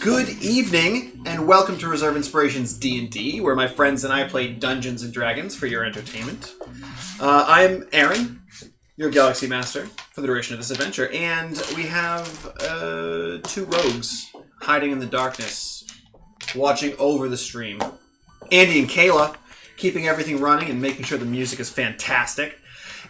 Good evening, and welcome to Reserve Inspirations D&D, where my friends and I play Dungeons & Dragons for your entertainment. I'm Aaron, your Galaxy Master, for the duration of this adventure, and we have two rogues hiding in the darkness, watching over the stream. Andy and Kayla, keeping everything running and making sure the music is fantastic.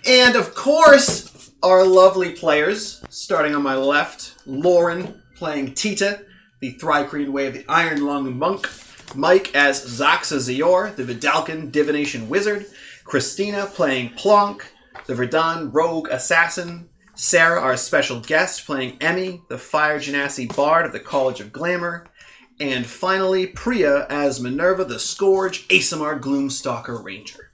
And, of course, our lovely players, starting on my left, Lauren playing Tita, the Thrycreen Way of the Iron Lung Monk, Mike as Zaxa Zior, the Vidalcan Divination Wizard, Christina playing Plonk, the Verdun Rogue Assassin, Sarah, our special guest, playing Emmy, the Fire Genasi Bard of the College of Glamour, and finally Priya as Minerva, the Scourge Aasimar Gloomstalker Ranger.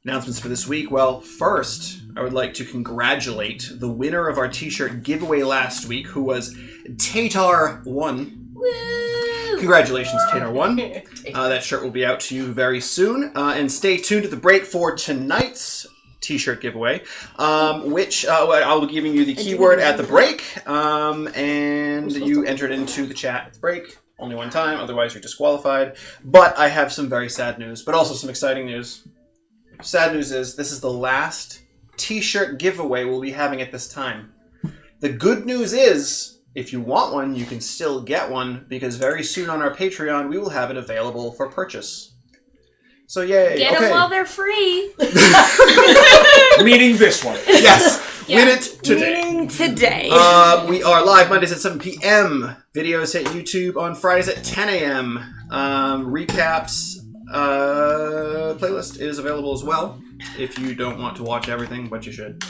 Announcements for this week. Well, first, I would like to congratulate the winner of our t-shirt giveaway last week, who was Tatar1. Woo! Congratulations, Taylor1. That shirt will be out to you very soon. And stay tuned to the break for tonight's t-shirt giveaway, which I'll be giving you the keyword at the break, and you enter it into the chat at the break. Only one time, otherwise you're disqualified. But I have some very sad news, but also some exciting news. Sad news is, this is the last t-shirt giveaway we'll be having at this time. The good news is, if you want one, you can still get one, because very soon on our Patreon, we will have it available for purchase. So yay. Get them while they're free. Meaning this one. Yes. Win it today. Meaning today. We are live Mondays at 7 p.m. Videos hit YouTube on Fridays at 10 a.m. Recaps playlist is available as well, if you don't want to watch everything, but you should.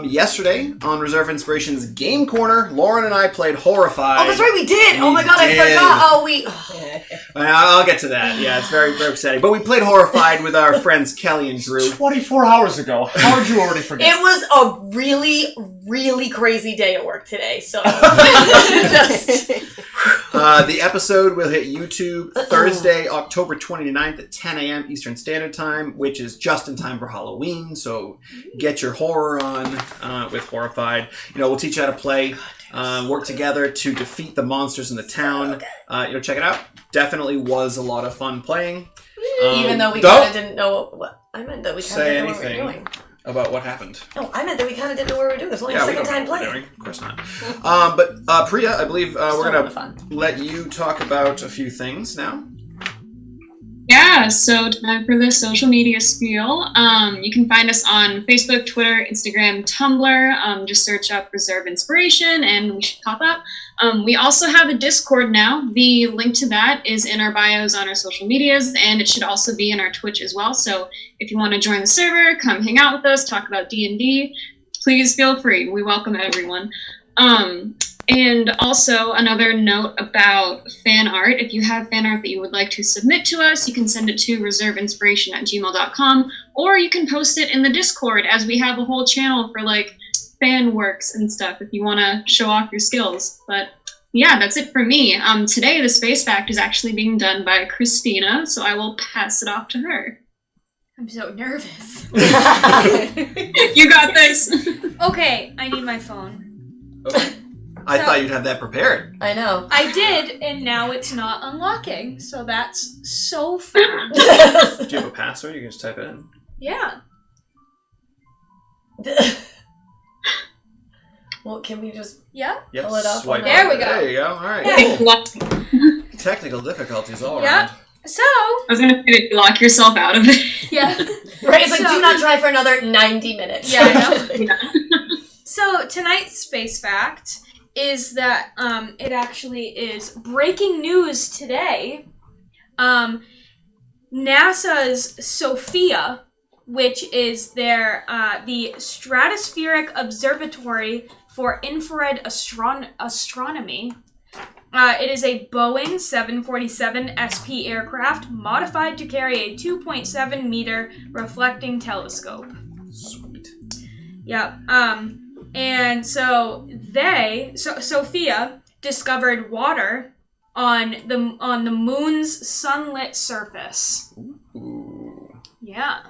Yesterday, on Reserve Inspiration's Game Corner, Lauren and I played Horrified. Oh, that's right, we did! Oh my god, I forgot! I'll get to that. Yeah, it's very, very upsetting. But we played Horrified with our friends Kelly and Drew. 24 hours ago. How did you already forget? It was a really, really crazy day at work today, so... The episode will hit YouTube Thursday, October 29th at 10 a.m. Eastern Standard Time, which is just in time for Halloween, so get your horror on with Horrified. We'll teach you how to play, work together to defeat the monsters in the town. Check it out. Definitely was a lot of fun playing. Even though we kind of didn't know what... I meant that we kind of didn't know what we were doing. About what happened. No, I meant that we kind of didn't know what we were doing. It was only our second time playing. Of course not. But Priya, I believe we're going to let you talk about a few things now. Yeah, so time for the social media spiel. You can find us on Facebook, Twitter, Instagram, Tumblr. Just search up Reserve Inspiration and we should pop up. We also have a Discord now. The link to that is in our bios on our social medias, and it should also be in our Twitch as well. So if you want to join the server, come hang out with us, talk about D&D, please feel free. We welcome everyone. And also another note about fan art. If you have fan art that you would like to submit to us, you can send it to reserveinspiration@gmail.com, or you can post it in the Discord, as we have a whole channel for fan works and stuff if you want to show off your skills. But yeah, that's it for me. Today the Space Fact is actually being done by Christina, so I will pass it off to her. I'm so nervous. You got this. Okay, I need my phone. Okay. I thought you'd have that prepared. I know. I did, and now it's not unlocking, so that's so fun. Do you have a password? You can just type it in. Yeah. Well, can we just Yeah? Yep. pull it up? Swipe There up. we go. There you go. All right. Yeah. Cool. Technical difficulties all Yep. around. So, I was going to say, lock yourself out of it. yeah. Right, it's like, So- do not try for another 90 minutes. Yeah, I know. Yeah. So, tonight's Space Fact is that it actually is breaking news today. NASA's SOFIA, which is the Stratospheric Observatory for Infrared Astronomy. It is a Boeing 747 SP aircraft modified to carry a 2.7 meter reflecting telescope. Sweet. Yep. And so Sophia discovered water on the moon's sunlit surface. Ooh. Yeah.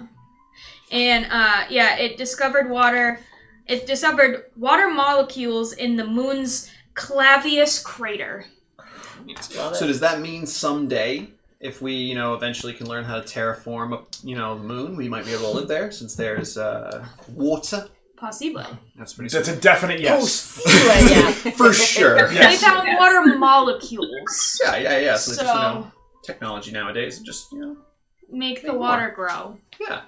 And it discovered water. It discovered water molecules in the moon's Clavius crater. So does that mean someday, if we, eventually can learn how to terraform, the moon, we might be able to live there, since there's water? Possibly. That's pretty. That's a definite yes. Yeah. For sure. Yes. They found water molecules. Yeah. So, So- just, technology nowadays, just Make the water grow. Yeah.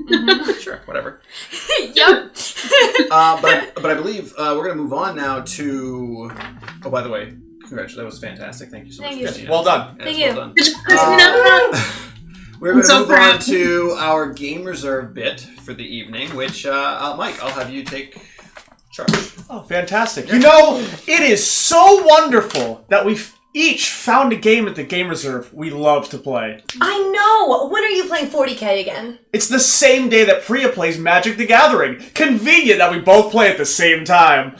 Mhm. Sure. Whatever. Yep. But I believe we're gonna move on now to. Oh, by the way, congratulations! That was fantastic. Thank you so Thank much, you. Christina. Well done. Thank Well you. done. We're going to so move proud. on to our game reserve bit for the evening, which Mike, I'll have you take charge. Oh, fantastic. It is so wonderful that we've each found a game at the Game Reserve we love to play. I know! When are you playing 40K again? It's the same day that Priya plays Magic the Gathering. Convenient that we both play at the same time.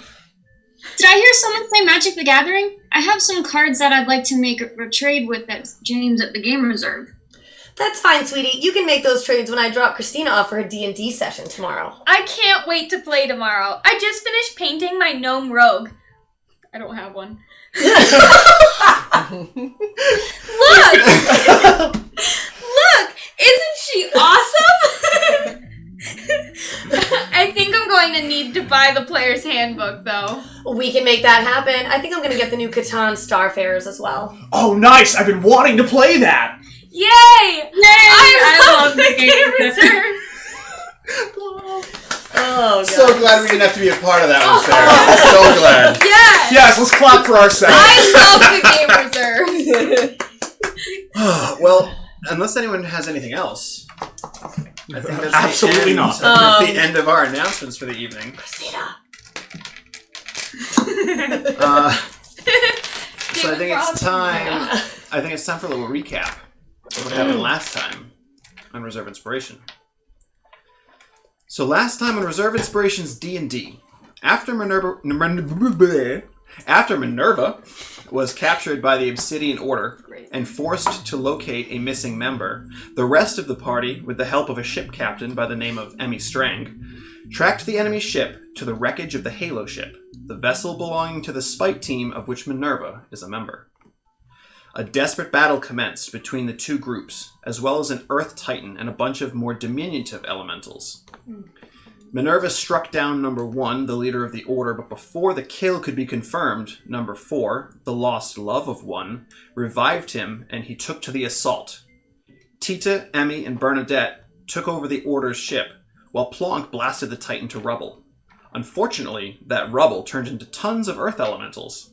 Did I hear someone say Magic the Gathering? I have some cards that I'd like to make a trade with at James at the Game Reserve. That's fine, sweetie. You can make those trades when I drop Christina off for her D&D session tomorrow. I can't wait to play tomorrow. I just finished painting my gnome rogue. I don't have one. Look! Look! Isn't she awesome? I think I'm going to need to buy the player's handbook, though. We can make that happen. I think I'm going to get the new Catan Starfarers as well. Oh, nice! I've been wanting to play that! Yay! I love the Game Game Reserve. Oh, God. So glad we didn't have to be a part of that one, Sarah. So glad. Yes! Yes, let's clap for ourselves. I love the Game Reserve. Well, unless anyone has anything else, I think that's Absolutely not. That's the end of our announcements for the evening. Christina. So I think it's time. I think it's time for a little recap of what happened last time on Reserve Inspiration. So last time on Reserve Inspiration's D&D, after Minerva was captured by the Obsidian Order and forced to locate a missing member, the rest of the party, with the help of a ship captain by the name of Emmy Strang, tracked the enemy ship to the wreckage of the Halo ship, the vessel belonging to the Spite team of which Minerva is a member. A desperate battle commenced between the two groups, as well as an Earth Titan and a bunch of more diminutive elementals. Minerva struck down number 1, the leader of the Order, but before the kill could be confirmed, number 4, the lost love of 1, revived him and he took to the assault. Tita, Emmy, and Bernadette took over the Order's ship, while Plonk blasted the Titan to rubble. Unfortunately, that rubble turned into tons of Earth elementals.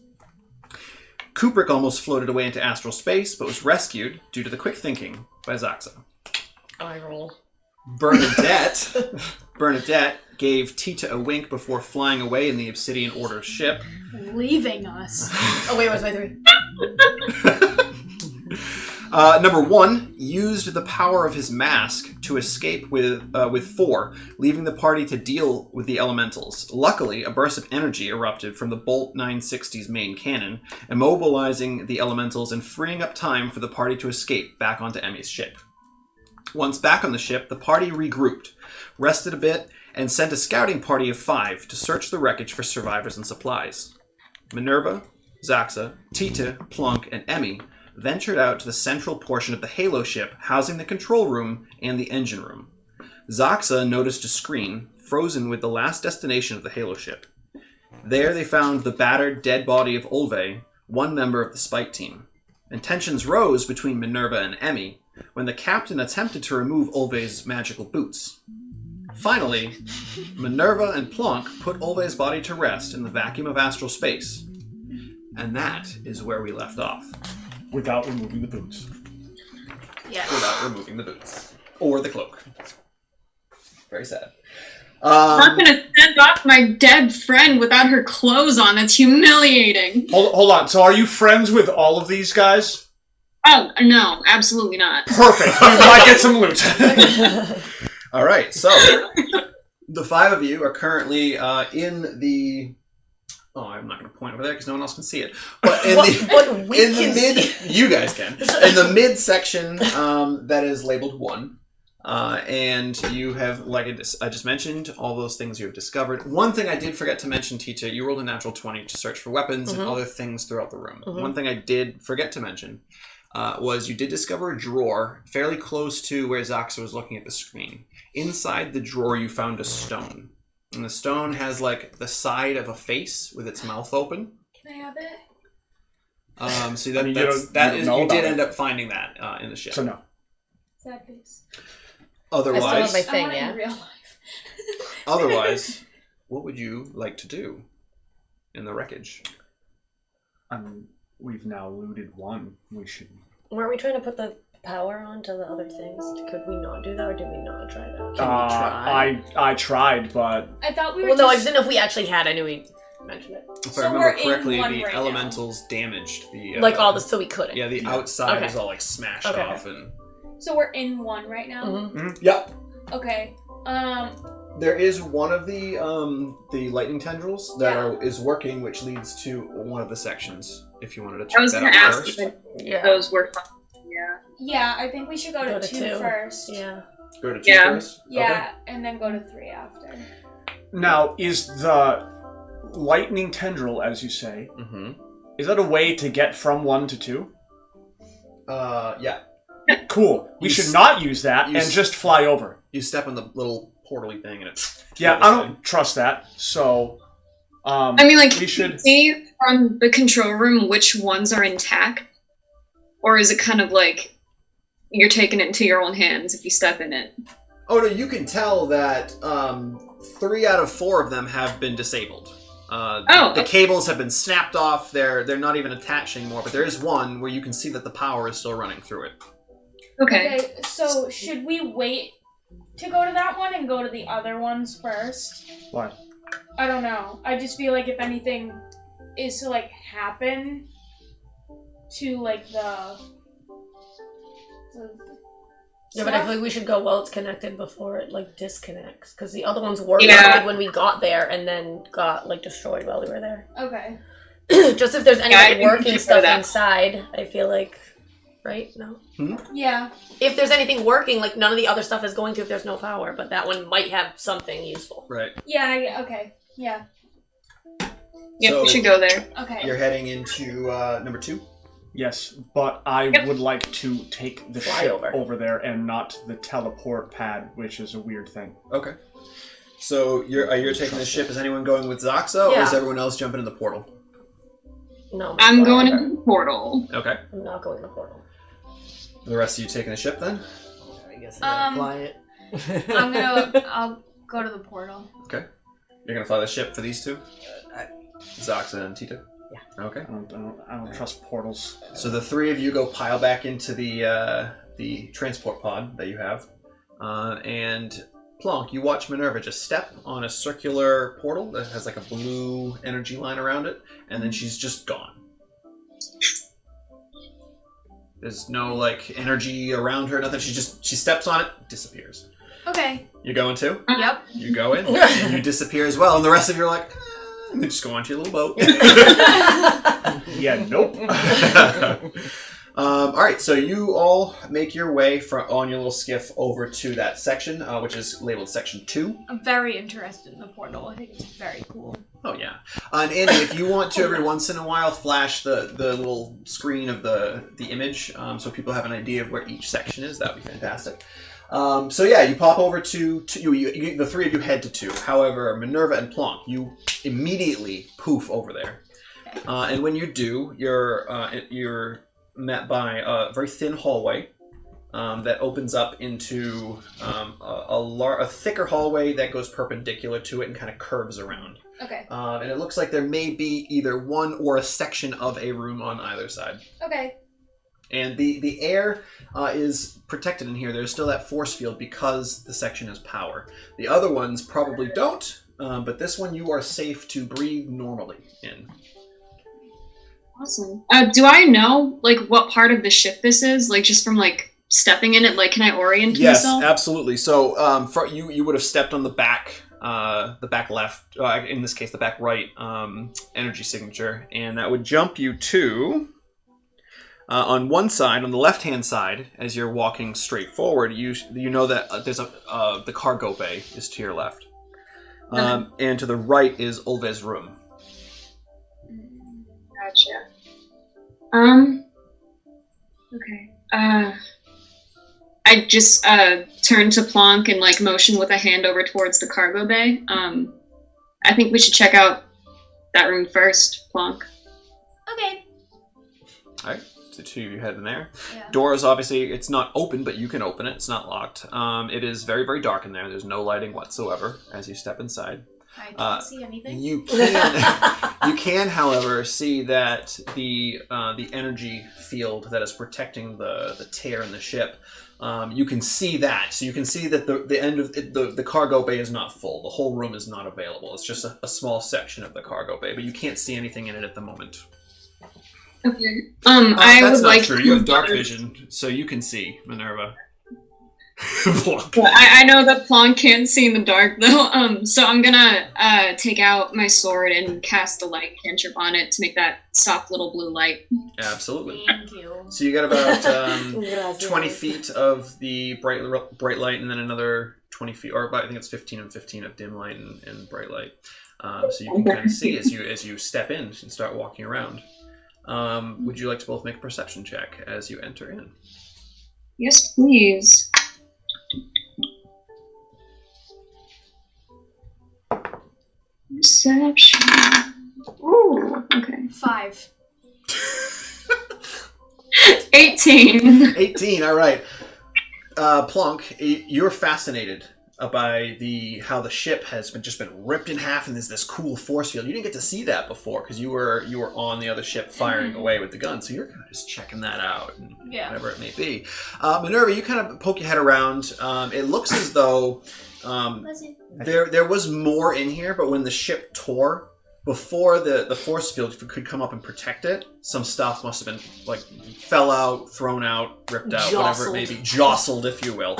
Kubrick almost floated away into astral space, but was rescued, due to the quick thinking, by Zaxa. I roll. Bernadette gave Tita a wink before flying away in the Obsidian Order's ship. Leaving us. Oh, wait, what's my 3? Number 1 used the power of his mask to escape with 4, leaving the party to deal with the elementals. Luckily, a burst of energy erupted from the Bolt 960's main cannon, immobilizing the elementals and freeing up time for the party to escape back onto Emmy's ship. Once back on the ship, the party regrouped, rested a bit, and sent a scouting party of 5 to search the wreckage for survivors and supplies. Minerva, Zaxa, Tita, Plunk, and Emmy ventured out to the central portion of the Halo ship, housing the control room and the engine room. Zaxa noticed a screen, frozen with the last destination of the Halo ship. There they found the battered, dead body of Olve, one member of the Spite team. And tensions rose between Minerva and Emmy when the captain attempted to remove Olve's magical boots. Finally, Minerva and Plonk put Olve's body to rest in the vacuum of astral space. And that is where we left off. Without removing the boots. Yes. Without removing the boots. Or the cloak. Very sad. I'm not gonna send off my dead friend without her clothes on. That's humiliating. Hold on. So are you friends with all of these guys? Oh, no, absolutely not. Perfect. We might get some loot. All right, so the 5 of you are currently in the... Oh, I'm not going to point over there because no one else can see it. But in you guys can. In the mid section that is labeled 1. And you have, like I just mentioned, all those things you have discovered. One thing I did forget to mention, Tita, you rolled a natural 20 to search for weapons and other things throughout the room. One thing I did forget to mention was you did discover a drawer fairly close to where Zaxa was looking at the screen. Inside the drawer, you found a stone. And the stone has, like, the side of a face with its mouth open. Can I have it? So you did end up finding that in the ship. So no. Sad face. Otherwise, I still have my I thing, want it yeah. in real life. otherwise, what would you like to do in the wreckage? We've now looted 1. We should... Weren't we trying to put the power onto the other things? Could we not do that, or did we not try that? Can we try? I tried, but... I thought we were Well, no, I just didn't know if we actually had. I knew we mentioned it. If So I remember we're in correctly, one the right now. elementals damaged the... Like all this, so we couldn't. Yeah, the outside Okay. is all, like, smashed Okay. off and... So we're in 1 right now? Mm-hmm. Yep. Okay. There is one of the lightning tendrils that is working, which leads to one of the sections. If you wanted to check I was that going to out ask first. if those were fun. Yeah. Yeah, I think we should go to 2 first. Yeah. Go to 2 first? Yeah, and then go to 3 after. Now, is the lightning tendril, as you say, is that a way to get from 1 to 2? Yeah. Cool. We should not use that and just fly over. You step on the little portal-y thing and it... Yeah, I don't trust that, so... I mean, like, we should see from the control room which ones are intact? Or is it kind of like you're taking it into your own hands if you step in it? Oh, no, you can tell that 3 out of 4 of them have been disabled. The cables have been snapped off. They're not even attached anymore, but there is one where you can see that the power is still running through it. Okay, so should we wait to go to that one and go to the other ones first? Why? I don't know. I just feel like if anything is to, like, happen to, like, the Yeah, but I feel like we should go while it's connected before it, like, disconnects. Because the other ones were connected when we got there and then got, like, destroyed while we were there. Okay. Just if there's any working stuff inside, I feel like... Right? No? Yeah. If there's anything working, like, none of the other stuff is going to if there's no power, but that one might have something useful. Right. Yeah, okay. Yeah. Yeah, So, we should go there. Okay. You're heading into number 2? Yes, but I would like to take the ship over there and not the teleport pad, which is a weird thing. Okay. So you're taking the ship. Is anyone going with Zoxa, or is everyone else jumping in the portal? No. I'm going into the portal. Okay. I'm not going in the portal. The rest of you taking the ship then? I guess I gotta fly it. I'll go to the portal. Okay. You're gonna fly the ship for these two? Zoxa and Tito? Yeah. Okay. I don't trust portals. So the 3 of you go pile back into the transport pod that you have. And Plonk, you watch Minerva just step on a circular portal that has like a blue energy line around it, and then she's just gone. There's no, like, energy around her, nothing. She steps on it, disappears. Okay. You going too? Yep. You go in, and you disappear as well, and the rest of you are like, and then just go onto your little boat. Yeah, nope. Alright, so you all make your way on your little skiff over to that section, which is labeled Section 2. I'm very interested in the portal. I think it's very cool. Oh, yeah. And Andy, if you want to, every once in a while, flash the little screen of the image so people have an idea of where each section is, that would be fantastic. So yeah, you pop over to the 3 of you head to 2. However, Minerva and Plonk, you immediately poof over there. And when you do, you're met by a very thin hallway that opens up into a thicker hallway that goes perpendicular to it and kind of curves around. Okay. And it looks like there may be either one or a section of a room on either side. Okay. And the air is protected in here. There's still that force field because the section has power. The other ones probably don't, but this one you are safe to breathe normally in. Awesome. Do I know, like, what part of the ship this is? Like, just from, like, stepping in it? Like, can I orient myself? Yes, absolutely. So you would have stepped on the back left, in this case the back right energy signature, and that would jump you to... on one side, on the left-hand side, as you're walking straight forward, you know that there's the cargo bay is to your left. And to the right is Ulve's room. Gotcha. Okay. I just turn to Plonk and, like, motion with a hand over towards the cargo bay. I think we should check out that room first, Plonk. Okay. Alright, so 2 of you head in there. Yeah. Door is obviously, it's not open, but you can open it. It's not locked. It is very, very dark in there. There's no lighting whatsoever as you step inside. I can't see anything. You can, however, see that the energy field that is protecting the tear in the ship. You can see that, so you can see that the end of the cargo bay is not full. The whole room is not available. It's just a small section of the cargo bay, but you can't see anything in it at the moment. Okay. I that's would not like. true. You have dark vision, so you can see Minerva. Plonk. Well, I know that Plonk can't see in the dark though, so I'm gonna take out my sword and cast a light cantrip on it to make that soft little blue light. Absolutely. Thank you. So you got about Gracias. 20 feet of the bright light, and then another 20 feet, or I think it's 15 and 15 of dim light and bright light. So you can kind of see as you step in and start walking around. Would you like to both make a perception check as you enter in? Yes, please. Perception. Ooh, okay. 5. 18. 18, all right. Plonk, you're fascinated by how the ship has just been ripped in half, and there's this cool force field. You didn't get to see that before because you were on the other ship firing away with the gun, so you're kind of just checking that out, and whatever it may be. Minerva, you kind of poke your head around. It looks as though there was more in here, but when the ship tore, before the force field could come up and protect it, some stuff must have been fell out, thrown out, ripped out, whatever it may be, jostled, if you will.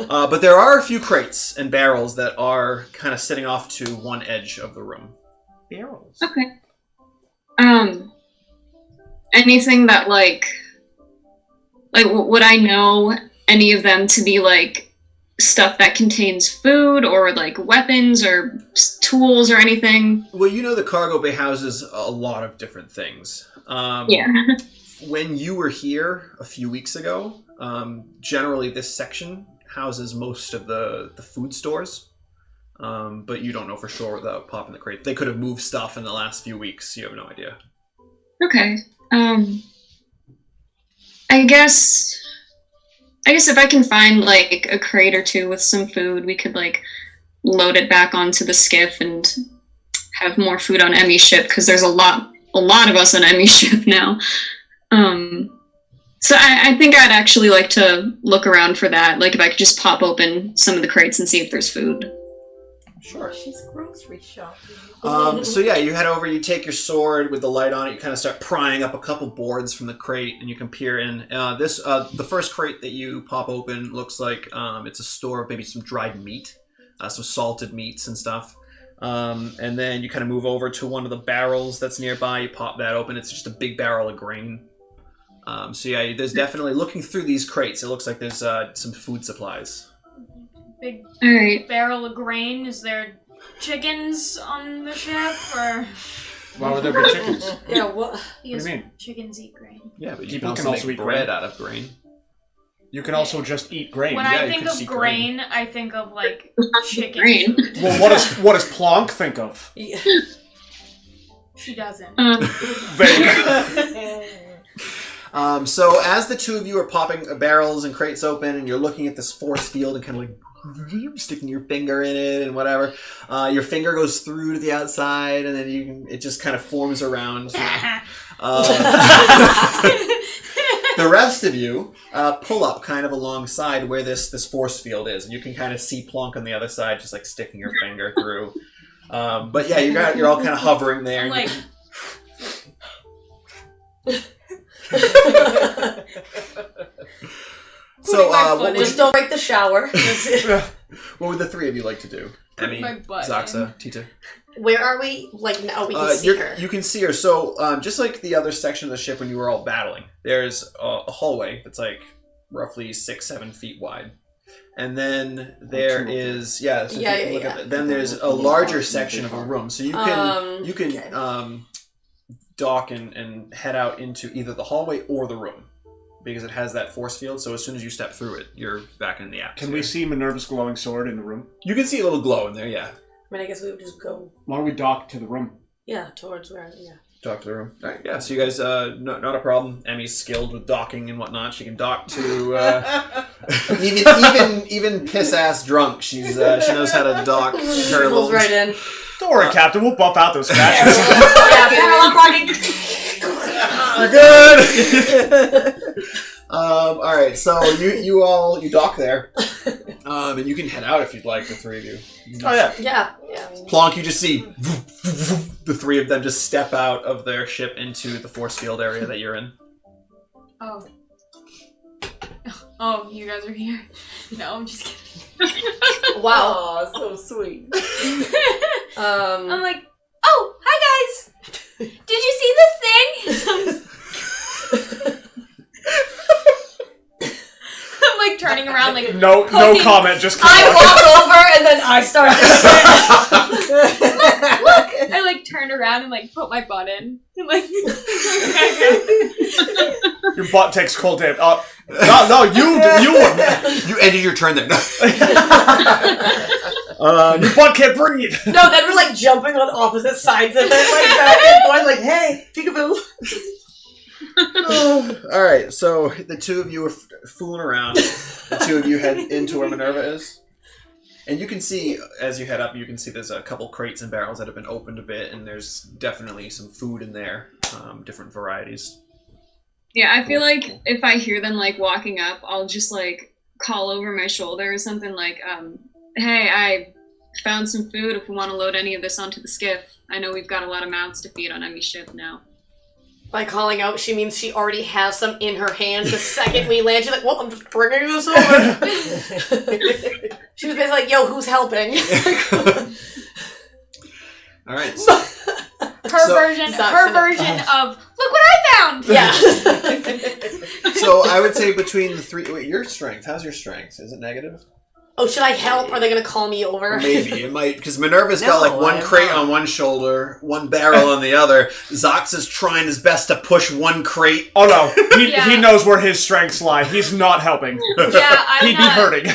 But there are a few crates and barrels that are kind of sitting off to one edge of the room. Barrels. Okay. Anything that would I know any of them to be stuff that contains food or weapons or tools or anything? Well, the cargo bay houses a lot of different things. Yeah. When you were here a few weeks ago, generally this section houses most of the food stores, but you don't know for sure without popping the crate. They could have moved stuff in the last few weeks. You have no idea. Okay. I guess if I can find a crate or two with some food, we could load it back onto the skiff and have more food on Emmy's ship, because there's a lot of us on Emmy's ship now. So I think I'd actually like to look around for that. If I could just pop open some of the crates and see if there's food. Sure. She's grocery shopping. So yeah, you head over, you take your sword with the light on it, you kind of start prying up a couple boards from the crate, and you can peer in. The first crate that you pop open looks like it's a store of maybe some dried meat, some salted meats and stuff. And then you kind of move over to one of the barrels that's nearby, you pop that open, it's just a big barrel of grain. So yeah, there's definitely, looking through these crates, it looks like there's some food supplies. Big All right. barrel of grain. Is there chickens on the ship, or? Why would there be chickens? Yeah, what? What do you mean? Chickens eat grain. Yeah, but you People can can also also make eat bread grain. out of grain. You can also just eat grain. When Yeah, I you think could of see grain, I think of chicken Grain. food. Well, what does Plonk think of? Yeah. She doesn't. So as the two of you are popping barrels and crates open, and you're looking at this force field and kind of sticking your finger in it and whatever, your finger goes through to the outside, and then it just kind of forms around. The rest of you pull up kind of alongside where this force field is, and you can kind of see Plonk on the other side, just sticking your finger through. But yeah, you're all kind of hovering there. I'm So, my what foot would, in. Just don't break the shower. what would the three of you like to do? Emmy, my butt Zaxa, Tita. Where are we? Now we can see her. You can see her. So, just like the other section of the ship when you were all battling, there's a hallway that's roughly 6-7 feet wide. And then there is Then there's a larger section of a room. So you can dock and head out into either the hallway or the room, because it has that force field. So as soon as you step through it, you're back in the atmosphere. Can we see Minerva's glowing sword in the room? You can see a little glow in there. Yeah. I guess we would just go. Why don't we dock to the room? Yeah, towards where. Yeah. Dock to the room. All right, yeah. So you guys, not a problem. Emmy's skilled with docking and whatnot. She can dock to even piss ass drunk. She knows how to dock. Her Pulls right in. Don't worry, Captain. We'll buff out those scratches. You're good. All right. So you dock there, and you can head out if you'd like. The three of you. Oh yeah. Yeah. Plonk, you just see the three of them just step out of their ship into the force field area that you're in. Oh. oh, you guys are here. No, I'm just kidding. Wow. Aw, so sweet. I'm like, oh, hi guys. Did you see this thing? I'm like turning around, like No comment. Just I walk over and then I start to look. I like turned around and like put my butt in. And, like, Your butt takes cold damage. No, you ended your turn there. your butt can't breathe. No, then we're like jumping on opposite sides of it, like back and forth, like, hey, peekaboo. All right, so the two of you are fooling around. The two of you head into where Minerva is. And you can see, as you head up, you can see there's a couple crates and barrels that have been opened a bit, and there's definitely some food in there, different varieties. Yeah, I feel like if I hear them like walking up, I'll just like call over my shoulder or something like, hey, I found some food if we want to load any of this onto the skiff. I know we've got a lot of mouths to feed on Emmy's ship now. By calling out, she means she already has some in her hand. The second we land, she's like, well, I'm just bringing this over. She was basically like, yo, who's helping? All right. So, her version of, look what I found! Yeah. so I would say between the three... Wait, your strength. How's your strength? Is it negative? Oh, should I help? Are they going to call me over? Maybe. It might, because Minerva's got like one crate on one shoulder, one barrel on the other. Zox is trying his best to push one crate. Oh no, he knows where his strengths lie. He's not helping. Yeah, He'd be hurting.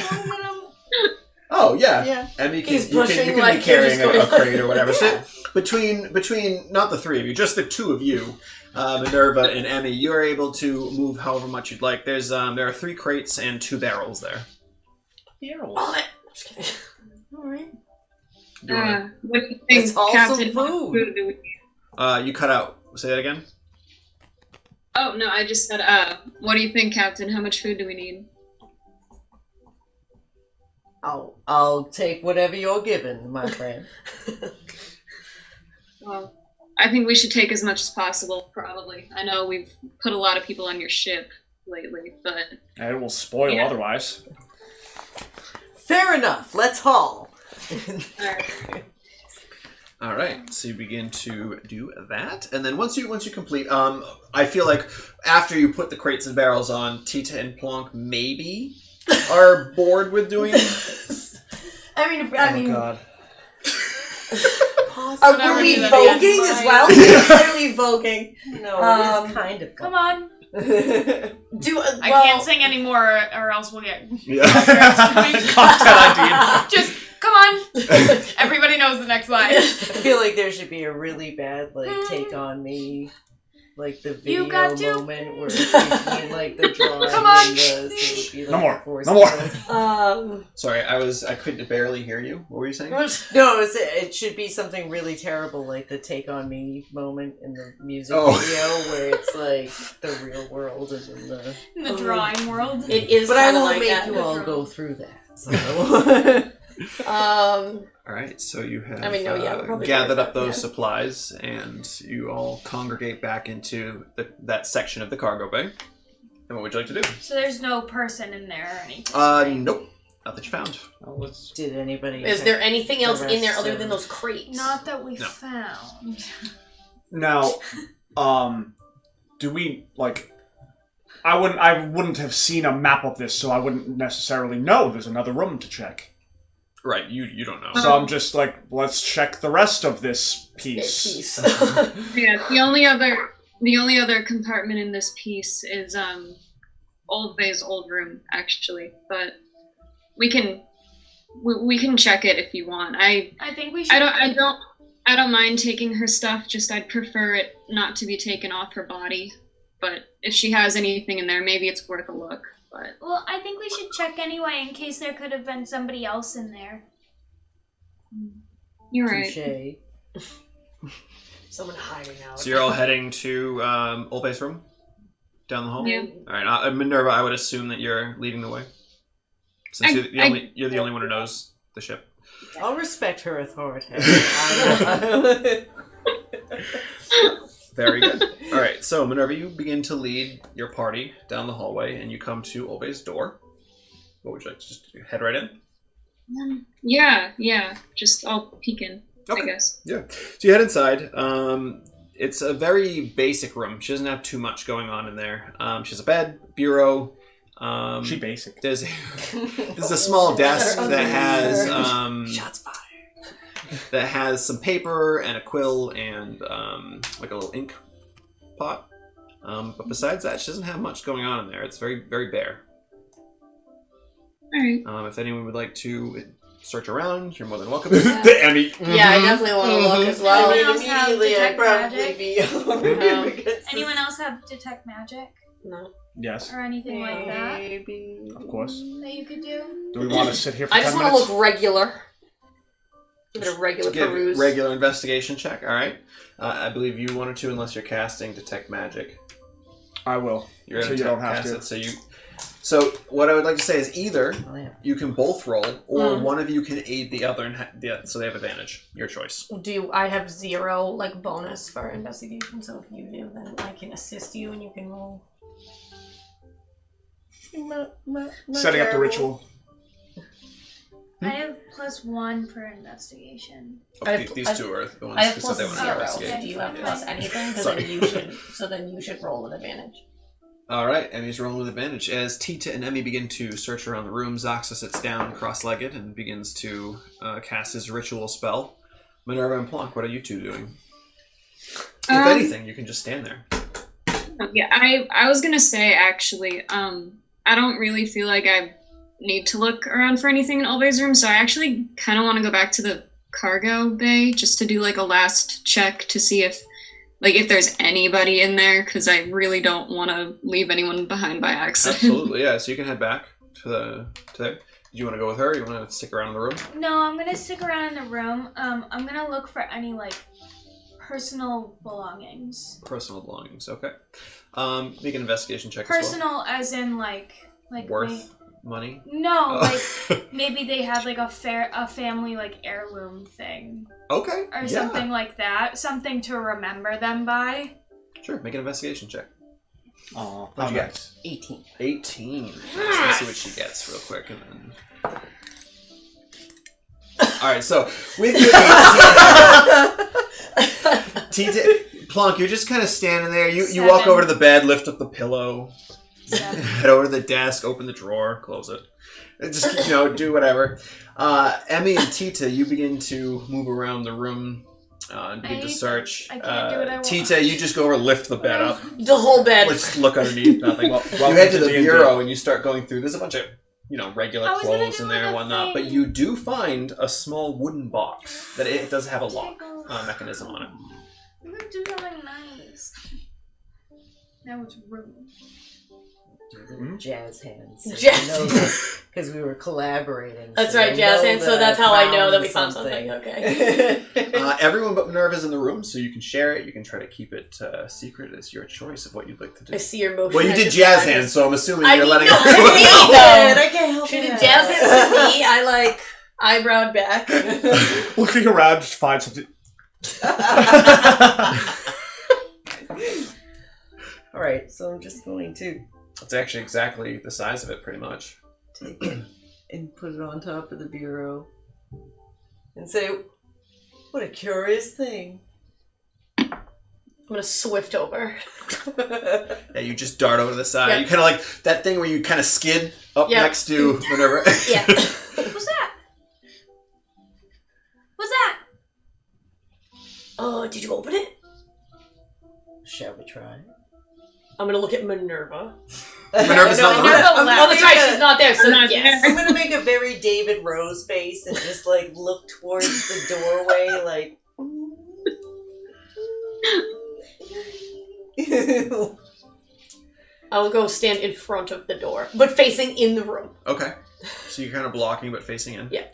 Oh, yeah. Emmy, you can be carrying a crate or whatever. So between not the three of you, just the two of you, Minerva and Emmy, you're able to move however much you'd like. There are 3 crates and 2 barrels there. Oh, just kidding. Alright. What do you think, It's also Captain? What food. food do we need? You cut out. Say that again? Oh, no, I just said, what do you think, Captain? How much food do we need? I'll take whatever you're given, my friend. Well, I think we should take as much as possible, probably. I know we've put a lot of people on your ship lately, but... It will spoil otherwise. Fair enough. Let's haul. All right, so you begin to do that, and then once you complete, I feel like after you put the crates and barrels on, Tita and Plonk maybe are bored with doing it. I mean, Oh god. are we voguing as well? We're clearly voguing. No, it is kind of. Come on. I I can't sing anymore or else we'll get... Yeah. Content ID. Just, come on. Everybody knows the next line. I feel like there should be a really bad take on me, like the video You got to- moment where it's between like the drawing Come on. and the so it'd be, like, No more. forced No more. to, Sorry, I couldn't barely hear you. What were you saying? No, it should be something really terrible, like the take on me moment in the music video, where it's like the real world and then In the drawing world. It is, But I kinda won't like make that. you all go through that. So. All right, so you have we're probably gathered gonna up those yeah. supplies, and you all congregate back into that section of the cargo bay. And what would you like to do? So there's no person in there or anything. right? Nope, not that you found. Did anybody? Is there anything else in there rest other of- than those crates? Not that we No. found. Now, do we like? I wouldn't have seen a map of this, so I wouldn't necessarily know there's another room to check. Right, you don't know. So I'm just like, let's check the rest of this piece. Yeah, the only other compartment in this piece is Old Bay's old room, actually. But we can check it if you want. I think we should. I don't mind taking her stuff. Just I'd prefer it not to be taken off her body. But if she has anything in there, maybe it's worth a look. But Well, I think we should check anyway in case there could have been somebody else in there. you're right. Touché. Someone hiding out. So you're all heading to Old Bay's room? Down the hall? Yeah. Alright, Minerva, I would assume that you're leading the way. Since you're the only one who knows the ship. I'll respect her authority. Very good. Alright, so Minerva, you begin to lead your party down the hallway, and you come to Old Bay's door. what would you like to just do? Head right in? Yeah. Just I'll peek in, Okay. I guess. Yeah. So you head inside. It's a very basic room. She doesn't have too much going on in there. She has a bed, bureau. She basic. There's a small desk that has Shots fired. that has some paper and a quill and like a little ink pot. But besides that, she doesn't have much going on in there. It's very, very bare. All right. If anyone would like to search around, you're more than welcome. Yeah. The Emmy. Yeah, I definitely want to look as well. Anyone else have Immediately, I'd detect probably magic? be over because Anyone else have detect magic No. Yes, or anything like that Maybe. of course. that you could do? Do we want to sit here for I 10 just want to minutes? look regular. Give it a regular Give peruse. regular investigation check. All right. I believe you wanted to, unless you're casting detect magic. I will. You're So gonna you don't have cast to. it. So what I would like to say is either Oh, yeah. you can both roll, or one of you can aid the other, and so they have advantage. Your choice. I have 0 like bonus for investigation, so if you do, then I can assist you and you can roll. Not Setting up the terrible. ritual. I have +1 for investigation. Oh, I have- these two are the ones I have who plus said they want to 0. investigate. Do you have Okay. plus anything? Sorry. Then you should roll with advantage. All right, Emmy's rolling with advantage. As Tita and Emmy begin to search around the room, Zaxa sits down cross-legged and begins to cast his ritual spell. Minerva and Plonk, what are you two doing? If anything, you can just stand there. Yeah, I was gonna say actually, I don't really feel like I need to look around for anything in Albay's room, so I actually kind of want to go back to the cargo bay just to do like a last check to see if there's anybody in there, because I really don't want to leave anyone behind by accident. Absolutely, yeah. So you can head back to there. Do you want to go with her? Or you want to stick around in the room? No, I'm gonna stick around in the room. I'm gonna look for any like personal belongings. Personal belongings, okay. Make an investigation check as well. Personal, as in like Worth money? No, Oh. like maybe they had like a family like heirloom thing Okay. or yeah. something like that, something to remember them by. Sure, make an investigation check. Aw, What'd you get? nice. 18. 18. So let's see what she gets real quick, and then. All right, so with your 18, Tita, Plonk, you're just kind of standing there. You walk 7. over to the bed, lift up the pillow, 7. head over to the desk, open the drawer, close it. Just do whatever. Emmy and Tita, you begin to move around the room and begin to search. I can't do what I want. Tita, you just go over, lift the bed up. The whole bed. Let's look underneath. Nothing. Well, You head to the D&D. bureau and you start going through. There's a bunch of regular I was gonna clothes do in there and the whatnot, thing. but you do find a small wooden box that it does have a lock mechanism on it. I'm gonna do something nice. Now it's rude. Jazz hands. Jazz Because we were collaborating. That's so right, I jazz know hands, so that that's I how I know that we found something. Okay. Everyone but Minerva's in the room, so you can share it. You can try to keep it secret. It's your choice of what you'd like to do. I see your motion. Well, you I did just- jazz hands, so I'm assuming I you're mean, letting no, it I go. mean, I can't help She it. did jazz hands to me. I like eyebrowed back. Looking around, just find something. Alright, so I'm just going to It's actually exactly the size of it, pretty much. take it and put it on top of the bureau and say, what a curious thing. I'm gonna swift over. Yeah, you just dart over to the side. Yep. You kind of like that thing where you kind of skid up Yep. next to Minerva. Yeah. What's that? What's that? Oh, did you open it? Shall we try? I'm gonna look at Minerva. Minerva's not in the room. Oh, that's right, she's not there, so I'm not yes. I'm gonna make a very David Rose face and just like look towards the doorway like I'll go stand in front of the door, but facing in the room. Okay. So you're kind of blocking but facing in? Yeah.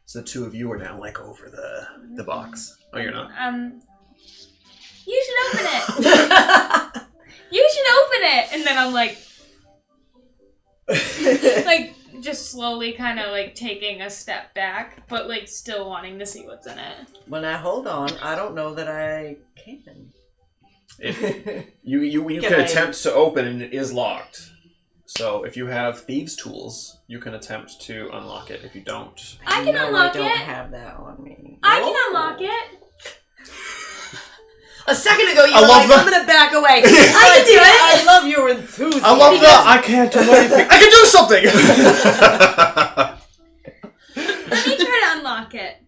So the two of you are now like over the box. Oh, you're not? You should open it. You should open it. And then I'm like just slowly kind of like taking a step back, but like still wanting to see what's in it. when I hold on, I don't know that I can. If you Can can I- attempt to open and it is locked. So if you have thieves' tools, you can attempt to unlock it. If you don't, I can unlock I don't it. have that on me. I can unlock it. A second ago, you I were love like, I'm gonna back away. I can do it. I love your enthusiasm. I love that I can't do anything. I can do something! Let me try to unlock it.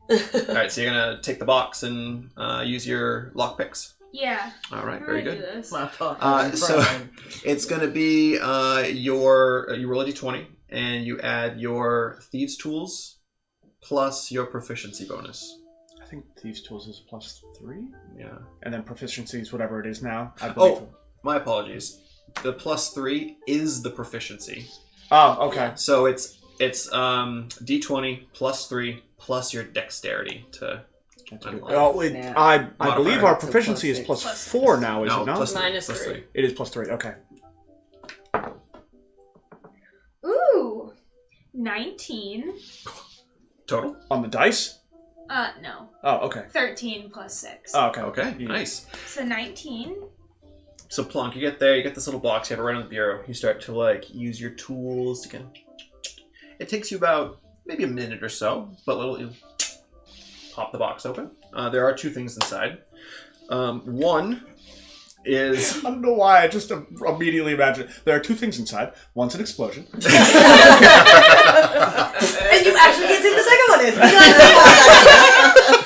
Alright, so you're gonna take the box and use your lockpicks. Yeah. Alright, How very do I do good. this? My fucking So friend. it's gonna be you roll a d20 and you add your thieves' tools plus your proficiency bonus. I think Thieves' Tools is +3? Yeah. And then proficiency is whatever it is now, I believe. Oh, my apologies. The +3 is the proficiency. Oh, okay. So it's d20 +3 plus your dexterity to unlock. Oh, Snap. I Modifier. believe our So proficiency is +6. +4 now, is No, it not? plus Minus plus 3. It is +3, okay. Ooh. 19. Total? On the dice? No. Oh, okay. 13 plus 6. Oh, okay. Okay, Yeah. nice. So 19. So Plunk, you get there, you get this little box, you have it right on the bureau. You start to use your tools to kind of... It takes you about maybe a minute or so, but you pop the box open. There are 2 things inside. One is... I don't know why, I just immediately imagine it. There are 2 things inside. One's an explosion. And you actually can't see what the second one is.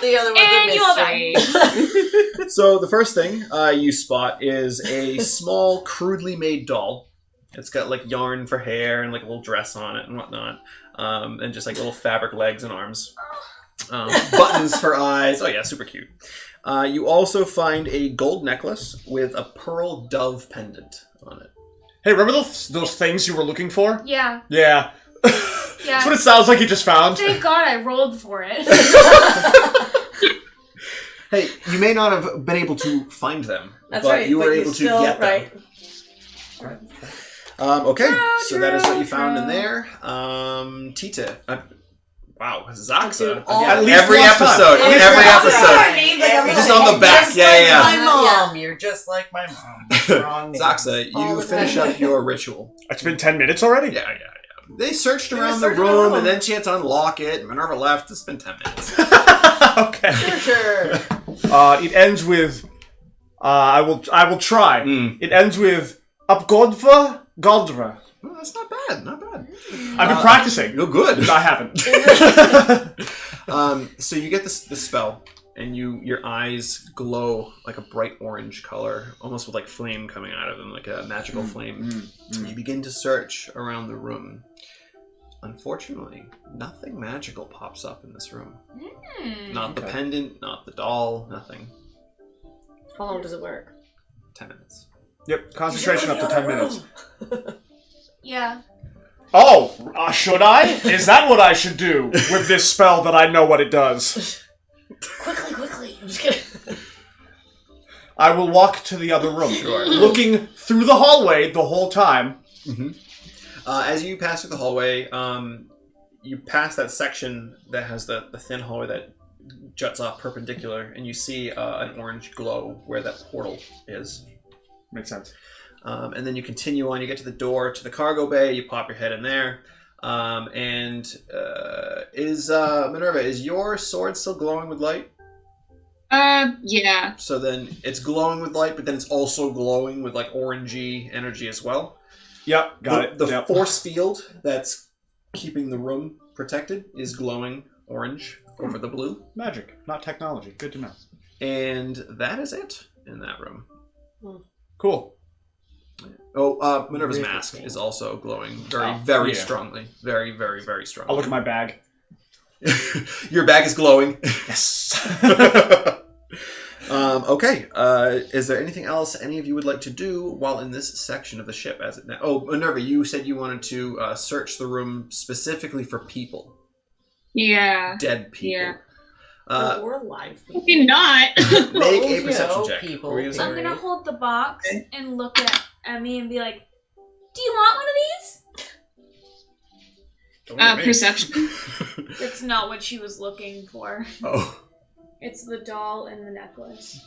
The other one's And you'll a mystery. So the first thing you spot is a small, crudely made doll. It's got yarn for hair and a little dress on it and whatnot, and just little fabric legs and arms, buttons for eyes. Oh yeah, super cute. You also find a gold necklace with a pearl dove pendant on it. Hey, remember those things you were looking for? Yeah. Yeah. Yeah. That's what it sounds like you just found. Thank God I rolled for it. Hey, you may not have been able to find them, That's but right. you were but able to still, get them. right. Okay, True, so that is what you true, found in true. there. Tita. Wow, Zaxa. Dude, Again, At least every last time. episode. At least Every last episode. Just on the back, Just yeah, like yeah. my mom. You're just like my mom. Wrong name. Zaxa, All you the finish time. up your ritual. It's been 10 minutes already? Yeah. They searched They were around the searching the room, room. and then she had to unlock it. Minerva left. It's been 10 minutes. Okay. Sure. It ends with... I will try. Mm. It ends with... Upgodva Goldra. Well, that's not bad. Not bad. I've been practicing. You're good. I haven't. So you get this spell, and your eyes glow like a bright orange color, almost with flame coming out of them, like a magical flame. You begin to search around the room. Unfortunately, nothing magical pops up in this room. Not the Okay. pendant, not the doll, nothing. How long does it work? 10 minutes. Yep, concentration up to 10 minutes. Yeah. Oh, should I? Is that what I should do with this spell that I know what it does? Quickly. I'm just kidding. I will walk to the other room, Sure. looking through the hallway the whole time. As you pass through the hallway, you pass that section that has the thin hallway that juts off perpendicular, and you see an orange glow where that portal is. Makes sense. And then you continue on. You get to the door to the cargo bay. You pop your head in there. Minerva, is your sword still glowing with light? Yeah. So then it's glowing with light, but then it's also glowing with orangey energy as well. Yep, got it. The Yep. force field that's keeping the room protected is glowing orange over the blue. Magic, not technology. Good to know. And that is it in that room. Cool. Oh, Minerva's Really mask cool. is also glowing very, Oh, very yeah. strongly. Very, very, very strongly. I'll look at my bag. Your bag is glowing. Yes. Okay. Is there anything else any of you would like to do while in this section of the ship? As it now? Oh, Minerva, you said you wanted to search the room specifically for people, Yeah. dead people. Yeah. We're alive. Maybe not. Make Well, a perception you know, check. people. What were you gonna say? I'm gonna hold the box and look at Emmy and be like, "Do you want one of Don't look at me. Perception. these?" That's not what she was looking for. Oh. It's the doll and the necklace.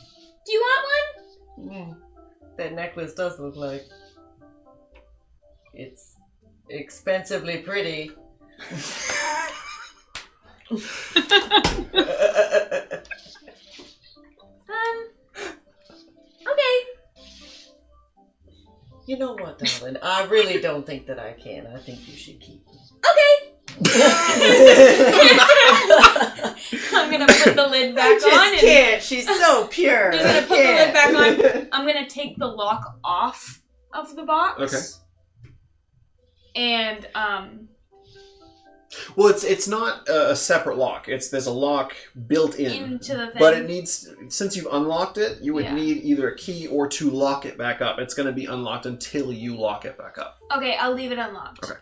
Do you want one? That necklace does look like it's expensively pretty. Okay. You know what, darling? I really don't think that I can. I think you should keep them. Okay. I'm gonna put the lid back on. And Can't. She's so pure. I'm gonna put the lid back on. I'm gonna take the lock off of the box. Okay. And Well, it's not a separate lock. There's a lock built in. into the thing. But it needs, since you've unlocked it, you would Yeah. need either a key or to lock it back up. It's going to be unlocked until you lock it back up. Okay, I'll leave it unlocked. Okay.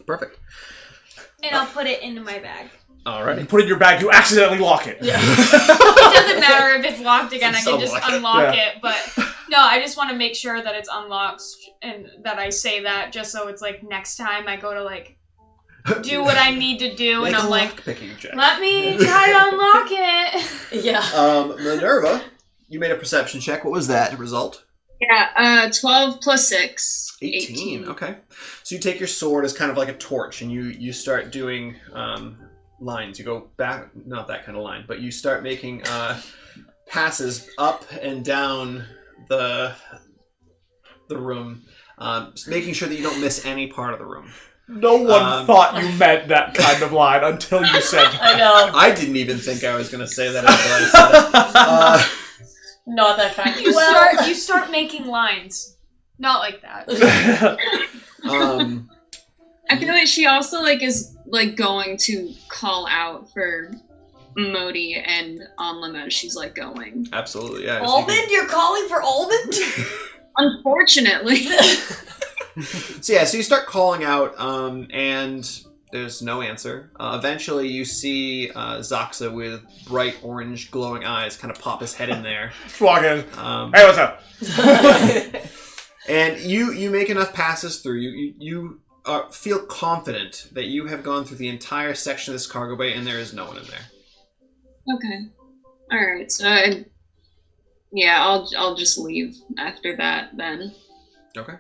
Perfect. And I'll put it into my bag. Alright. You put it in your bag, you accidentally lock it. Yeah. It doesn't matter if it's locked again, I Just can just unlock it. unlock it. But no, I just want to make sure that it's unlocked and that I say that just so it's like next time I go to like do what I need to do Make and I'm a like, lock-picking check. let me try to unlock it. Yeah. Minerva, you made a perception check. What was that result? Yeah, 12 plus 6. 18. Okay. So you take your sword as kind of like a torch and you start doing lines. You go back, not that kind of line, but you start making passes up and down the room, making sure that you don't miss any part of the room. No one thought you meant that kind of line until you said that. I know. I didn't even think I was going to say that until I said it. Not that kind. You start making lines. Not like that. I feel like she also like is like going to call out for Modi and Onlim as she's like going. Absolutely, yeah. Almond? You're calling for almond? Unfortunately. So yeah, so you start calling out, and there's no answer. Eventually, you see Zaxa with bright orange glowing eyes kind of pop his head in there. Just walk in. Hey, what's up? And you make enough passes through. You feel confident that you have gone through the entire section of this cargo bay, and there is no one in there. Okay. All right. So yeah, I'll just leave after that then. Okay.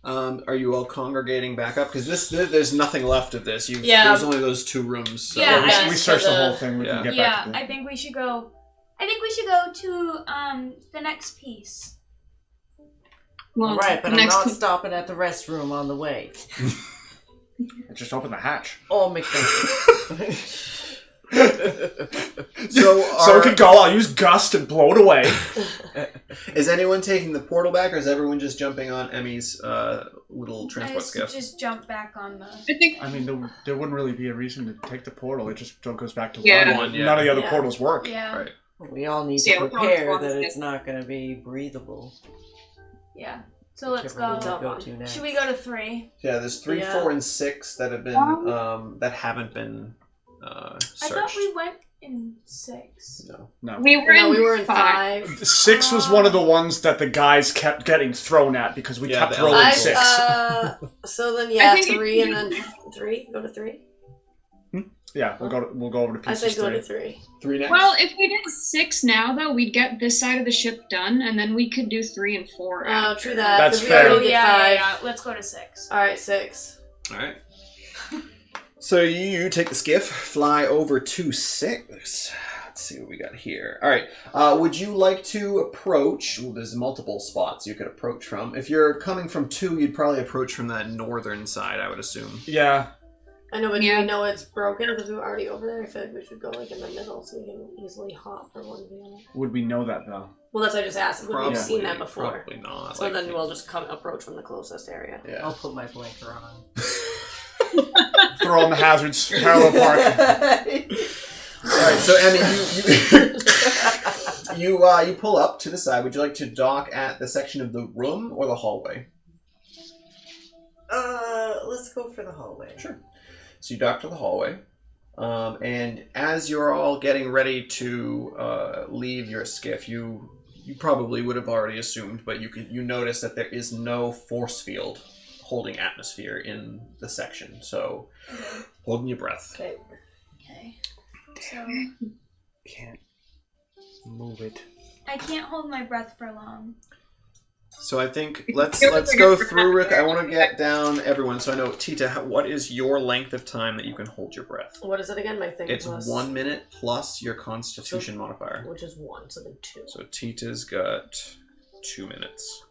Are you all congregating back up? Because there's nothing left of this. Yeah. There's only those two rooms. So. Yeah, We searched the whole thing. We Yeah. can get Yeah, back to it. I think we should go to the next piece. Well, Right, but I'm next not stopping at the restroom on the way. Just open the hatch. Oh, McDonald's. So So it can go, I'll use gust and blow it away. is anyone taking the portal back, or is everyone just jumping on Emmy's little transport skiff? Just jump back on the. I think I mean, there wouldn't really be a reason to take the portal. It just goes back to Yeah. one. Yeah. None of the other Yeah. portals work. Yeah. Right. We all need Yeah, to we're going prepare to that one it's not going to be breathable. Yeah. So let's Whichever go. one we go to next. Should we go to 3? Yeah, there's 3, Yeah. 4, and 6 that have been that haven't been searched. I thought we went in 6. No. No. we were No, in we were in 5. 5. 6 was one of the ones that the guys kept getting thrown at because we Yeah, kept the rolling elemental. 6. So then, I yeah, think 3 and then 3. Go to 3. Yeah, we'll go over to I pieces say go 3. to 3. 3 next? Well, if we did 6 now, though, we'd get this side of the ship done, and then we could do 3 and 4. Oh, after. true that. That's 'cause fair. We Oh, already did yeah, 5. yeah. Let's go to 6. Alright, 6. Alright. So you take the skiff, fly over to 6. Let's see what we got here. Alright. Would you like to approach... Ooh, there's multiple spots you could approach from. If you're coming from 2, you'd probably approach from that northern side, I would assume. Yeah. I know, but do Yeah. we know it's broken because we were already over there? I feel like we should go like in the middle so we can easily hop from one to the other. Would we know that, though? Well, that's what I just asked. We've seen that before. Probably not. So then we'll just come approach from the closest area. Yeah. I'll put my blanket on. Throw on the hazards. Parallel park. Alright, so Emmy, you pull up to the side. Would you like to dock at the section of the room or the hallway? Let's go for the hallway. Sure. So you dock to the hallway, and as you're all getting ready to leave your skiff, you probably would have already assumed, but you notice that there is no force field holding atmosphere in the section. So, holding your breath. Okay. Okay. So Can't move it. I can't hold my breath for long. So I think let's go through, Rick. I want to get down everyone. So I know, Tita, what is your length of time that you can hold your breath? What is it again? My thing. It's plus, 1 minute plus your Constitution modifier. which is 1, so then 2. So Tita's got 2 minutes.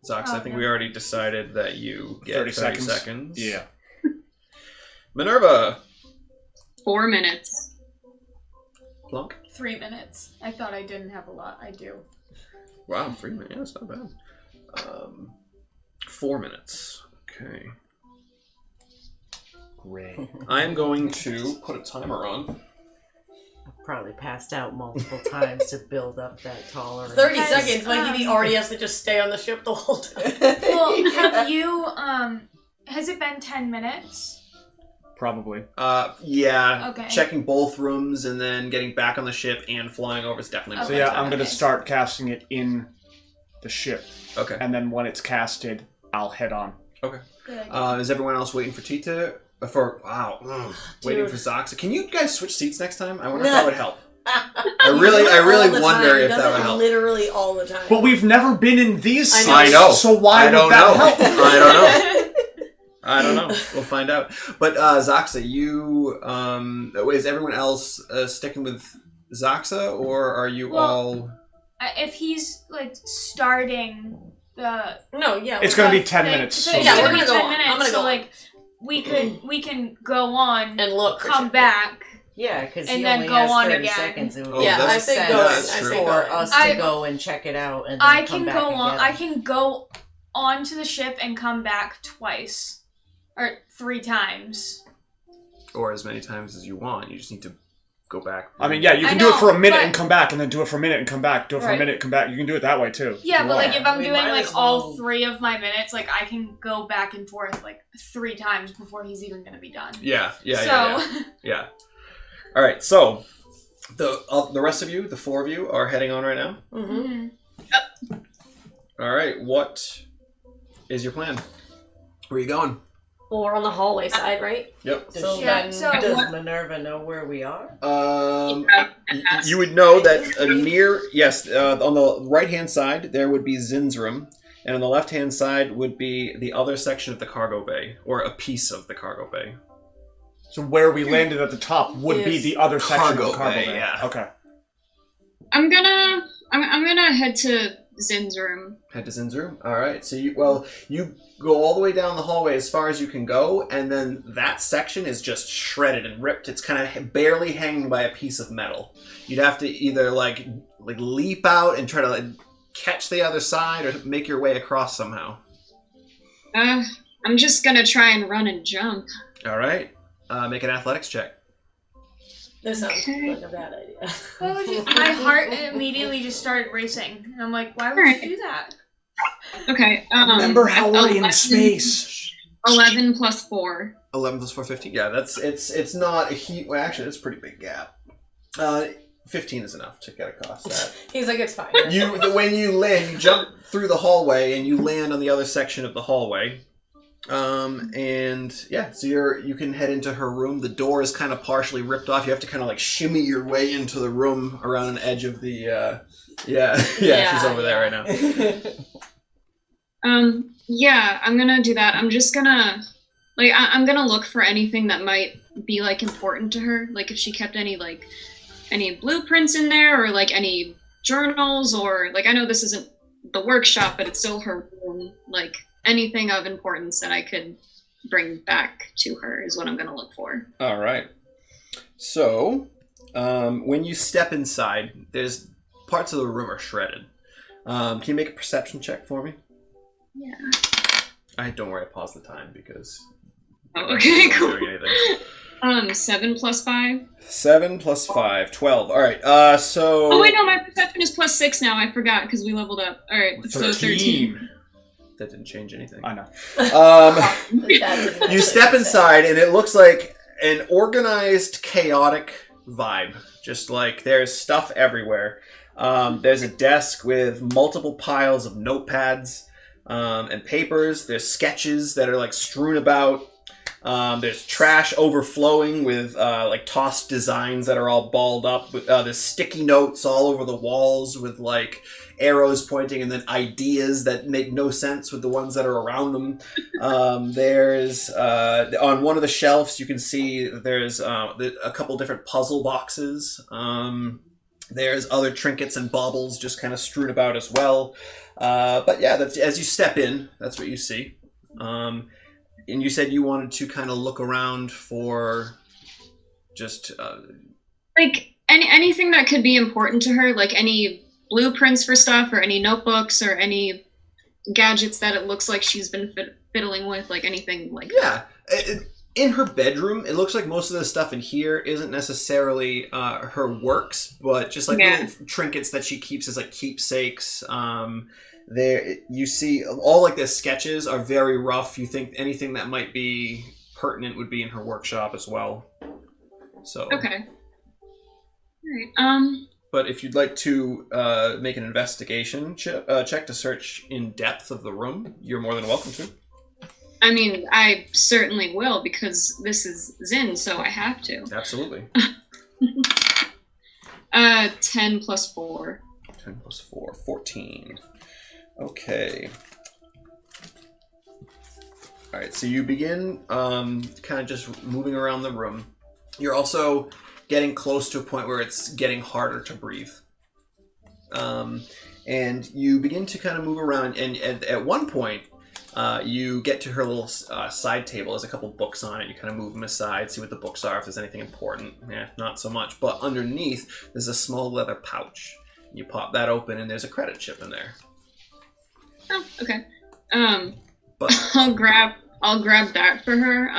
Zox, Oh, I think yeah. we already decided that you get 30 seconds. Yeah. Minerva. 4 minutes. Plunk. 3 minutes. I thought I didn't have a lot. I do. Wow, 3 minutes. Yeah, that's not bad. 4 minutes. Okay. Great. I'm going to put a timer on. Probably passed out multiple times to build up that tolerance. 30 Guys, seconds. Like he already has to just stay on the ship the whole time. Well, have you, has it been 10 minutes? Probably. Yeah. Okay. Checking both rooms and then getting back on the ship and flying over is definitely Okay. So more yeah, than 10 I'm gonna minutes. start casting it in the ship, Okay. and then when it's casted, I'll head on. Okay. Good idea. Is everyone else waiting for Tita? Waiting for Zoxa. Can you guys switch seats next time? I wonder if that would help. I really All the wonder time. He if does that it would help. literally all the time. But we've never been in these I seats, know. I know. so why I would don't that know. help? I don't know. I don't know. We'll find out. But Zoxa, you is everyone else sticking with Zoxa, or are you all? If he's, like, starting the... No, yeah. It's we're gonna be done. 10 the- minutes. So So it's Yeah, gonna we're be gonna go 10 on. minutes, I'm gonna so, go on. like, we can go on, And look. for come shit. back. Yeah, because And he then only go has on 30 again. seconds. It would Oh, be Yeah, I that's- say sense go. yeah, that's I true. say for go. us I- to go and check it out and then I come can back go and on. get I it. can go onto the ship and come back twice, or 3 times. Or as many times as you want. You just need to go back. I mean, yeah, you I can do it for a know, minute but- and come back, and then do it for a minute and come back. Do it for a Right. minute, come back. You can do it that way too. Yeah, you but want. like if I'm We doing might like as all well- 3 of my minutes, like I can go back and forth like 3 times before he's even gonna be done. Yeah. So Yeah. All right. So the rest of you, the 4 of you, are heading on right now. Mm-hmm. All right. What is your plan? Where are you going? Well, we're on the hallway side, right? Yep. Does, Yeah, so- does Minerva know where we are? You would know that on the right hand side there would be Zin's room, and on the left hand side would be the other section of the cargo bay, or a piece of the cargo bay. So where we landed at the top would be Is the other section of cargo the cargo bay, bay. yeah. Okay. I'm gonna head to Zin's room. Head to Zin's room. All right. So you go all the way down the hallway as far as you can go, and then that section is just shredded and ripped. It's kind of barely hanging by a piece of metal. You'd have to either like leap out and try to like, catch the other side, or make your way across somehow. I'm just gonna try and run and jump. All right. Make an athletics check. This sounds Okay. like a bad idea. Why would you- my heart immediately just started racing, and I'm like, why would you do that? Okay. Remember how we're in 11 space. 11 plus 4. 11 plus 4, 15. Yeah, it's not a huge. Well, actually, it's a pretty big gap. 15 is enough to get across that. He's like, it's fine. When you land, you jump through the hallway and you land on the other section of the hallway. And yeah, so you can head into her room. The door is kind of partially ripped off. You have to kind of like shimmy your way into the room around an edge of the. She's over there right now. Yeah, I'm gonna do that. I'm just gonna, like, I'm gonna look for anything that might be, like, important to her. Like, if she kept any blueprints in there, or, like, any journals, or, like, I know this isn't the workshop, but it's still her room. Like, anything of importance that I could bring back to her is what I'm gonna look for. All right. So, when you step inside, there's parts of the room are shredded. Can you make a perception check for me? Yeah. Don't worry, I paused the time because. Oh, okay, I'm cool. not doing anything. 7 plus 5. 7 plus 5, 12. All right. So. Oh, wait, no, my perception is plus 6 now. I forgot because we leveled up. All right, so 13. That didn't change anything. I know. You step inside, and it looks like an organized, chaotic vibe. Just like there's stuff everywhere. There's a desk with multiple piles of notepads and papers. There's sketches that are like strewn about. There's trash overflowing with like tossed designs that are all balled up. There's sticky notes all over the walls with like arrows pointing and then ideas that make no sense with the ones that are around them. There's on one of the shelves you can see there's a couple different puzzle boxes. There's other trinkets and baubles just kind of strewn about as well. But yeah, that's, as you step in, that's what you see. And you said you wanted to kind of look around for just like anything that could be important to her, like any blueprints for stuff or any notebooks or any gadgets that it looks like she's been fiddling with, like anything like that. In her bedroom, it looks like most of the stuff in here isn't necessarily her works, but just like little trinkets that she keeps as like keepsakes. There, you see all like the sketches are very rough. You think anything that might be pertinent would be in her workshop as well. So okay. All right. But if you'd like to make an investigation check to search in depth of the room, you're more than welcome to. I mean, I certainly will because this is Zin, so I have to. Absolutely. 10 plus 4. 10 plus 4, 14. Okay. Alright, so you begin kind of just moving around the room. You're also getting close to a point where it's getting harder to breathe. And you begin to kind of move around, and at one point, you get to her little side table. There's a couple books on it. You kind of move them aside, see what the books are, if there's anything important. Not so much. But underneath, there's a small leather pouch. You pop that open, and there's a credit chip in there. Oh, okay. But I'll grab that for her.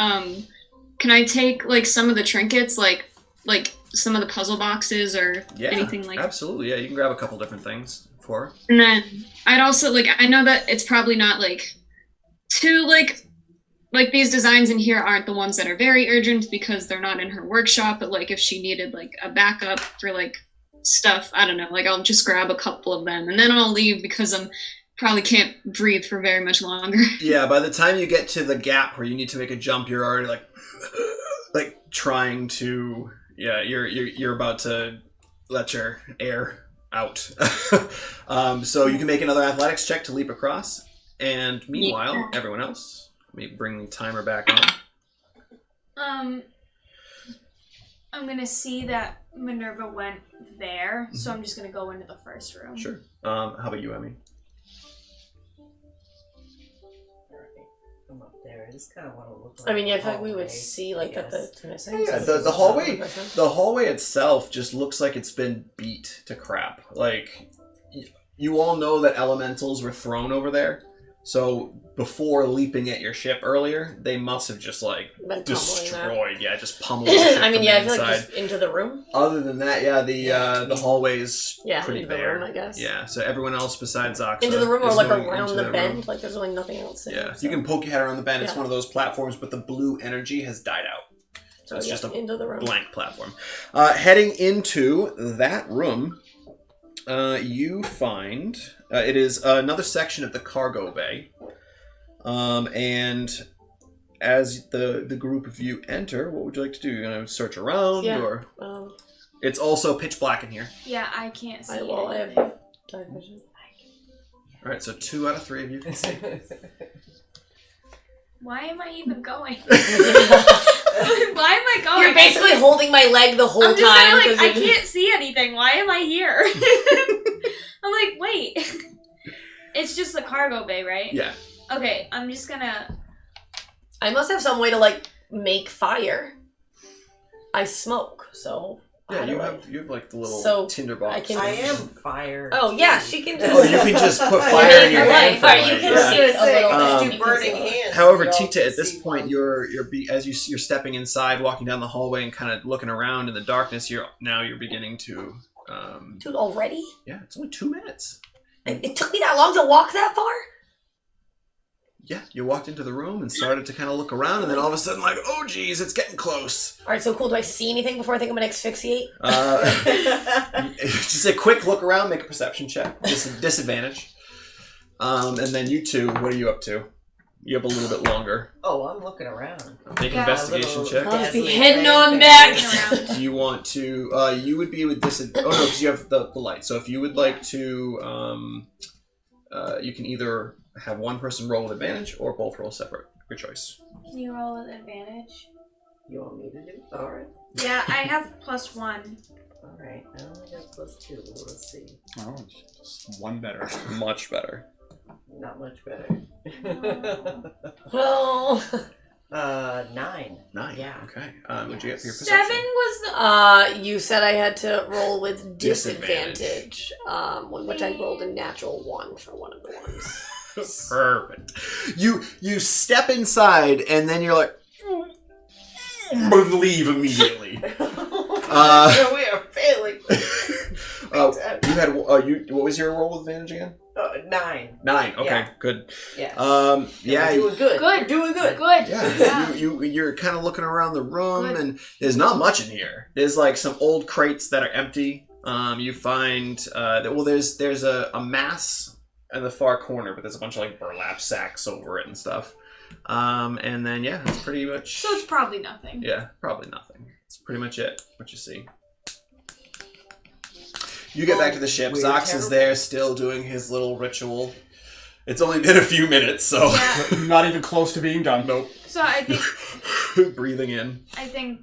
Can I take like some of the trinkets, like some of the puzzle boxes or anything like that? Absolutely, yeah. You can grab a couple different things for her. And then I'd also I know that it's probably not too like these designs in here aren't the ones that are very urgent because they're not in her workshop, but if she needed a backup for stuff, I don't know, I'll just grab a couple of them and then I'll leave because I'm probably can't breathe for very much longer. Yeah, by the time you get to the gap where you need to make a jump, you're already trying to you're about to let your air out. So you can make another athletics check to leap across. And meanwhile, everyone else, let me bring the timer back on. I'm gonna see that Minerva went there, so I'm just gonna go into the first room. Sure. How about you, Emmy? I'm up there. I just kind of want to look. I mean, I feel like we would see that it's missing. Yeah, the hallway. The hallway itself just looks like it's been beat to crap. You all know that elementals were thrown over there. So before leaping at your ship earlier, they must have just destroyed. Yeah, just pummeled. The ship I mean, I feel inside. just into the room. Other than that, the hallway is pretty into bare. The room, I guess. Yeah, so everyone else besides Zoxa into the room or around the room. bend. There's really nothing else. You can poke your head around the bend. It's one of those platforms, but the blue energy has died out. So it's just a into the room. Blank platform. Heading into that room, you find it is another section of the cargo bay, and as the group of you enter, what would you like to do? You're gonna search around, or it's also pitch black in here. Yeah, I can't see. I have dark vision. All right, so 2 out of 3 of you can see. Why am I even going? Why am I going? You're basically holding my leg the whole I'm just time. I can't see anything. Why am I here? I'm wait. It's just the cargo bay, right? Yeah. Okay, I'm just gonna... I must have some way to, make fire. I smoke, so... Yeah, you have the little tinder box. I am fire. Oh, yeah, she can just... Oh, you can just put fire in your hand for you can see it a little bit. Burning hands. However, Tita, at this point, you're stepping inside, walking down the hallway, and kind of looking around in the darkness. You're beginning to. Dude, already? Yeah, it's only 2 minutes. It took me that long to walk that far? Yeah, you walked into the room and started to kind of look around, and then all of a sudden, oh geez, it's getting close. All right, so cool. Do I see anything before I think I'm gonna asphyxiate? Just a quick look around, make a perception check. Disadvantage. And then you two, what are you up to? You have a little bit longer. Oh, I'm looking around. Make an Yeah. investigation check. Must be Dazzling heading on flame back. Do you want to? You would be with disadvantage. Oh no, because you have the light. So if you would like to, you can either have one person roll with advantage or both roll separate. Your choice. Can you roll with advantage? You want me to do? Alright. Yeah, I have +1. Alright. I only got +2. Let's see. Oh, just one better. Much better. Not much better. Well, 9. 9. Yeah. Okay. What'd you get for your 7 perception? was the. you said I had to roll with Disadvantage. disadvantage, which I rolled a natural 1 for one of the ones. Perfect. You step inside and then you're like, leave immediately. We are failing. You had what was your roll with advantage again? 9. 9. Okay, Yeah. good. Yes. Yeah. We're doing good. Good. We're doing good. Good. Yeah, you're kind of looking around the room, Good. and there's not much in here. There's like some old crates that are empty. You find there's a mass in the far corner, but there's a bunch of like burlap sacks over it and stuff. And then yeah, that's pretty much. So it's probably nothing. Yeah, probably nothing. It's pretty much it. What you see. You get back to the ship. Weird, Zox is terrible. there, still doing his little ritual. It's only been a few minutes, so Yeah. Not even close to being done. nope. So I think Breathing in.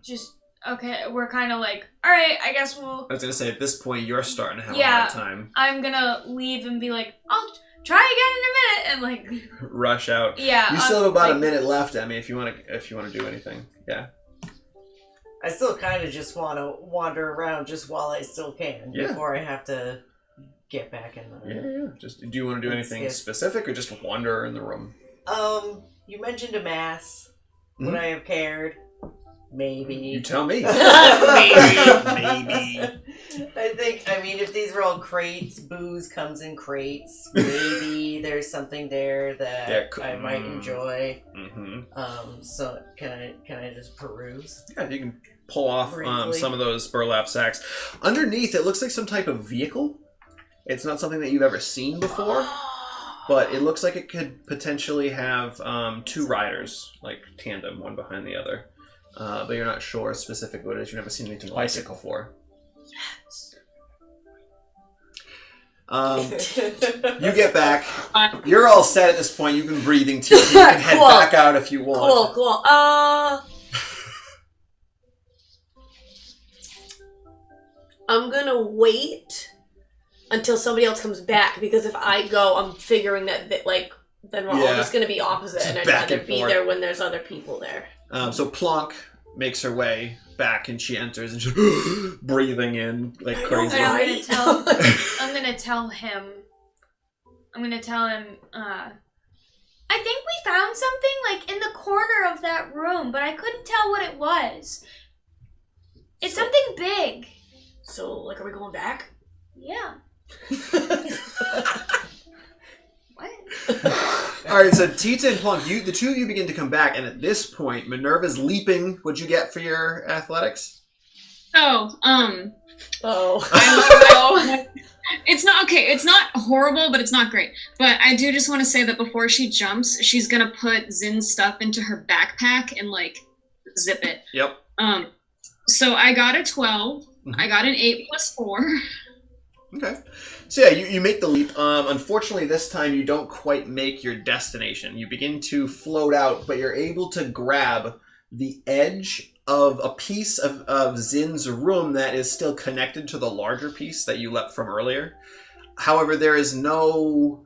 just okay. We're kind of like, all right. I guess we'll. I was gonna say at this point you're starting to have a Yeah. hard time. I'm gonna leave and be like, I'll try again in a minute, and like, Rush out. yeah. You still have about a like, minute left, Emmy, if you want to do anything. Yeah. I still kind of just want to wander around just while I still can Yeah. before I have to get back in the. Yeah. Just do you want to do anything specific or just wander in the room? You mentioned a mass. Mhm. Would I have cared? Maybe. You tell me. Maybe. I mean, if these are all crates, booze comes in crates. Maybe there's something there that Yeah, I might enjoy. Mm-hmm. So can I just peruse? Yeah, you can pull off Briefly. some of those burlap sacks. Underneath, it looks like some type of vehicle. It's not something that you've ever seen before, but it looks like it could potentially have 2 riders, like tandem, one behind the other. But you're not sure specifically what it is. You've never seen anything like it Bicycle. before. You get back. You're all set at this point. You've been breathing too. You can head Cool. back out if you want. Cool. I'm gonna wait until somebody else comes back, because if I go, I'm figuring that then we're all Yeah. just gonna be opposite, Just and I'd back rather and be forth. there when there's other people there. So Plonk makes her way back, and she enters, and she's breathing in like crazy. And Right. I'm gonna tell him. I think we found something like in the corner of that room, but I couldn't tell what it was. It's something big. So, like, are we going back? Yeah. What? All right, so Tita and Plonk, the two of you begin to come back, and at this point, Minerva's leaping. What'd you get for your athletics? Oh, Oh. I know. It's not okay. It's not horrible, but it's not great. But I do just want to say that before she jumps, she's gonna put Zin's stuff into her backpack and like zip it. Yep. So I got a 12. Mhm. I got an 8 + 4. Okay. So yeah, you make the leap. Unfortunately, this time you don't quite make your destination. You begin to float out, but you're able to grab the edge of a piece of Zin's room that is still connected to the larger piece that you leapt from earlier. However, there is no...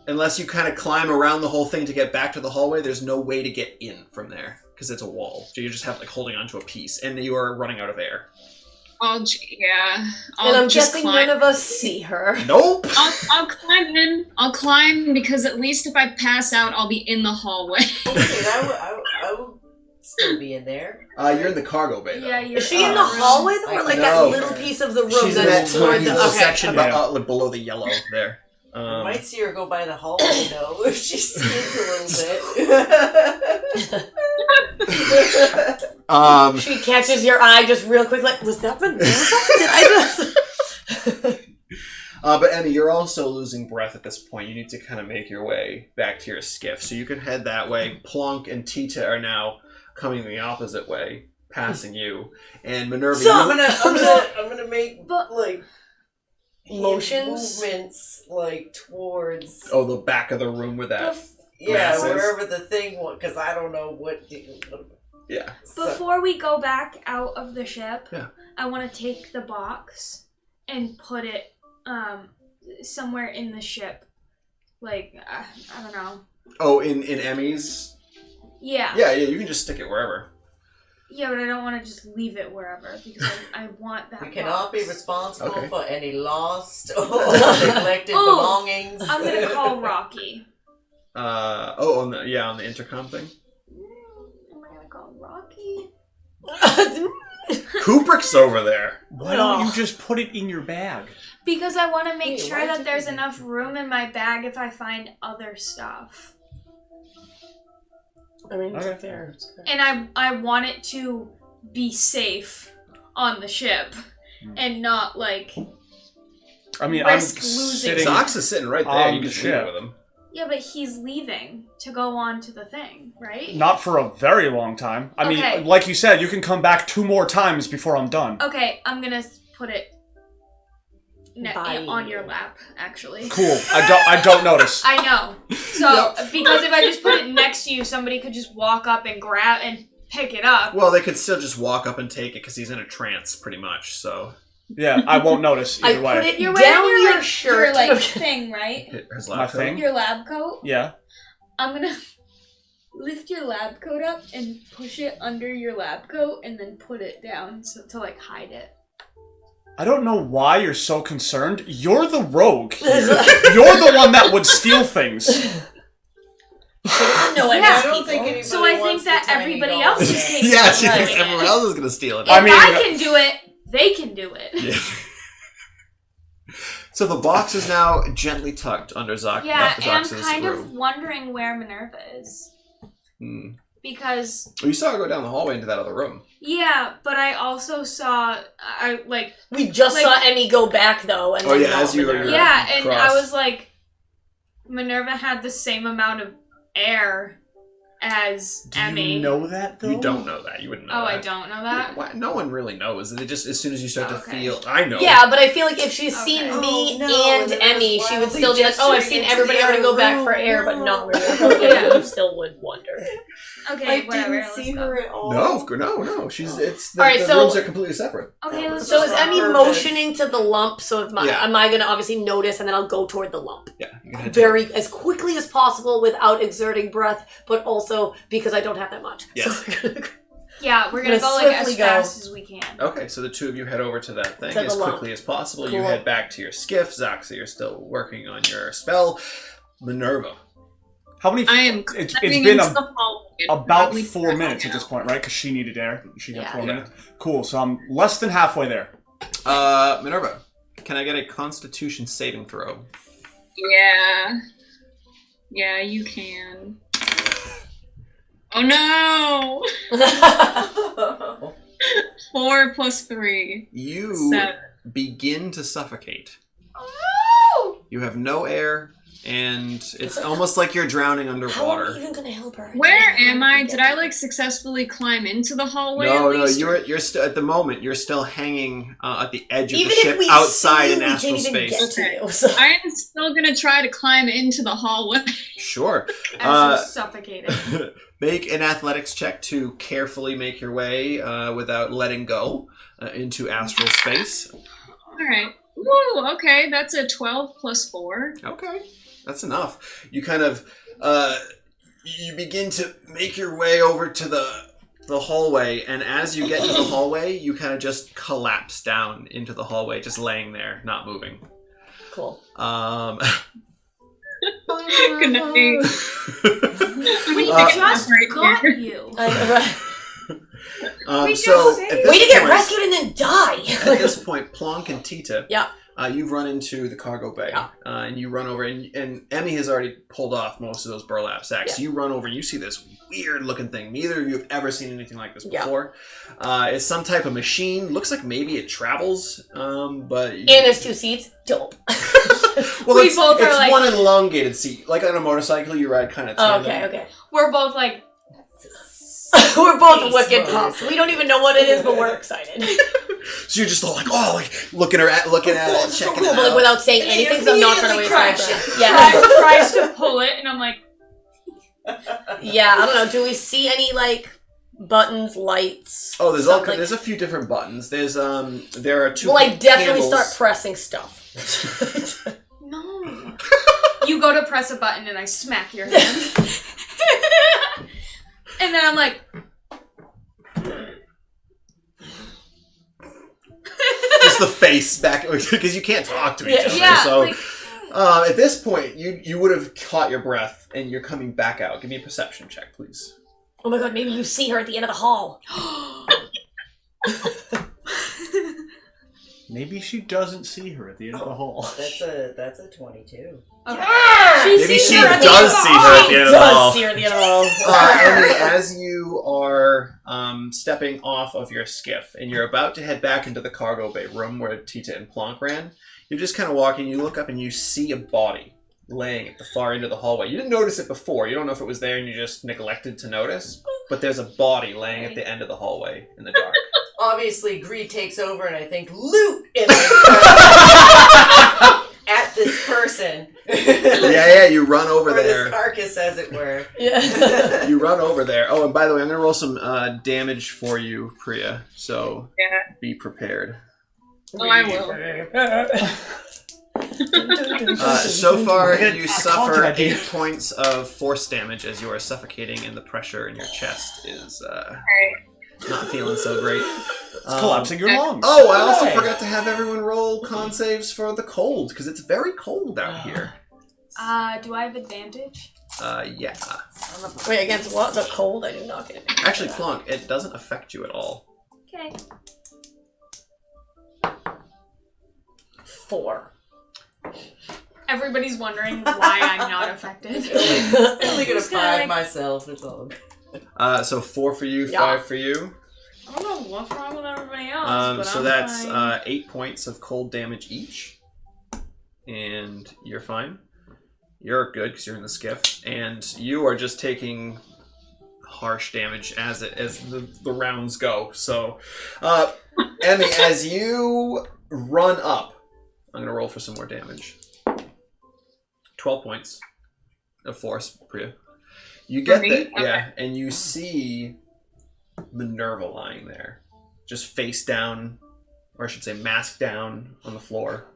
Unless you kind of climb around the whole thing to get back to the hallway, there's no way to get in from there, because it's a wall. So you just have like holding onto a piece, and you are running out of air. I'll And I'm just guessing climb. none of us see her. Nope! I'll climb in. I'll climb because at least if I pass out, I'll be in the hallway. Okay, I would still be in there. You're in the cargo bay, though. Yeah, you're Is she in the hallway though, or like No. that little piece of the room She's in that that's toward tiny the little section okay. below the yellow there. You might see her go by the hallway though if she skids a little bit. She catches your eye just real quick, like, was that Minerva? Did I just... But Emmy, you're also losing breath at this point. You need to kind of make your way back to your skiff. So you can head that way. Plonk and Tita are now coming the opposite way, passing you. And Minerva, So I'm gonna make like Motions? movements like towards the back of the room with that. masses. wherever the thing was, because I don't know what. Yeah. Before we go back out of the ship, Yeah. I want to take the box and put it somewhere in the ship. Like, I don't know. Oh, in Emmy's? Yeah. Yeah, you can just stick it wherever. Yeah, but I don't want to just leave it wherever because I want that We cannot be box. responsible Okay. for any lost or neglected belongings. I'm going to call Rocky. On the intercom thing? Am I going to call Rocky? Kubrick's over there. Why don't you just put it in your bag? Because I want to make Hey, sure why'd that you there's do that? enough room in my bag if I find other stuff. I mean, Okay. it's fair. And I want it to be safe on the ship and not like I mean, risk I'm losing. sitting. Zox is sitting right there. on You the can just leave it ship. with him. yeah, but he's leaving to go on to the thing, right? Not for a very long time. I Okay. mean, like you said, you can come back 2 more times before I'm done. Okay, I'm gonna put it Bye. on your lap, actually. Cool. I don't notice. I know. So because if I just put it next to you, somebody could just walk up and grab and pick it up. Well, they could still just walk up and take it because he's in a trance, pretty much. So Yeah, I won't notice I either way. put it You're down wearing your your shirt. your thing, right? his My lab coat. thing? Your lab coat. Yeah. I'm gonna lift your lab coat up and push it under your lab coat, and then put it down to like hide it. I don't know why you're so concerned. You're the rogue here. You're the one that would steal things. No, Yeah. I don't think anybody So I think wants that the tiny everybody doll else is yet. taking Yeah, she thinks it. everyone else is going to steal it. If I mean- I can do it, they can do it. Yeah. So the box is now gently tucked under Yeah, and I'm Zox's kind of room. wondering where Minerva is. Hmm. Because, Well, you saw her go down the hallway into that other room. yeah, but I also saw, We just Like- saw Emmy go back though, and Oh, then yeah, not as you were- Minerva. yeah, and cross. I was like, Minerva had the same amount of air as Do Emmy. you know that, though? You don't know that. You wouldn't know Oh, that. I don't know that? Why? No one really knows. They just, as soon as you start to Okay. feel... I know. Yeah, but I feel like if she's Okay. seen me Oh, no, and and then Emmy, it's she would wildly still be like, "Oh, I've seen gesturing into everybody the already go other back for room. air, but No. not Minerva." Yeah. You still would wonder. Okay, I whatever. didn't let's see go. her at all. No. She's... It's... The, Alright, the so- rooms are completely separate. Okay, let's So go. is Emmy Purpose. motioning to the lump? So if Yeah. am I going to obviously notice, and then I'll go toward the lump Yeah. You can head to very as quickly as possible without exerting breath, but also because I don't have that much. Yes. So Yeah, we're gonna I'm go gonna like as swiftly go. fast as we can. Okay, so the two of you head over to that thing To the as lump. quickly as possible. You Cool. head back to your skiff. Zoxa, you're still working on your spell. Minerva. How many... I am It's stepping been into the hallway. about Probably 4 minutes at now. this point, right? Because she needed air. She had Yeah. 4 Yeah. minutes. Cool, so I'm less than halfway there. Minerva, can I get a Constitution saving throw? Yeah. Yeah, you can. Oh no! 4 plus 3. You 7. begin to suffocate. Oh You have no air, and it's almost like you're drowning how are we underwater. even going to help her? Where am I? Did I like successfully climb into the hallway? No, at least? you're still at the moment. You're still hanging at the edge of Even the ship, if we outside see in you, astral we can't even space. get to you. So. I am still gonna try to climb into the hallway. Sure. As you're suffocating. Make an athletics check to carefully make your way without letting go into astral space. Alright. Woo, okay, that's a 12 plus 4. Okay, that's enough. You kind of you begin to make your way over to the hallway, and as you get to the hallway, you kind of just collapse down into the hallway, just laying there, not moving. Cool. Good night. We just right got here. you. so just at saved this Way to get point- rescued and then die! At this point, Plonk and Tita Yeah. you've run into the cargo bay, and you run over, and Emmy has already pulled off most of those burlap sacks. So you run over, and you see this weird-looking thing. Neither of you have ever seen anything like this before. It's some type of machine. Looks like maybe it travels, but... And there's 2 seats. Dope. Well, We it's both are like- one elongated seat. Like on a motorcycle, you ride kind of tandem. Okay. We're both like, We're both Space wicked mode. pumped. We don't even know what it is, but we're excited. So you're just all like, looking at it, So checking cool, it but like out. without saying And then anything, you so I'm not trying to waste my immediately breath. tries to pull it, and I'm like, Yeah, I don't know. Do we see any like buttons, lights? Oh, there's something? there's a few different buttons. There are 2 Will I definitely handles. start pressing stuff? no. You go to press a button, and I smack your hand. And then I'm like... Just the face back, because you can't talk to each other. Yeah, So like... at this point, you would have caught your breath, and you're coming back out. Give me a perception check, please. Oh my god, maybe you see her at the end of the hall. Maybe she doesn't see her at the end of the hall. That's a 22. Okay. Maybe she her at the does end of see the her at hall. the end of the hall. See her at the end of the hall. Emily, as you are stepping off of your skiff and you're about to head back into the cargo bay room where Tita and Plonk ran, you're just kind of walking, you look up and you see a body laying at the far end of the hallway. You didn't notice it before. You don't know if it was there and you just neglected to notice, but there's a body laying at the end of the hallway in the dark. Obviously, Greed takes over, and I think loot in at this person. Yeah, you run over or there. this carcass, as it were. Yeah. You run over there. Oh, and by the way, I'm going to roll some damage for you, Priya, so be prepared. Oh, I will. So far, you I suffer conjured that 8 dude. points of force damage as you are suffocating, and the pressure in your chest is not feeling so great. It's collapsing your lungs. Oh, I also Hey. forgot to have everyone roll con saves for the cold, because it's very cold out here. Do I have advantage? Yeah. Wait, against what? The cold? I do not get it. Actually, Plonk, it doesn't affect you at all. Okay. 4. Everybody's wondering why I'm not affected. I'm only gonna Just kinda 5 like- myself, it's all good. So 4 for you, Yeah. 5 for you. I don't know what's wrong with everybody else, but So I'm that's fine. 8 points of cold damage each. And you're fine. You're good because you're in the skiff. And you are just taking harsh damage as the rounds go. So, Emmy, as you run up, I'm going to roll for some more damage. 12 points of force, Priya. You get me? that, Okay. yeah, and you see Minerva lying there, just face down, or I should say mask down on the floor.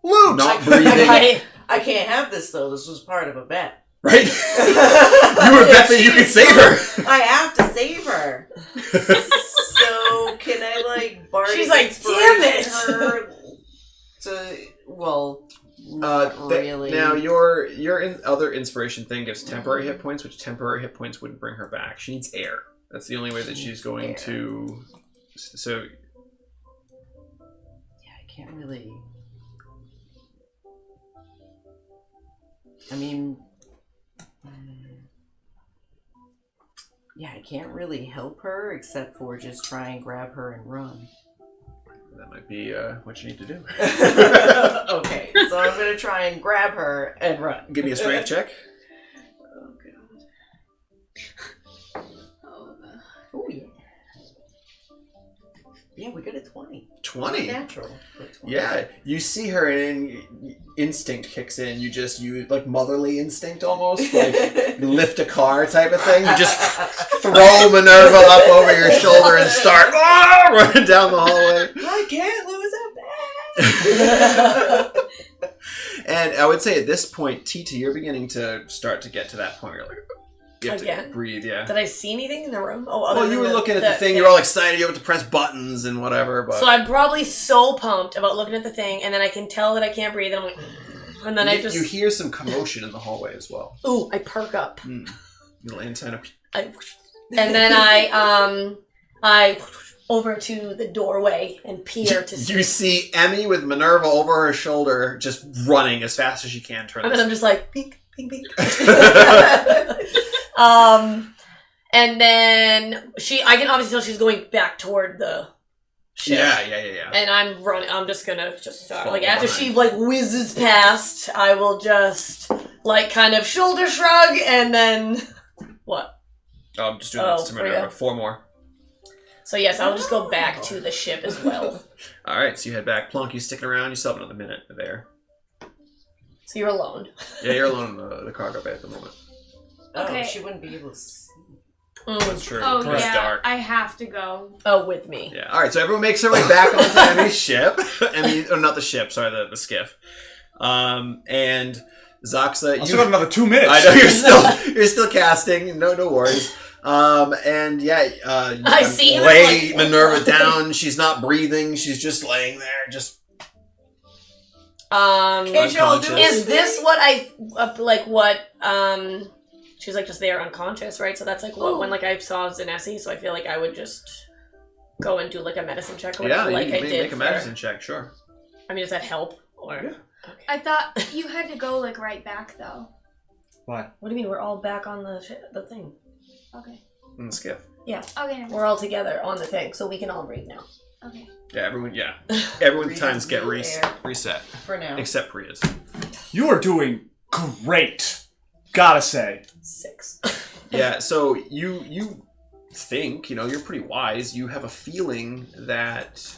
Loot! Not breathing. I can't have this, though. This was part of a bet. Right? You were bet that you could save her. I have to save her. So, can I, like, bardic She's like, inspiration "Damn it!" her to, well, not really. Now your other inspiration thing gives temporary hit points, which temporary hit points wouldn't bring her back. She needs air. That's the only way that she's going to. So Yeah, I can't really. I mean, yeah, I can't really help her except for just try and grab her and run. that might be what you need to do. Okay, so I'm gonna try and grab her and run. Give me a strength check. Oh god. Oh, Oh yeah. Yeah, we got a 20. 20. Natural. But 20. Yeah, you see her and instinct kicks in. You like motherly instinct almost, like lift a car type of thing. You just throw Minerva up over your shoulder and start running down the hallway. I can't lose a bet. And I would say at this point, Tita, you're beginning to start to get to that point where you're like, you have to Again? breathe, yeah. Did I see anything in the room? Oh, other Well, than you were looking at the thing, you're all excited, you have to press buttons and whatever, but... So I'm probably so pumped about looking at the thing, and then I can tell that I can't breathe, and I'm like, and then I just... You hear some commotion in the hallway as well. Ooh, I perk up. Little antenna. And then I over to the doorway and peer to see. You see Emmy with Minerva over her shoulder, just running as fast as she can. And I'm just like, peek, peek, peek. And then I can obviously tell she's going back toward the ship. Yeah. And I'm running. I'm just gonna start. Fall After behind. she whizzes past, I will just kind of shoulder shrug and then what? Oh, I'm just doing this to Minerva. Priya. 4 more. So yes, I'll just go back to the ship as well. All right, so you head back. Plunk, you sticking around? You still have another minute there. So you're alone. Yeah, you're alone in the cargo bay at the moment. Okay. Oh, she wouldn't be able to see. That's true. Oh, It's yeah. dark. I have to go. Oh, with me. Yeah. All right. So everyone makes their way back onto Emmy's ship. Not the ship. Sorry, the skiff. And Zaxa, I still got another 2 minutes. I know you're still casting. No worries. And yeah, I see her, lay like- Minerva down. She's not breathing. She's just laying there, just Can't y'all do unconscious. Is this what she's just there unconscious, right? So that's when I saw Genasi, so I feel like I would just go and do a medicine check or Yeah, whatever, you I can did make a medicine check, sure. I mean, does that help? Or Yeah. Okay. I thought you had to go right back though. Why? What do you mean? We're all back on the thing. Okay. In the skiff. Okay. We're all together on the thing, so we can all read now. Okay. Yeah, everyone's times get Breathe air. reset, For now. except Priya's. You are doing great. Gotta say. 6. Yeah, so you think, you're pretty wise. You have a feeling that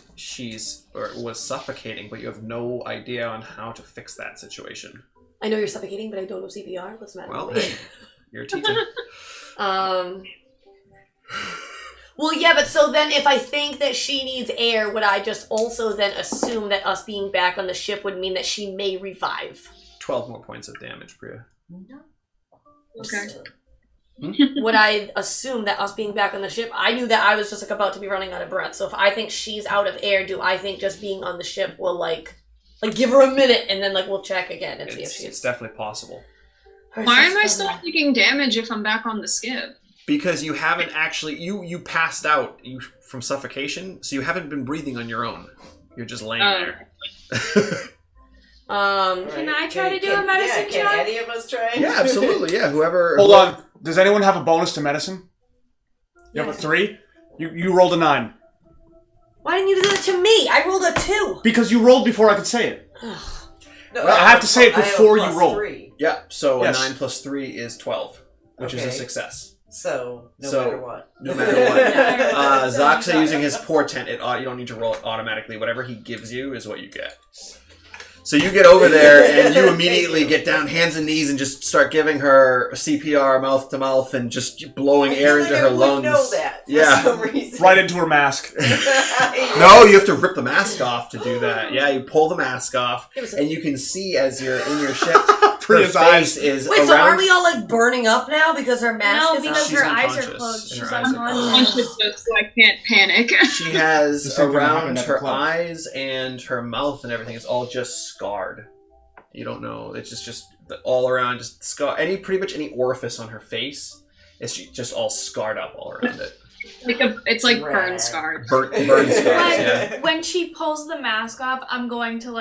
was suffocating, but you have no idea on how to fix that situation. I know you're suffocating, but I don't know CPR. What's the matter Well, with me? hey, you're a teacher. Well, yeah, but so then if I think that she needs air, would I just also then assume that us being back on the ship would mean that she may revive? 12 more points of damage, Priya. Okay. Would I assume that us being back on the ship, I knew that I was just about to be running out of breath. So if I think she's out of air, do I think just being on the ship will give her a minute and then we'll check again and see if It's she's... definitely possible. Why am I still taking damage if I'm back on the skiff? Because you haven't actually you passed out from suffocation, so you haven't been breathing on your own. You're just laying there. Can I try to do a medicine Can check? any of us try? Yeah, absolutely. Yeah, whoever. Hold on. Does anyone have a bonus to medicine? You have a 3? You rolled a 9. Why didn't you do that to me? I rolled a 2. Because you rolled before I could say it. No, Well, I have to say it I have before you plus roll. 3, Yeah, so Yes. a 9 plus 3 is 12, which is a Okay. success. so no So- matter what. No matter what. Yeah. Zaxa using his portent, you don't need to roll it automatically. Whatever he gives you is what you get. So you get over there and you immediately get down hands and knees and just start giving her CPR mouth to mouth and just blowing I feel air like into I her would lungs. know that for Yeah. some reason. Right into her mask. No, you have to rip the mask off to do that. Yeah, you pull the mask off and you can see as you're in your ship, her Priya's face eyes. is Wait, around. so are we all burning up now because her mask No, is because on? She's her eyes are unconscious, closed. and She's her eyes are unconscious. Conscious, so I can't panic. She has The same thing around happened at the her club. eyes and her mouth and everything is all just scarred. You don't know. It's just all around, just scar. Pretty much any orifice on her face, it's just all scarred up all around it. It's like Right. burn scarred. Burn scars. Yeah. When she pulls the mask off, I'm going to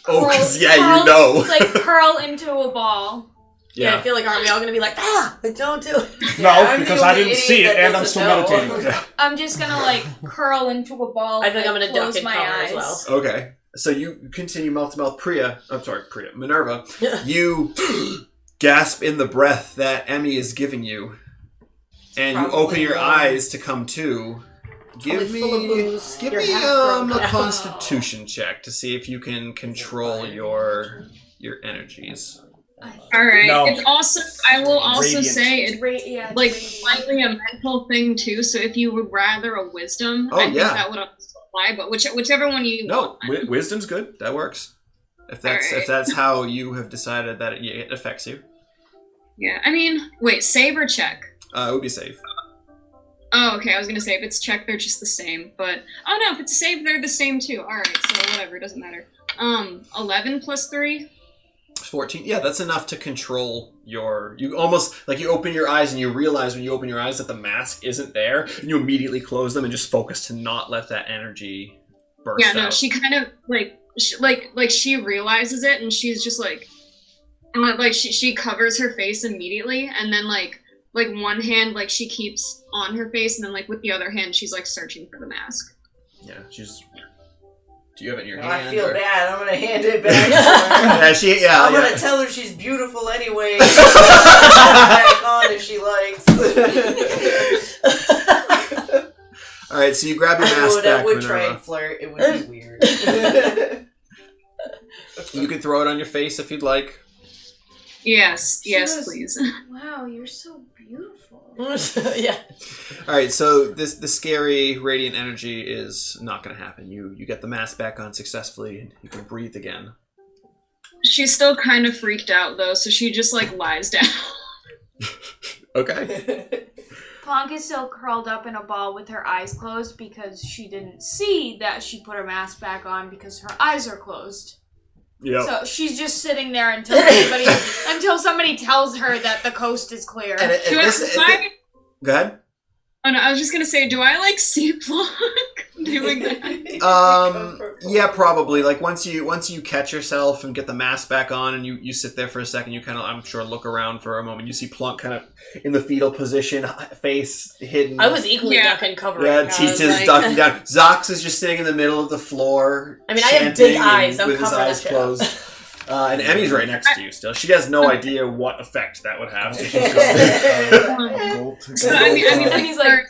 Oh, because curl- you know. curl into a ball. Yeah, I Yeah. feel like aren't we all gonna be but don't do it. No, I'm the because I only didn't see idiot it and that I'm still doesn't know. meditating. I'm just gonna curl into a ball. I feel like I'm gonna duck close and my cover eyes. as well. Okay. So you continue mouth to mouth. Minerva. You gasp in the breath that Emmy is giving you, and you Probably open your wrong. eyes to come to. Give Probably full of me booze. You're half a broken. Constitution check to see if you can control your energies. All right. No. It's also. I will also Radiant. say it's Yeah, slightly a mental thing too. So if you would rather a wisdom, Oh, I think yeah. that would also apply. But whichever one you No, want. wisdom's good. That works. If Alright. that's how you have decided that it affects you, Yeah. I mean, wait. Save or check? it would be safe. Oh, okay. I was gonna say if it's check, they're just the same. But oh no, if it's save, they're the same too. All right. So whatever, it doesn't matter. 11 plus 3. 14. Yeah, that's enough to control your... You almost... Like, you open your eyes and you realize when you open your eyes that the mask isn't there. And you immediately close them and just focus to not let that energy burst out. Yeah, no, she kind of, she realizes it and she's just like... she covers her face immediately and then, like one hand, like, she keeps on her face and then, like, with the other hand, she's, like, searching for the mask. Yeah, she's... Do you have it in your No, hand? I feel or... bad. I'm gonna hand it back to her. I'm I'm gonna tell her she's beautiful anyway. She'll put it back on if she likes. Alright, so you grab your mask I back, would try Minerva. and flirt. It would be weird. You can throw it on your face if you'd like. Yes, was- please. Wow, you're so beautiful. Yeah. Alright, so the scary radiant energy is not going to happen. You get the mask back on successfully, and you can breathe again. She's still kind of freaked out, though, so she just, like, lies down. Okay. Plonk is still curled up in a ball with her eyes closed because she didn't see that she put her mask back on because her eyes are closed. Yep. So she's just sitting there until somebody tells her that the coast is clear. And go ahead. Oh no, I was just gonna say, do I, like, see Plonk doing that? Yeah, probably. Like, once you catch yourself and get the mask back on and you sit there for a second, you kind of, I'm sure, look around for a moment. You see Plunk kind of in the fetal position, face hidden. I was equally ducking covering. Yeah, I was Tita's like- ducking down. Zox is just sitting in the middle of the floor. I mean, I have big chanting eyes. and I'm with his covering eyes that shit up. closed. And Emmy's right next to you still. She has no idea what effect that would have. So she's going, So, I mean, And he's like-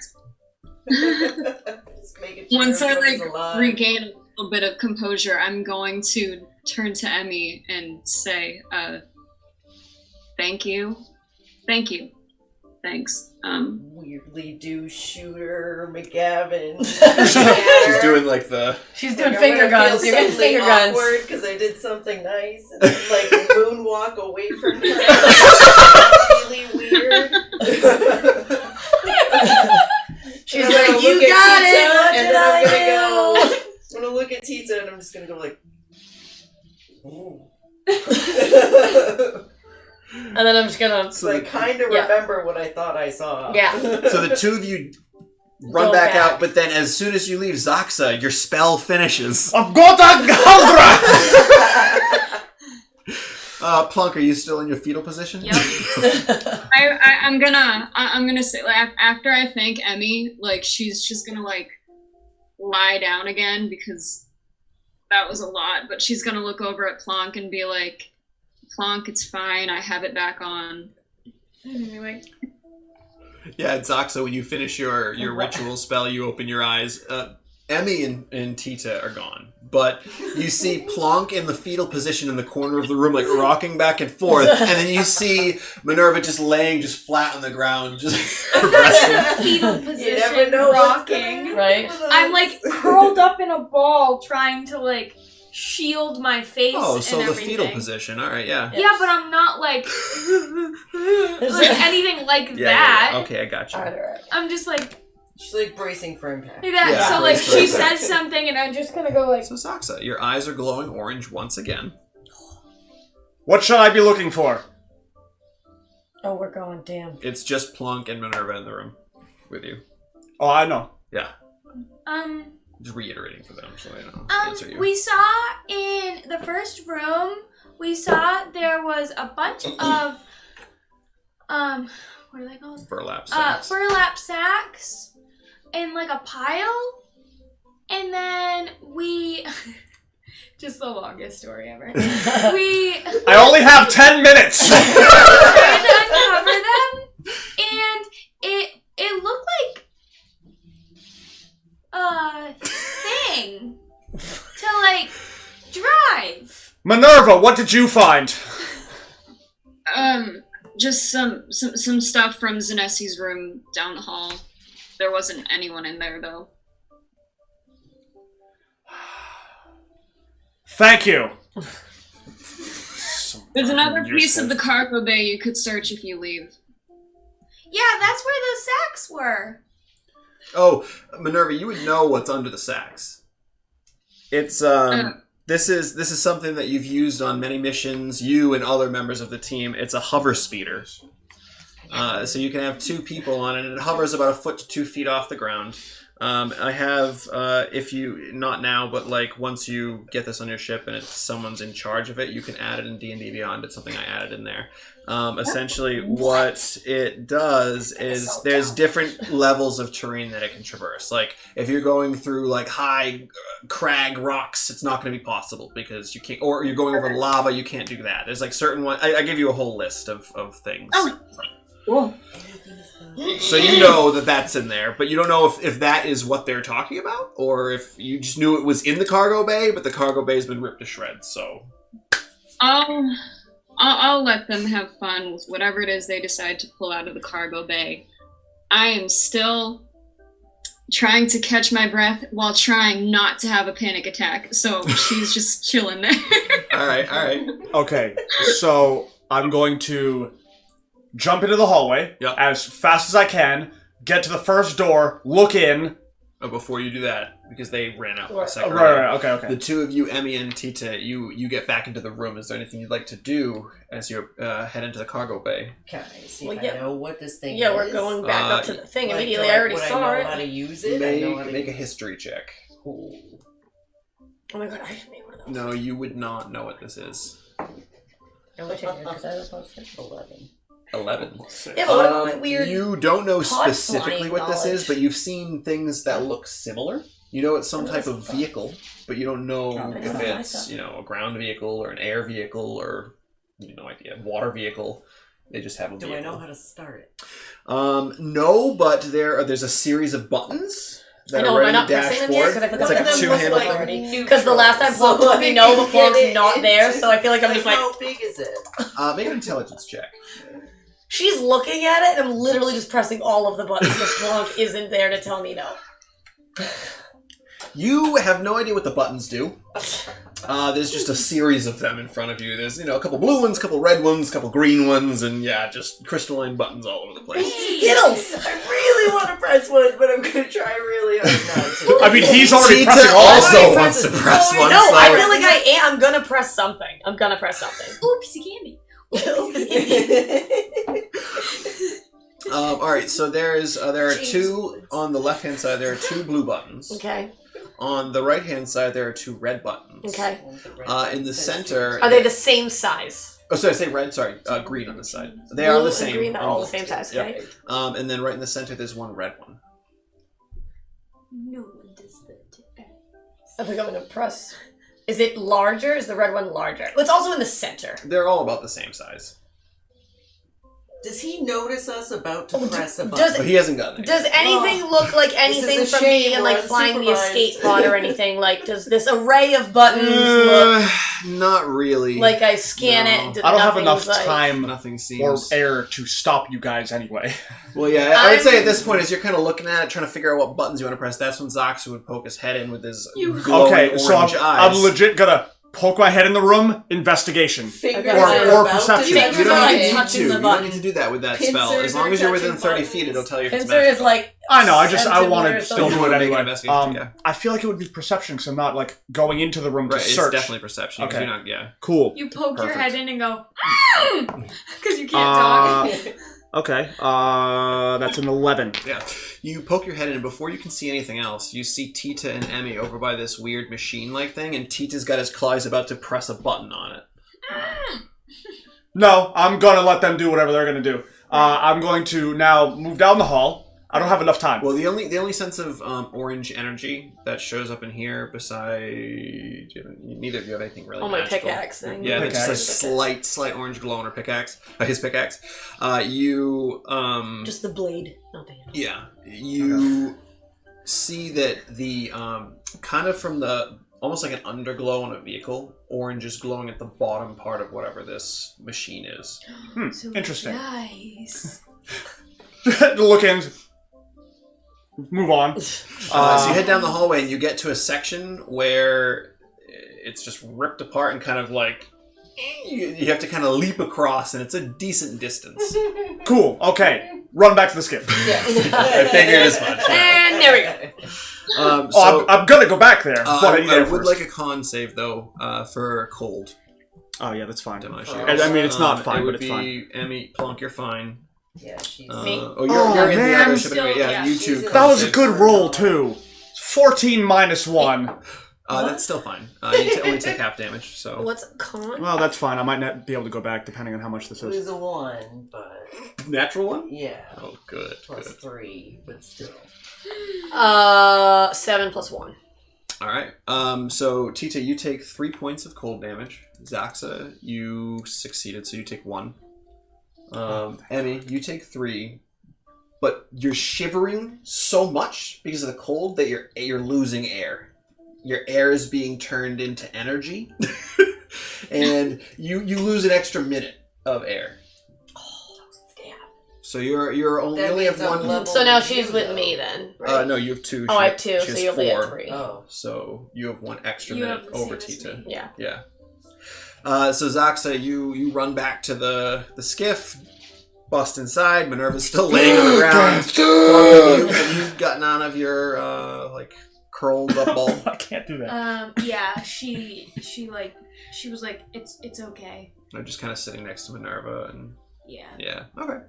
Just making sure once I, everybody's like, alive. regain a little bit of composure, I'm going to turn to Emmy and say, thank you. Thanks. Weirdly do shooter McGavin. she's doing like the... She's doing finger guns. You're getting finger guns. Awkward because I did something nice and then, like, moonwalk away from her. Really weird. She's And I'm like, gonna you look at got Tita, it. What and did then I'm I gonna do? go. I'm gonna look at Tita and I'm just gonna go like. Ooh. And then I'm just gonna. So I kind of remember what I thought I saw. Yeah. So the two of you run Go back back. out, but then as soon as you leave Zoxa, your spell finishes. Gota Galdra! Plunk, are you still in your fetal position? Yep. I'm gonna say, like, after I thank Emmy, like, she's just gonna, like, lie down again because that was a lot, but she's gonna look over at Plonk and be like, Plonk, it's fine, I have it back on. Anyway. Yeah, Zoxa, when you finish your ritual spell, you open your eyes. Emmy and Tita are gone, but you see Plonk in the fetal position in the corner of the room, like rocking back and forth, and then you see Minerva just laying just flat on the ground, just resting. Fetal You position, never know what's rocking. gonna Right. I'm like curled up in a ball trying to like shield my face. Oh, so and the everything. fetal position. All right, yeah. Yeah, but I'm not like anything like Yeah, that. yeah. Okay, I got you. Alright. I'm just like She's like bracing for impact. that. Yeah, so like brace she for says something and I'm just gonna go like So Zoxa, your eyes are glowing orange once again. What should I be looking for? Oh, we're going. Damn. It's just Plunk and Minerva in the room with you. Oh, I know. Yeah, just reiterating for them so they don't answer you. we saw in the first room we saw there was a bunch of what are they called? Burlap sacks. Burlap sacks in like a pile, and then we just the longest story ever. We I only have 10 minutes! tried to uncover them, and it looked like a thing to like drive. Minerva, what did you find? Just some stuff from Genesi's room down the hall. There wasn't anyone in there, though. Thank you. There's another piece of the cargo bay you could search if you leave. Yeah, that's where the sacks were. Oh, Minerva, you would know what's under the sacks. It's This is something that you've used on many missions, you and other members of the team. It's a hover speeder. So you can have 2 people on it, and it hovers about 1 foot to 2 feet off the ground. I have, if you, not now, but like once you get this on your ship and someone's in charge of it, you can add it in D&D Beyond. It's something I added in there. Essentially, what it does is there's different levels of terrain that it can traverse. Like, if you're going through like high crag rocks, it's not going to be possible because you can't, or you're going over lava, you can't do that. There's like certain ones, I give you a whole list of things. Oh, cool. So you know that that's in there, but you don't know if that is what they're talking about, or if you just knew it was in the cargo bay, but the cargo bay's been ripped to shreds, so... I'll let them have fun with whatever it is they decide to pull out of the cargo bay. I am still trying to catch my breath while trying not to have a panic attack, so she's just chilling there. Alright. Okay, so I'm going to jump into the hallway as fast as I can, get to the first door, look in. Oh, before you do that, because they ran out a second ago. Right, okay. The 2 of you, Emmy and Tita, you get back into the room. Is there anything you'd like to do as you head into the cargo bay? Can I see if I know what this thing is? Yeah, we're going back up to the thing Like, immediately. I already would saw I know it. how to use it? I know how to Make a history check. Ooh. Oh my god, I should make one of those. No, you would not know what this is. I'm gonna take it because I was supposed to. 11. 11. Yeah, but what about my weird You don't know pod specifically flying what this is, knowledge? but you've seen things that look similar. You know it's some type of vehicle, but you don't know I if don't know it's, myself. a ground vehicle or an air vehicle or, no idea, water vehicle. They just have a vehicle. Do I know how to start it? No, but there's a series of buttons that I know, are am I already not pressing them yet? dashboard. Because I It's forgot like a them was two-handled like thing. because the last time Plonk let me know, but Plonk's not there, so I feel like I'm just like How big is it? Make an intelligence check. she's looking at it, and I'm literally just pressing all of the buttons because Plonk isn't there to tell me no. You have no idea what the buttons do. There's just a series of them in front of you. There's, a couple blue ones, couple red ones, couple green ones, and just crystalline buttons all over the place. Skittles! I really want to press one, but I'm going to try really hard not to. I mean, he's already Tita pressing all also of them. wants to press one. No, so I feel like I'm gonna press something. Ooh, piece of candy. all right, so there are 2 on the left-hand side. There are 2 blue buttons. Okay. On the right-hand side, there are 2 red buttons. Okay. In the center... Are they the same size? Oh, sorry, I say red. Sorry, green on the side. They are the Blue and same. green are all the almost. same size, Yep. okay? And then right in the center, there's 1 red one. No one does that. I think I'm gonna press. Is it larger? Is the red one larger? It's also in the center. They're all about the same size. Does he notice us about to press a button? Does But he hasn't gotten it. Does anything look like anything is a from me shame and we're like flying the unsupervised. escape pod or anything? Like, does this array of buttons look Not really. like I scan No. it? I don't have nothing's enough like- time Nothing or seems... air to stop you guys anyway. Well, yeah, I would say I'm- at this point, as you're kind of looking at it, trying to figure out what buttons you want to press, that's when Zaxu would poke his head in with his glowing Okay, orange so eyes. I'm legit gonna poke my head in the room, investigation. Fingers Or- are or about perception. to Fingers You are don't like need touching to. the You don't button. need to do that with that Pincers spell. As long are as you're within touching 30 buttons. feet, it'll tell you if it's Pincer is magical. like. I know, I want centimeter to or still something. do it Make an anyway. investigation, yeah. I feel like it would be perception because I'm not like going into the room Right, to it's search. definitely perception. 'cause Okay. You're not, yeah. Cool. You poke your Perfect. head in and go, because you can't talk. Okay, that's an 11. Yeah. You poke your head in, and before you can see anything else, you see Tita and Emmy over by this weird machine-like thing, and Tita's got his claws about to press a button on it. No, I'm gonna let them do whatever they're gonna do. I'm going to now move down the hall. I don't have enough time. Well, the only sense of orange energy that shows up in here, besides neither of you have anything really. Oh, my magical. pickaxe thing. Yeah, there's just a Pickaxe. slight orange glow on her pickaxe, his pickaxe. You Just the blade, not the handle. yeah, you see that the kind of from the almost like an underglow on a vehicle, orange is glowing at the bottom part of whatever this machine is. So Interesting. Nice. Look in. Move on. So you head down the hallway and you get to a section where it's just ripped apart and kind of like you have to kind of leap across, and it's a decent distance. Cool. Okay. Run back to the skip. I figured as much. And there we go. I'm gonna go back there. But I need I air would first. like a con save though for cold Oh yeah, that's fine. demolish. I mean, it's not fine, it but would it's be fine. Emmy, Plunk, you're fine. Yeah, she's. Me? Oh, you're in the man. other I'm ship still- anyway. Yeah, yeah, you she's two. in con That was a saves. good roll too. 14 minus 1. That's still fine. You only take half damage, so. What's con? Well, that's fine. I might not be able to go back depending on how much this It is. was a 1, but Natural one? yeah, Oh, good. plus Good. 3, but still. 7 plus 1. All right. So Tita, you take 3 points of cold damage. Zaxa, you succeeded, so you take 1. Emmy, you take 3, but you're shivering so much because of the cold that you're losing air. Your air is being turned into energy, and you lose an extra minute of air. So you only have means I'm 1. level So now with she's you, with though. me then. Right? No, you have 2. Oh, I have 2, She so has you only have 4. 3. Oh. So you have 1 extra You minute have the over same as Tita. me. Yeah. Yeah. So Zaxa, you run back to the skiff, bust inside. Minerva's still laying on the ground. Have you gotten out of your curled up ball? I can't do that. Yeah, she was like, it's okay. I'm just kind of sitting next to Minerva, and Yeah. Okay.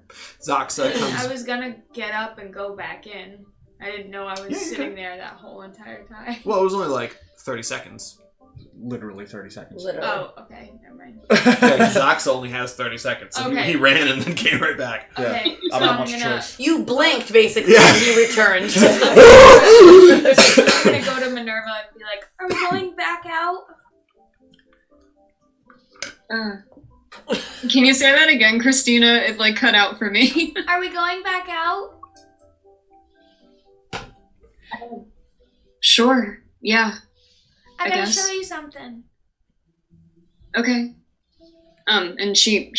Zaxa I comes. was gonna get up and go back in. I didn't know I was Yeah, sitting there that whole entire time. Well, it was only like 30 seconds. Literally 30 seconds. Literally. Oh, okay, never mind. Yeah, Zaxa only has 30 seconds, so Okay. he ran and then came right back. Yeah. Okay, so I don't have I'm much gonna choice. You blinked basically Yeah. and he returned. I'm gonna go to Minerva and be like, "Are we going back out?" Can you say that again, Christina? It like cut out for me. Are we going back out? Sure. Yeah. I I gotta guess. show you something. Okay. And she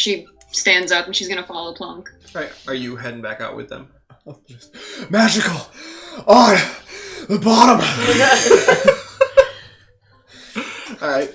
stands up and she's gonna follow Plunk. Right. Are you heading back out with them? Magical on the bottom. All right.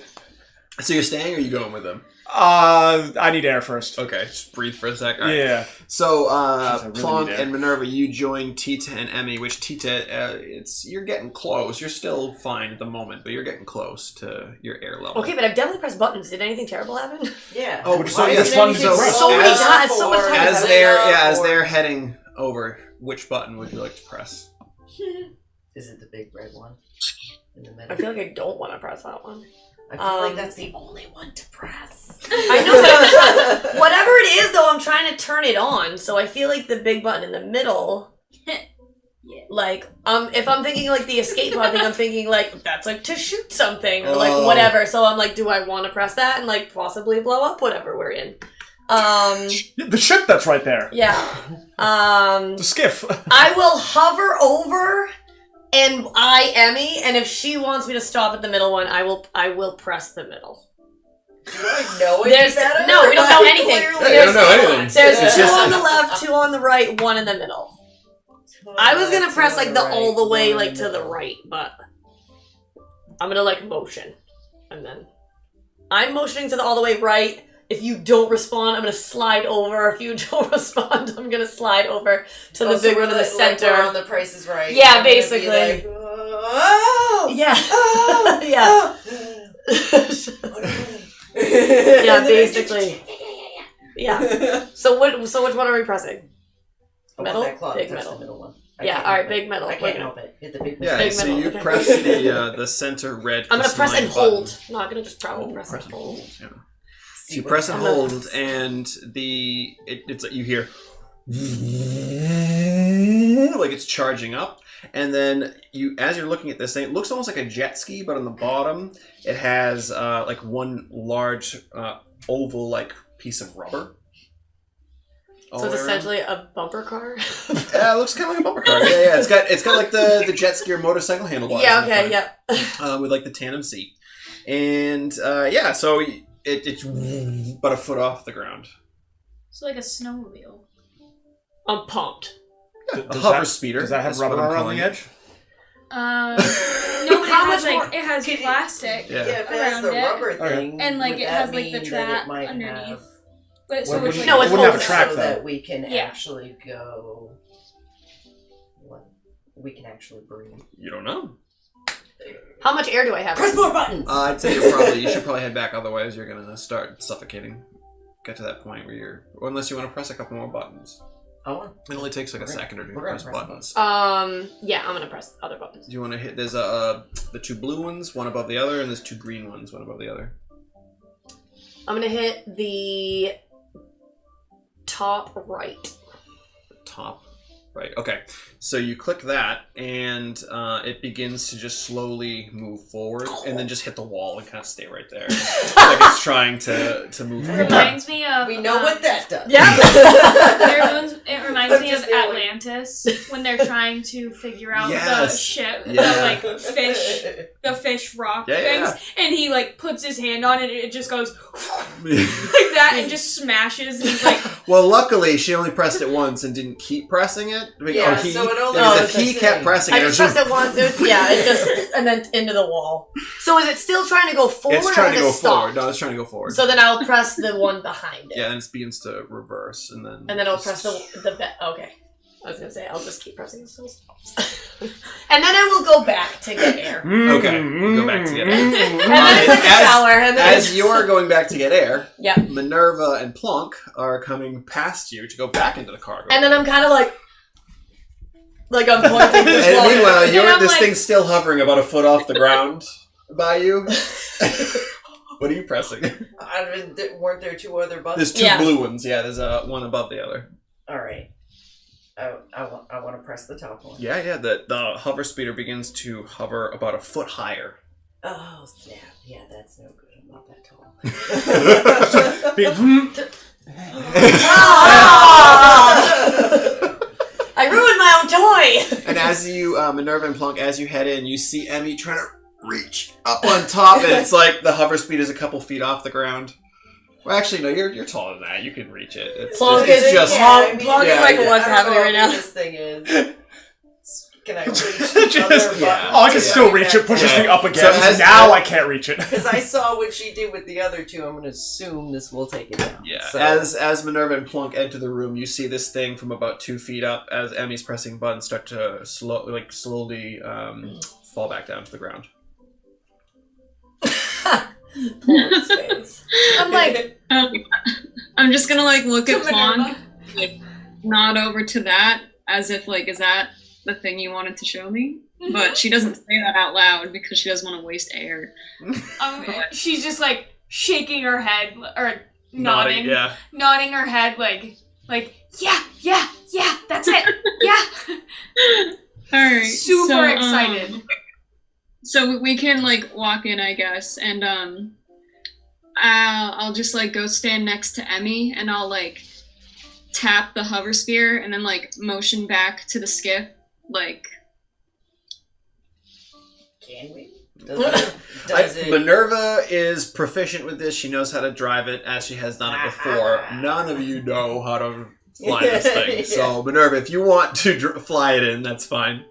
So you're staying, or are you going with them? I need air first. Okay, just breathe for a sec. All right. Yeah. So, Jeez, I really Plonk need air. and Minerva, you join Tita and Emmy, which Tita, you're getting close. You're still fine at the moment, but you're getting close to your air level. Okay, but I've definitely pressed buttons. Did anything terrible happen? Yeah. Oh, so why this is one's anything- a rest. So many as, times, so much time. as Or- they're heading over, which button would you like to press? Is it the big red one in the middle? I feel like I don't want to press that one. I feel like that's the only one to press. I know, but whatever it is, though, I'm trying to turn it on. So I feel like the big button in the middle. Like, if I'm thinking like the escape pod thing, I'm thinking like that's like to shoot something or like Oh. whatever. So I'm like, do I want to press that and like possibly blow up whatever we're in? The ship that's right there. Yeah. The skiff. I will hover over and Emmy, and if she wants me to stop at the middle one, I will press the middle. Do I know it There's better? no, we don't know anything. Clearly Yeah, you don't know anything. There's It's two just- on the left, 2 on the right, 1 in the middle. I was gonna press like the all the way like to the right, but I'm gonna like motion, and then I'm motioning to the all the way right. If you don't respond, I'm gonna slide over. If you don't respond, I'm gonna slide over to the big one in the center. Like on the Price is Right. Yeah, I'm gonna be basically. like, oh, Yeah. oh, Yeah. Yeah, basically. Yeah. So which one are we pressing? I Middle? want that claw to Big touch middle. the middle one. I Yeah, can't alright, help big it. middle. I We're can't gonna- help it. Hit the big Yeah, Big so middle, you okay. press the center red. I'm gonna press and button. hold. Not gonna just probably press and hold. Yeah. So See you what press and happens. hold, and it's you hear like it's charging up, and then as you're looking at this thing, it looks almost like a jet ski, but on the bottom it has like one large oval like piece of rubber. all So it's the way around. essentially a bumper car. Yeah, it looks kind of like a bumper car. Yeah. It's got like the jet ski or motorcycle handlebars. Yeah, in the okay, front, yeah. with like the tandem seat, and so it's but a foot off the ground. It's like a snowmobile. I'm pumped. A Does hover that- speeder. Does that have is rubber what I'm around calling the it. edge? No, but How it has much like it has Can you- plastic Yeah. Yeah, if it has around the it, rubber Okay. thing, and like would it that has like the mean that it track might underneath. have- But so Well, it's like No, it's wouldn't have a bolted. track, so though. that we can Yeah. actually go. What? we can actually breathe? You don't know. How much air do I have? Press more buttons! I'd say you should probably head back, otherwise you're gonna start suffocating. Get to that point where or unless you want to press a couple more buttons. Oh, It only takes like a second or two to press buttons. Yeah, I'm gonna press other buttons. Do you want to hit? There's the 2 blue ones, one above the other, and there's 2 green ones, one above the other. I'm gonna hit the top right. Top right. Okay. So you click that, and it begins to just slowly move forward, and then just hit the wall and kind of stay right there, like it's trying to move It forward. reminds me of. we know what that does. It reminds me of just there, like- Atlantis when they're trying to figure out the Yes. ship, Yeah. the like fish rock Yeah, things, and he like puts his hand on it, and it just goes like Yeah. that and just smashes. And he's like, Well, luckily she only pressed it once and didn't keep pressing it. Yeah, so it only because does if he the kept thing. pressing I it, just pressed it once. It just and then into the wall. So is it still trying to go forward? it's trying or to has go it stopped? forward. No, it's trying to go forward. So then I'll press the one behind it. Yeah, then it begins to reverse, and then I'll press the okay. I was gonna say I'll just keep pressing this until it stops. And then I will go back to get air. Okay, go back to get air. And then it's like a shower. And then As you're going back to get air, Yep. Minerva and Plonk are coming past you to go back into the cargo. And then I'm kind of like I'm pointing this And way. meanwhile, I'm this like- thing's still hovering about a foot off the ground by you. What are you pressing? Weren't there 2 other There's buttons? 2 Yeah. blue ones. Yeah, there's one above the other. All right. I want to press the top one. Yeah. The hover speeder begins to hover about a foot higher. Oh, snap. Yeah, that's no good. I'm not that tall. I ruined my own toy. And as you, Minerva and Plonk, as you head in, you see Emmy trying to reach up on top, and it's like the hover speed is a couple feet off the ground. Well, actually, no, you're taller than that. You can reach it. It's Plonk it's is just Plonk is like, what's I don't happening know right now? what this thing is. Can I reach the other Just- yeah. Oh, I can button? still reach it, push this Yeah. thing up again. So as- Now I can't reach it. Because I saw what she did with the other 2. I'm going to assume this will take it down. Yeah. So, As Minerva and Plonk enter the room, you see this thing from about 2 feet up. As Emmy's pressing buttons, start to slowly fall back down to the ground. pull its face. I'm like, I'm just gonna look at Minerva. Plonk, nod over to that as if is that the thing you wanted to show me? But she doesn't say that out loud because she doesn't want to waste air. she's just like shaking her head or nodding Yeah. nodding her head like yeah, that's it, yeah. All right, Super excited. So we can walk in, I guess, and I'll just go stand next to Emmy, and I'll tap the hover sphere, and then motion back to the skiff, Can we? Does it? Minerva is proficient with this. She knows how to drive it, as she has done it before. None of you know how to fly this thing. Yeah. So, Minerva, if you want to fly it in, that's fine.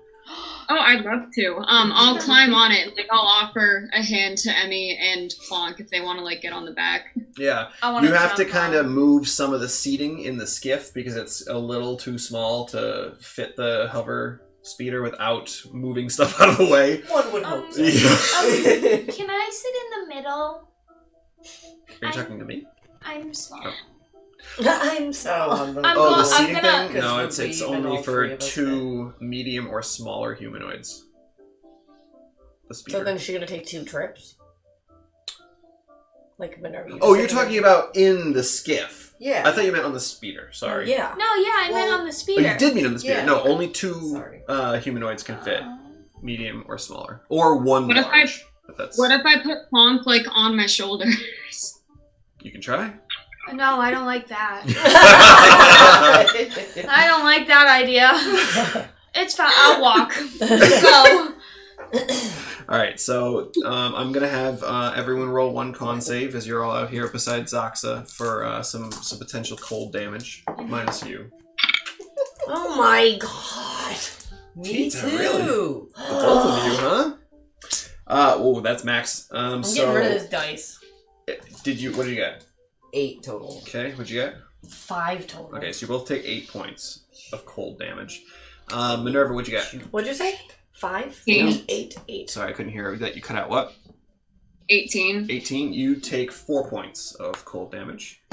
Oh, I'd love to. I'll climb on it. I'll offer a hand to Emmy and Plonk if they want to get on the back. Yeah. I wanna You have to jump kind on. of move some of the seating in the skiff because it's a little too small to fit the hover speeder without moving stuff out of the way. One would hope so. Yeah. Can I sit in the middle? Are you talking to me? I'm small. I'm so. on the, I'm Oh, go- the I'm seating gonna- thing? No, Because it's would we even only all for three of us 2 medium or smaller humanoids. The speeder. So then she's gonna take 2 trips. Like Minerva. Oh, you're talking about in the skiff. Yeah. I thought you meant on the speeder. Sorry. Yeah. No, yeah, I meant Well- on the Oh, speeder. you did mean on the speeder. Yeah. No, only 2 Sorry. humanoids can fit, medium or smaller, or 1 What if large. But that's What if I put Plonk on my shoulders? you can try. No, I don't like that. I don't like that idea. It's fine. I'll walk. Go. All right, so I'm gonna have everyone roll 1 con save as you're all out here, besides Zoxa, for some potential cold damage, minus you. Oh my god. Me Pizza, too. really? Both of you, huh? Oh, that's max. I'm So getting rid of this dice. did you? What did you get? 8 total. Okay, what'd you get? 5 total. Okay, so you both take 8 points of cold damage. Minerva, what'd you get? What'd you say? 5? 8. 8. Sorry, I couldn't hear that. You cut out what? 18. 18. You take 4 points of cold damage.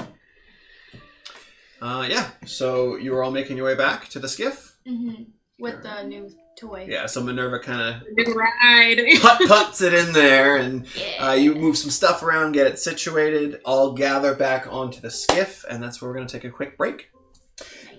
Yeah, so you were all making your way back to the skiff? Mm-hmm. With the new toy. Yeah, so Minerva kind of Big ride. puts it in there, and Yeah. you move some stuff around, get it situated, all gather back onto the skiff, and that's where we're going to take a quick break.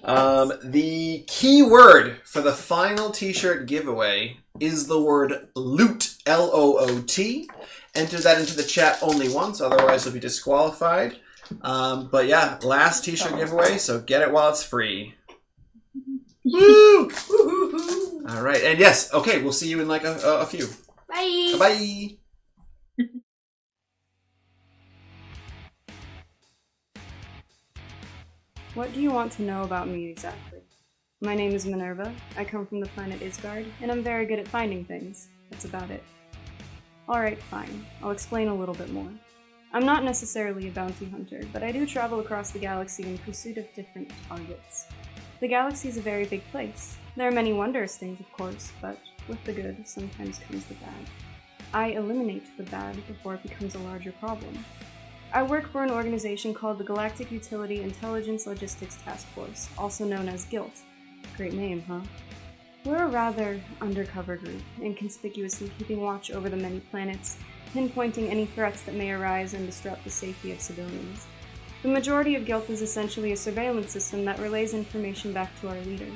The key word for the final t-shirt giveaway is the word loot, L-O-O-T. Enter that into the chat only once, otherwise you'll be disqualified. But yeah, last t-shirt giveaway, so get it while it's free. Woo! All right, and yes, okay, we'll see you in like a few. Bye. Bye. What do you want to know about me exactly? My name is Minerva, I come from the planet Isgard, and I'm very good at finding things. That's about it. Alright, fine. I'll explain a little bit more. I'm not necessarily a bounty hunter, but I do travel across the galaxy in pursuit of different targets. The galaxy is a very big place. There are many wondrous things, of course, but with the good sometimes comes the bad. I eliminate the bad before it becomes a larger problem. I work for an organization called the Galactic Utility Intelligence Logistics Task Force, also known as GILT. Great name, huh? We're a rather undercover group, inconspicuously keeping watch over the many planets, pinpointing any threats that may arise and disrupt the safety of civilians. The majority of GILT is essentially a surveillance system that relays information back to our leader.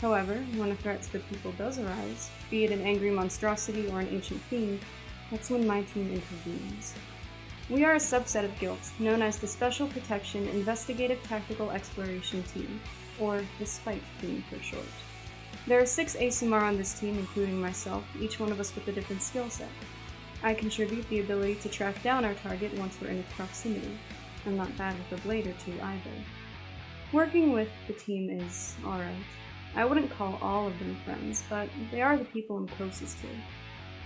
However, when a threat to the people does arise, be it an angry monstrosity or an ancient fiend, that's when my team intervenes. We are a subset of GILT, known as the Special Protection Investigative Tactical Exploration Team, or the SPITE team for short. There are 6 Aasimar on this team, including myself, each one of us with a different skill set. I contribute the ability to track down our target once we're in its proximity. I'm not bad with a blade or two either. Working with the team is alright. I wouldn't call all of them friends, but they are the people I'm closest to.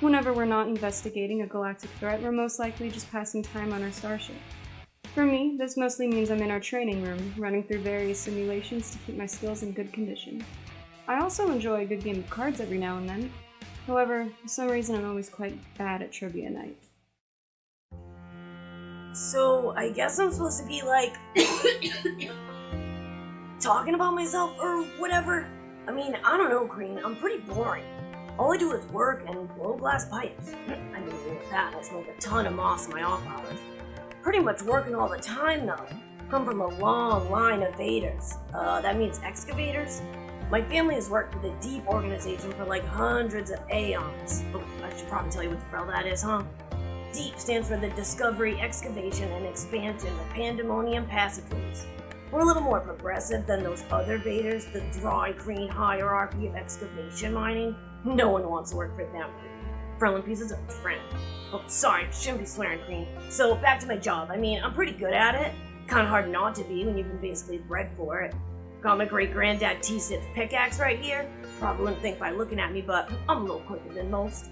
Whenever we're not investigating a galactic threat, we're most likely just passing time on our starship. For me, this mostly means I'm in our training room, running through various simulations to keep my skills in good condition. I also enjoy a good game of cards every now and then. However, for some reason I'm always quite bad at trivia night. So, I guess I'm supposed to be like talking about myself or whatever. I mean, I don't know, Green. I'm pretty boring. All I do is work and blow glass pipes. I mean, with that, I smoke a ton of moss in my off hours. Pretty much working all the time, though. Come from a long line of vaders. That means excavators. My family has worked with a deep organization for like hundreds of aeons. Oh, I should probably tell you what the hell that is, huh? DEEP stands for the Discovery, Excavation, and Expansion of Pandemonium Passageways. We're a little more progressive than those other vaders, the dry, green hierarchy of excavation mining. No one wants to work for them. Frelin pieces of trend. Oh, sorry, shouldn't be swearing, Green. So, back to my job. I mean, I'm pretty good at it. Kinda hard not to be when you've been basically bred for it. Got my great-granddad T-Sith pickaxe right here. Probably wouldn't think by looking at me, but I'm a little quicker than most.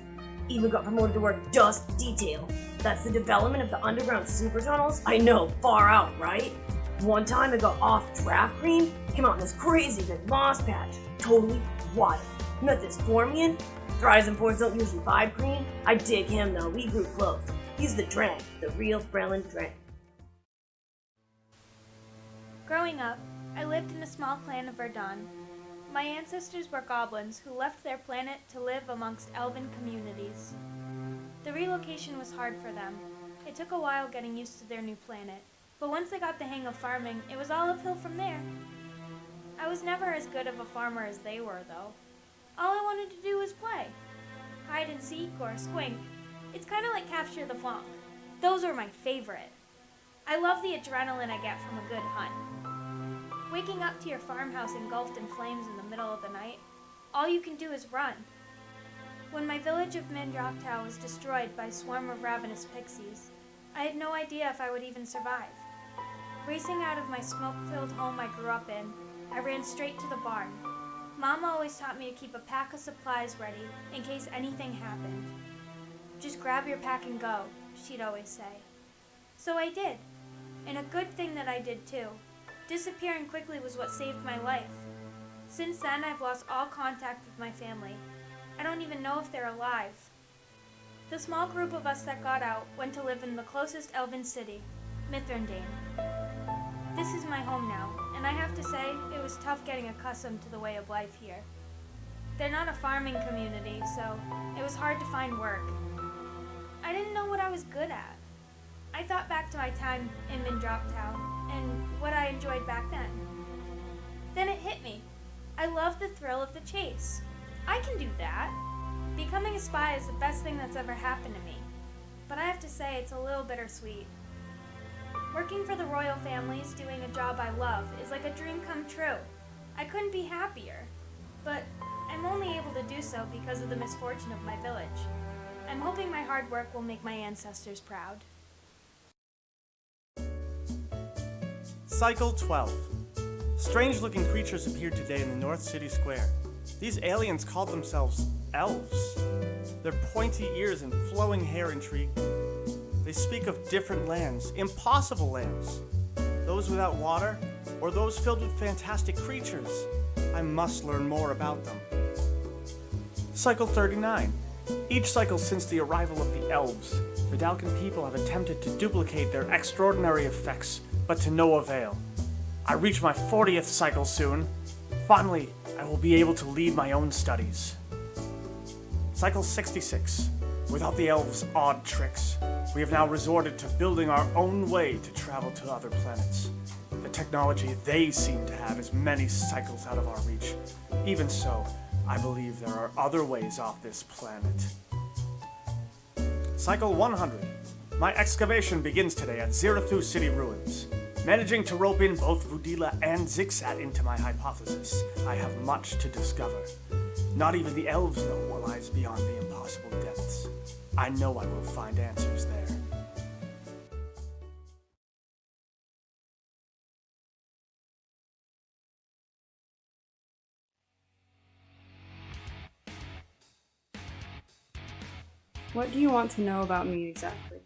Even got promoted to work dust detail. That's the development of the underground super tunnels. I know, far out, right? One time I got off draft green, came out in this crazy big moss patch. Totally wild. Met this Formian. Dries and pores don't usually vibe green. I dig him though, we grew close. He's the Drang, the real Frelin Drang. Growing up, I lived in a small clan of Verdun. My ancestors were goblins who left their planet to live amongst elven communities. The relocation was hard for them. It took a while getting used to their new planet, but once they got the hang of farming, it was all uphill from there. I was never as good of a farmer as they were, though. All I wanted to do was play. Hide and seek or squink. It's kind of like capture the flanc. Those are my favorite. I love the adrenaline I get from a good hunt. Waking up to your farmhouse engulfed in flames in the middle of the night, all you can do is run. When my village of Mindroktau was destroyed by a swarm of ravenous pixies, I had no idea if I would even survive. Racing out of my smoke-filled home I grew up in, I ran straight to the barn. Mom always taught me to keep a pack of supplies ready in case anything happened. Just grab your pack and go, she'd always say. So I did, and a good thing that I did too. Disappearing quickly was what saved my life. Since then, I've lost all contact with my family. I don't even know if they're alive. The small group of us that got out went to live in the closest elven city, Mithrandane. This is my home now, and I have to say, it was tough getting accustomed to the way of life here. They're not a farming community, so it was hard to find work. I didn't know what I was good at. I thought back to my time in Mindroptown and what I enjoyed back then. Then it hit me. I love the thrill of the chase. I can do that. Becoming a spy is the best thing that's ever happened to me. But I have to say it's a little bittersweet. Working for the royal families, doing a job I love, is like a dream come true. I couldn't be happier. But I'm only able to do so because of the misfortune of my village. I'm hoping my hard work will make my ancestors proud. Cycle 12. Strange-looking creatures appeared today in the North City Square. These aliens called themselves elves. Their pointy ears and flowing hair intrigue me. They speak of different lands, impossible lands. Those without water, or those filled with fantastic creatures. I must learn more about them. Cycle 39. Each cycle since the arrival of the elves, Vidalcan people have attempted to duplicate their extraordinary effects, but to no avail. I reach my 40th cycle soon. Finally, I will be able to lead my own studies. Cycle 66. Without the elves' odd tricks, we have now resorted to building our own way to travel to other planets. The technology they seem to have is many cycles out of our reach. Even so, I believe there are other ways off this planet. Cycle 100. My excavation begins today at Zirathu City Ruins. Managing to rope in both Vudila and Zixat into my hypothesis, I have much to discover. Not even the elves know what lies beyond the impossible depths. I know I will find answers there. What do you want to know about me exactly?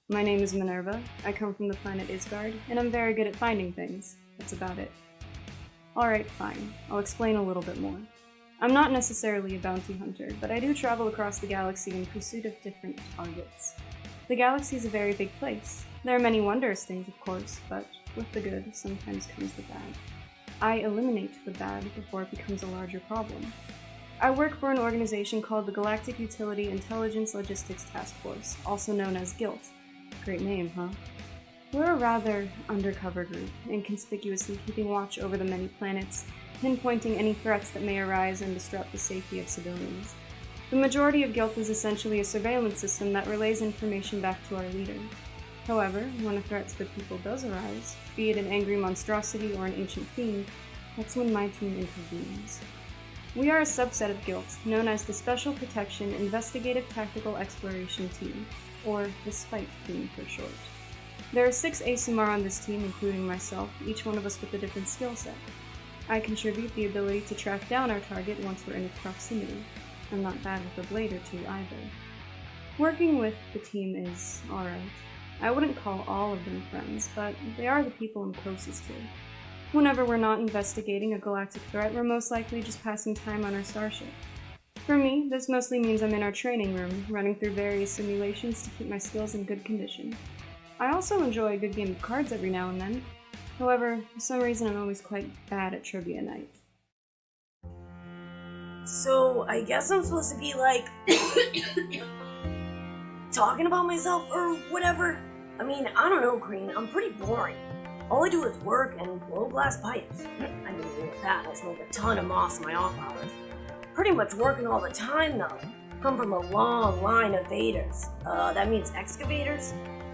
My name is Minerva, I come from the planet Isgard, and I'm very good at finding things. That's about it. Alright, fine. I'll explain a little bit more. I'm not necessarily a bounty hunter, but I do travel across the galaxy in pursuit of different targets. The galaxy is a very big place. There are many wondrous things, of course, but with the good sometimes comes the bad. I eliminate the bad before it becomes a larger problem. I work for an organization called the Galactic Utility Intelligence Logistics Task Force, also known as GILT. Great name, huh? We're a rather undercover group, inconspicuously keeping watch over the many planets, pinpointing any threats that may arise and disrupt the safety of civilians. The majority of GILT is essentially a surveillance system that relays information back to our leader. However, when a threat to the people does arise, be it an angry monstrosity or an ancient fiend, that's when my team intervenes. We are a subset of GILT, known as the Special Protection Investigative Tactical Exploration Team, or the SPITE team for short. There are 6 Aasimar on this team, including myself, each one of us with a different skill set. I contribute the ability to track down our target once we're in its proximity. I'm not bad with a blade or two either. Working with the team is alright. I wouldn't call all of them friends, but they are the people I'm closest to. Whenever we're not investigating a galactic threat, we're most likely just passing time on our starship. For me, this mostly means I'm in our training room, running through various simulations to keep my skills in good condition. I also enjoy a good game of cards every now and then. However, for some reason I'm always quite bad at trivia night. So, I guess I'm supposed to be like talking about myself or whatever. I mean, I don't know, Green. I'm pretty boring. All I do is work and blow glass pipes. I mean, with that, I smoke a ton of moss in my off hours. Pretty much working all the time, though. Come from a long line of vaders. That means excavators.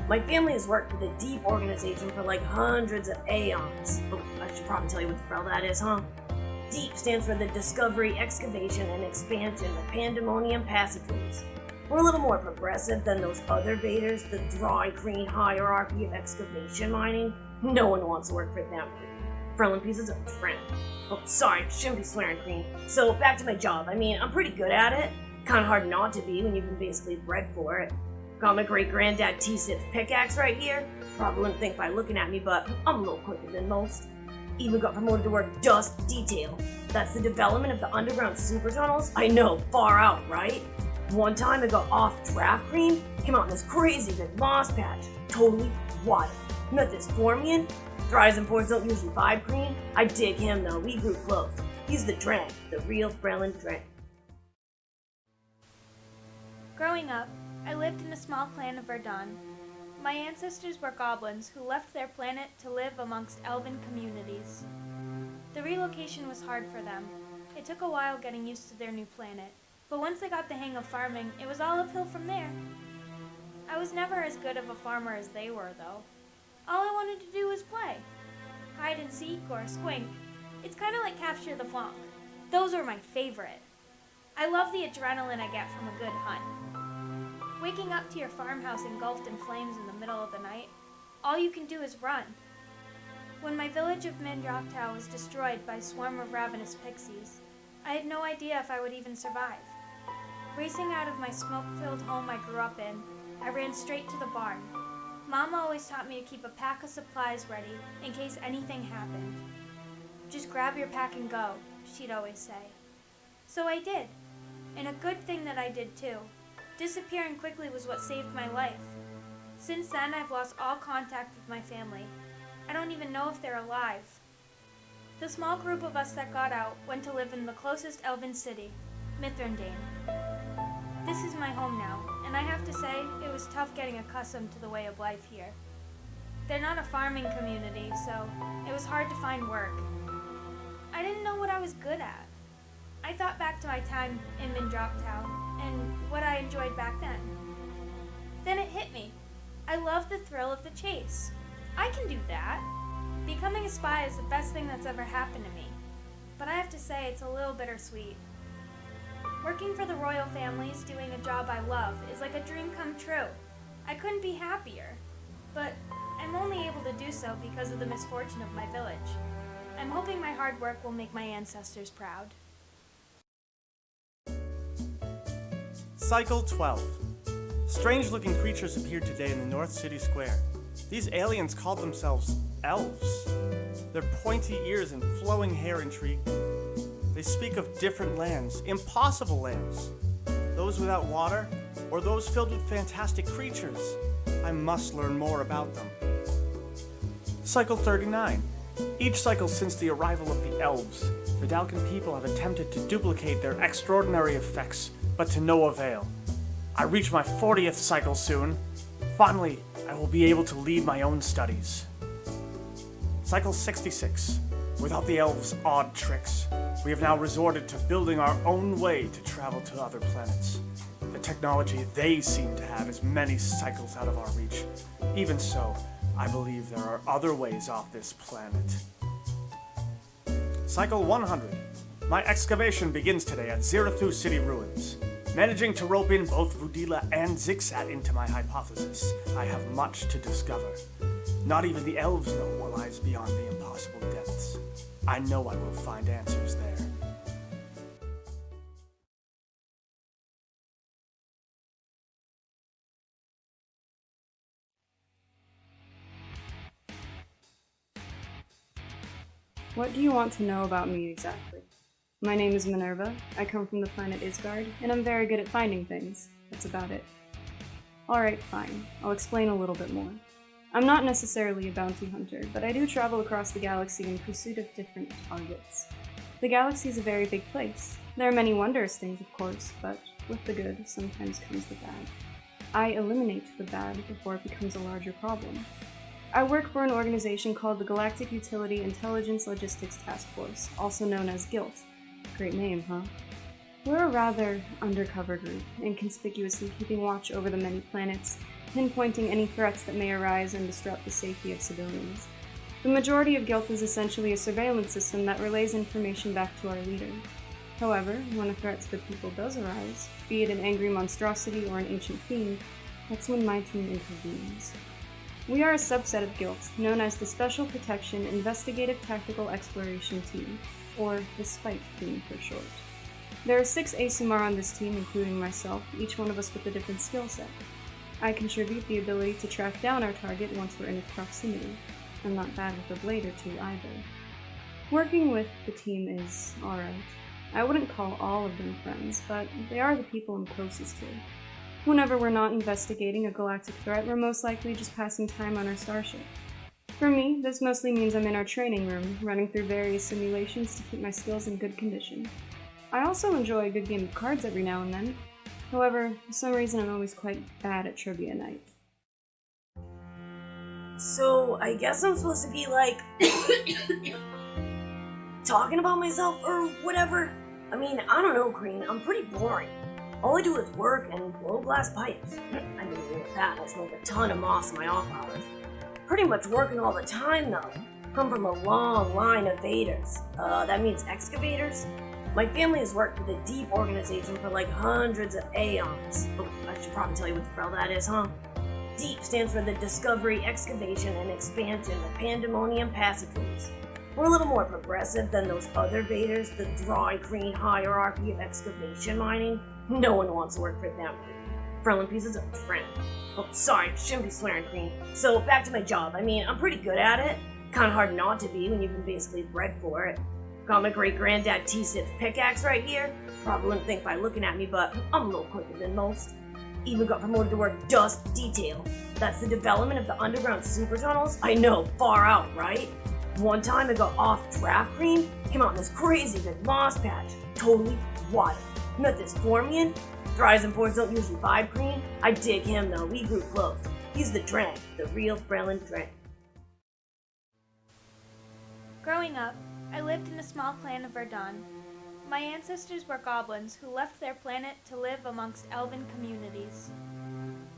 My family has worked with a deep organization for like hundreds of aeons. Oh, I should probably tell you what the hell that is, huh? DEEP stands for the Discovery, Excavation, and Expansion of Pandemonium Passageways. We're a little more progressive than those other vaders, the dry, green hierarchy of excavation mining. No one wants to work for them. Frelin pieces of trend. Oh, sorry, shouldn't be swearing, Green. So, back to my job. I mean, I'm pretty good at it. Kinda hard not to be when you've been basically bred for it. Got my great-granddad T-Sith pickaxe right here. Probably wouldn't think by looking at me, but I'm a little quicker than most. Even got promoted to work dust detail. That's the development of the underground super tunnels? I know, far out, right? One time I got off draft cream, came out in this crazy big moss patch. Totally wild. Met this Formian. Thrives and ports don't usually vibe cream. I dig him though, we grew close. He's the Drank, the real Breland Drank. Growing up, I lived in a small clan of Verdun. My ancestors were goblins who left their planet to live amongst elven communities. The relocation was hard for them. It took a while getting used to their new planet, but once they got the hang of farming, it was all uphill from there. I was never as good of a farmer as they were, though. All I wanted to do was play. Hide and seek or squink. It's kind of like capture the flanc. Those are my favorite. I love the adrenaline I get from a good hunt. Waking up to your farmhouse engulfed in flames in the middle of the night, all you can do is run. When my village of Minerva was destroyed by a swarm of ravenous pixies, I had no idea if I would even survive. Racing out of my smoke-filled home I grew up in, I ran straight to the barn. Mama always taught me to keep a pack of supplies ready in case anything happened. Just grab your pack and go, she'd always say. So I did, and a good thing that I did too. Disappearing quickly was what saved my life. Since then, I've lost all contact with my family. I don't even know if they're alive. The small group of us that got out went to live in the closest elven city, Mithrandane. This is my home now, and I have to say, it was tough getting accustomed to the way of life here. They're not a farming community, so it was hard to find work. I didn't know what I was good at. I thought back to my time in Minerva and what I enjoyed back then. Then it hit me. I love the thrill of the chase. I can do that. Becoming a spy is the best thing that's ever happened to me. But I have to say it's a little bittersweet. Working for the royal families, doing a job I love, is like a dream come true. I couldn't be happier. But I'm only able to do so because of the misfortune of my village. I'm hoping my hard work will make my ancestors proud. Cycle 12. Strange-looking creatures appeared today in the North City Square. These aliens called themselves elves. Their pointy ears and flowing hair intrigue. They speak of different lands, impossible lands. Those without water, or those filled with fantastic creatures. I must learn more about them. Cycle 39. Each cycle since the arrival of the elves, Vidalcan people have attempted to duplicate their extraordinary effects, but to no avail. I reach my 40th cycle soon. Finally, I will be able to lead my own studies. Cycle 66. Without the elves' odd tricks, we have now resorted to building our own way to travel to other planets. The technology they seem to have is many cycles out of our reach. Even so, I believe there are other ways off this planet. Cycle 100. My excavation begins today at Zirathu City ruins. Managing to rope in both Vudila and Zixat into my hypothesis, I have much to discover. Not even the elves know what lies beyond the impossible depths. I know I will find answers there. What do you want to know about me exactly? My name is Minerva, I come from the planet Isgard, and I'm very good at finding things. That's about it. Alright, fine. I'll explain a little bit more. I'm not necessarily a bounty hunter, but I do travel across the galaxy in pursuit of different targets. The galaxy is a very big place. There are many wondrous things, of course, but with the good sometimes comes the bad. I eliminate the bad before it becomes a larger problem. I work for an organization called the Galactic Utility Intelligence Logistics Task Force, also known as GILT. Great name, huh? We're a rather undercover group, inconspicuously keeping watch over the many planets, pinpointing any threats that may arise and disrupt the safety of civilians. The majority of GILT is essentially a surveillance system that relays information back to our leader. However, when a threat to the people does arise, be it an angry monstrosity or an ancient fiend, that's when my team intervenes. We are a subset of GILT, known as the Special Protection Investigative Tactical Exploration Team, or the SPIKE team for short. There are 6 Aasimar on this team, including myself, each one of us with a different skill set. I contribute the ability to track down our target once we're in its proximity. I'm not bad with a blade or two either. Working with the team is alright. I wouldn't call all of them friends, but they are the people I'm closest to. Whenever we're not investigating a galactic threat, we're most likely just passing time on our starship. For me, this mostly means I'm in our training room, running through various simulations to keep my skills in good condition. I also enjoy a good game of cards every now and then. However, for some reason I'm always quite bad at trivia night. So, I guess I'm supposed to be like... talking about myself or whatever? I mean, I don't know, Green. I'm pretty boring. All I do is work and blow glass pipes. I mean, with that, I smoke a ton of moss in my off hours. Pretty much working all the time, though. Come from a long line of vaders. That means excavators. My family has worked with a deep organization for like hundreds of aeons. Oh, I should probably tell you what the hell that is, huh? DEEP stands for the Discovery, Excavation, and Expansion of Pandemonium Passageways. We're a little more progressive than those other vaders, the dry, green hierarchy of excavation mining. No one wants to work for them. Frelin pieces of trend. Oh, sorry, shouldn't be swearing, Green. So, back to my job. I mean, I'm pretty good at it. Kinda hard not to be when you've been basically bred for it. Got my great-granddad T-Sip's pickaxe right here. Probably wouldn't think by looking at me, but I'm a little quicker than most. Even got promoted to work dust detail. That's the development of the underground super tunnels. I know, far out, right? One time I got off draft cream, came out in this crazy big moss patch. Totally wild. Met this Formian. Dries and ports don't usually vibe cream. I dig him though, we grew close. He's the drag, the real Frelin drag. Growing up, I lived in a small clan of Verdun. My ancestors were goblins who left their planet to live amongst elven communities.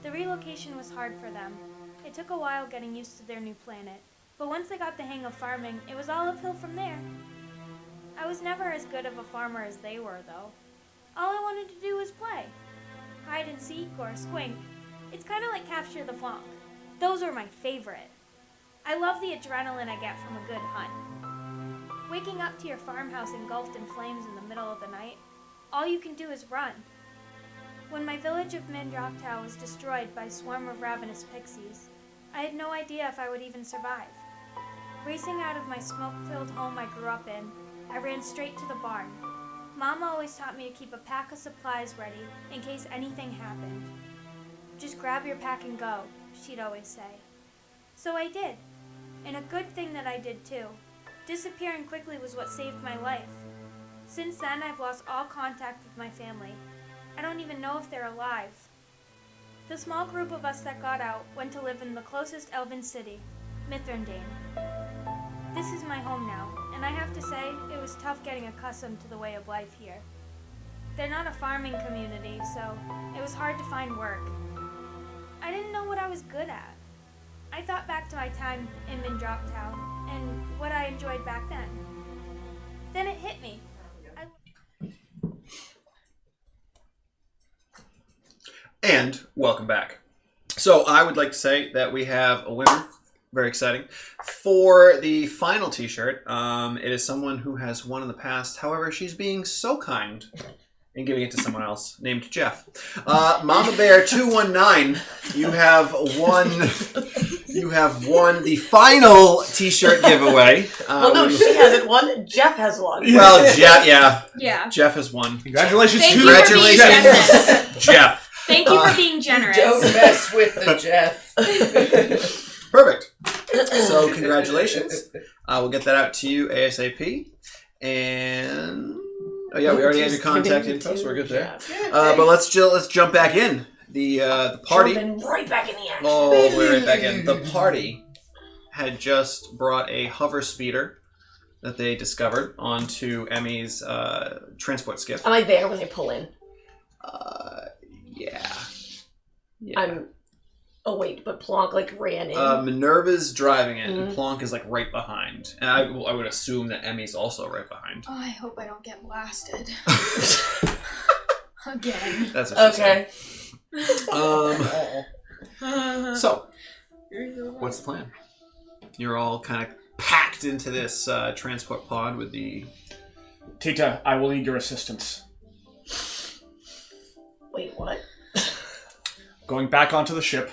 The relocation was hard for them. It took a while getting used to their new planet, but once they got the hang of farming, it was all uphill from there. I was never as good of a farmer as they were, though. All I wanted to do was play. Hide and seek or squink. It's kind of like capture the flanc. Those were my favorite. I love the adrenaline I get from a good hunt. Waking up to your farmhouse engulfed in flames in the middle of the night, all you can do is run. When my village of Minerva was destroyed by a swarm of ravenous pixies, I had no idea if I would even survive. Racing out of my smoke-filled home I grew up in, I ran straight to the barn. Mama always taught me to keep a pack of supplies ready in case anything happened. Just grab your pack and go, she'd always say. So I did, and a good thing that I did too. Disappearing quickly was what saved my life. Since then, I've lost all contact with my family. I don't even know if they're alive. The small group of us that got out went to live in the closest elven city, Mithrandane. This is my home now, and I have to say, it was tough getting accustomed to the way of life here. They're not a farming community, so it was hard to find work. I didn't know what I was good at. I thought back to my time in Minerva and what I enjoyed back then. Then it hit me. And welcome back. So I would like to say that we have a winner. Very exciting. For the final t-shirt, it is someone who has won in the past. However, she's being so kind and giving it to someone else named Jeff. Mama Bear 219, you have won the final t-shirt giveaway. Well, no, she hasn't won. Jeff has won. Well, Jeff, Yeah. Jeff has won. Congratulations Thank to you for being generous. Jeff. Thank you for being generous. Don't mess with the Jeff. Perfect. So congratulations. We'll get that out to you ASAP. And oh yeah, we already have your contact info, so we're good there. But let's jump back in. The party. Jumping right back in the action. Oh, we're right back in. The party had just brought a hover speeder that they discovered onto Emmy's transport skiff. Am I there when they pull in? Yeah. Oh wait, but Plonk ran in. Minerva's driving it, and Plonk is right behind. And I would assume that Emmy's also right behind. Oh, I hope I don't get blasted. Again. That's what she said. Okay. So, what's the plan? You're all kind of packed into this transport pod with the... Tita, I will need your assistance. Wait, what? Going back onto the ship,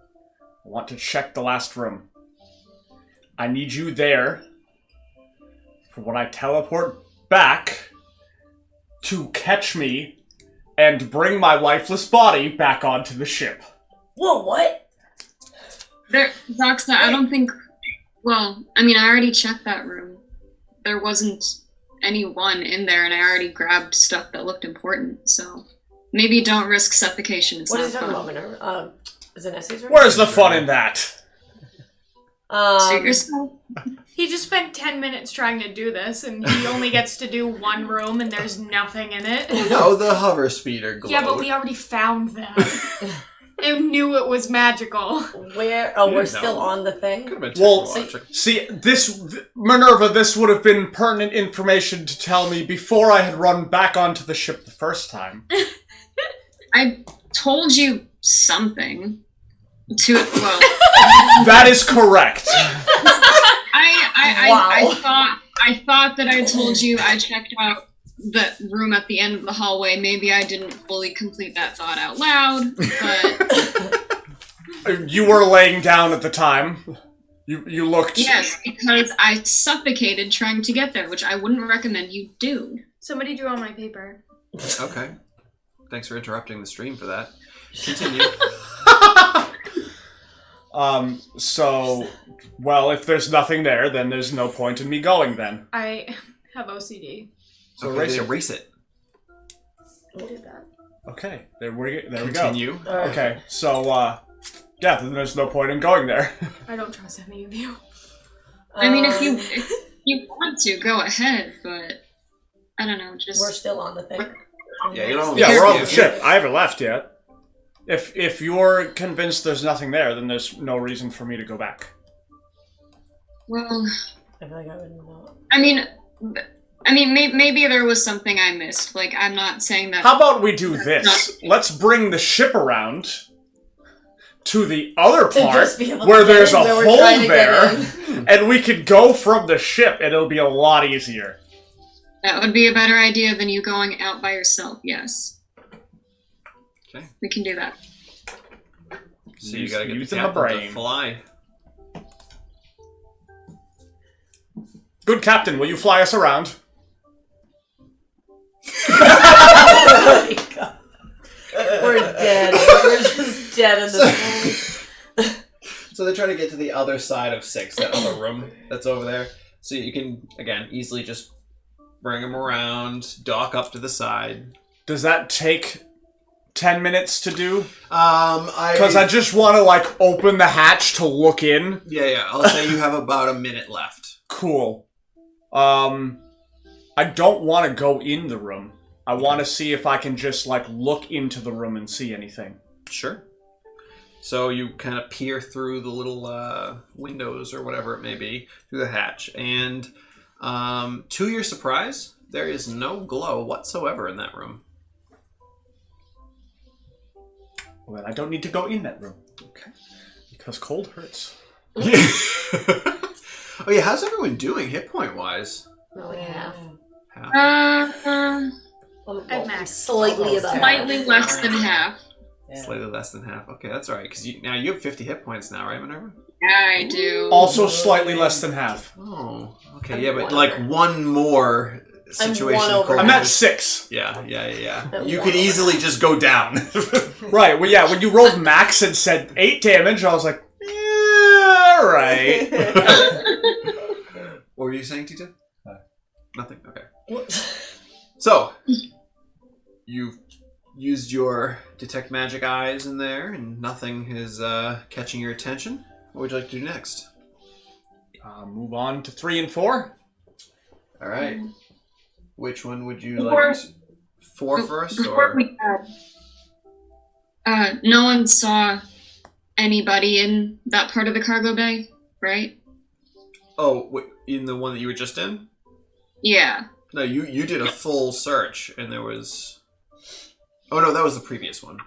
I want to check the last room. I need you there for when I teleport back to catch me and bring my lifeless body back onto the ship. Whoa, what? Doxa, I don't think... Well, I mean, I already checked that room. There wasn't anyone in there, and I already grabbed stuff that looked important, so... Maybe don't risk suffocation. It's What not are you talking fun. about, Minerva? Is it Nessie's room? Where's the fun in that? Suit yourself. He just spent 10 minutes trying to do this, and he only gets to do one room, and there's nothing in it. No, the hover speeder glowed. Yeah, but we already found that. And knew it was magical. Where? Oh, You we're know. still on the thing? Could have been Well, technological. see, Minerva, this would have been pertinent information to tell me before I had run back onto the ship the first time. I told you something. Well, That is correct. I thought that I told you I checked out the room at the end of the hallway. Maybe I didn't fully complete that thought out loud, but You were laying down at the time. You looked... yes, because I suffocated trying to get there, which I wouldn't recommend you do. Somebody drew on my paper. Okay. Thanks for interrupting the stream for that. Continue. So, well, if there's nothing there, then there's no point in me going then. I have OCD. So Okay, erase it. We'll do that. Okay, there we go. Continue. Okay, so, yeah, then there's no point in going there. I don't trust any of you. I mean, if you want to, go ahead, but I don't know, just... We're still on the thing. Yeah, you don't. Yeah, we're on Yeah. the ship. I haven't left yet. If you're convinced there's nothing there, then there's no reason for me to go back. Well, I feel like I wouldn't know. I mean, maybe there was something I missed. Like, I'm not saying that... How about we do this? Let's bring the ship around to the other To part just be able to where get there's a in, where we're hole trying to get there, and we could go from the ship, and it'll be a lot easier. That would be a better idea than you going out by yourself, yes. Okay. We can do that. So you gotta get the Using the captain brain. to fly. Good captain, will you fly us around? Oh my God. We're dead. We're just dead in this movie. So they're trying to get to the other side of 6, that other room that's over there. So you can, again, easily just bring them around, dock up to the side. Does that take 10 minutes to do? Because Because I just want to, like, open the hatch to look in. Yeah, I'll say you have about a minute left. Cool. I don't want to go in the room. I want to see if I can just, like, look into the room and see anything. Sure. So you kind of peer through the little windows or whatever it may be, through the hatch, and to your surprise, there is no glow whatsoever in that room. Well, then I don't need to go in that room. Okay. Because cold hurts. Oh yeah, how's everyone doing hit point wise? Not like half. At max. Slightly Almost above. Slightly less than half. Yeah. Slightly less than half. Okay, that's all right. Because now you have 50 hit points now, right, Minerva? Yeah, I do. Also slightly less than half. Oh, okay. I'm Yeah, but one like over. one more situation. one over. cold I'm at is- 6. Yeah. I'm You one could over. easily just go down. Right, well, yeah, when you rolled max and said 8 damage, I was like, alright. What were you saying, Tita? Nothing? Okay. So, you've used your detect magic eyes in there, and nothing is catching your attention. What would you like to do next? Move on to 3 and 4. All right. Which one would you Before- like? 4 first, Before or we no one saw anybody in that part of the cargo bay, right? in the one that you were just in? Yeah. No, you did a full search, and there was. Oh no, that was the previous one.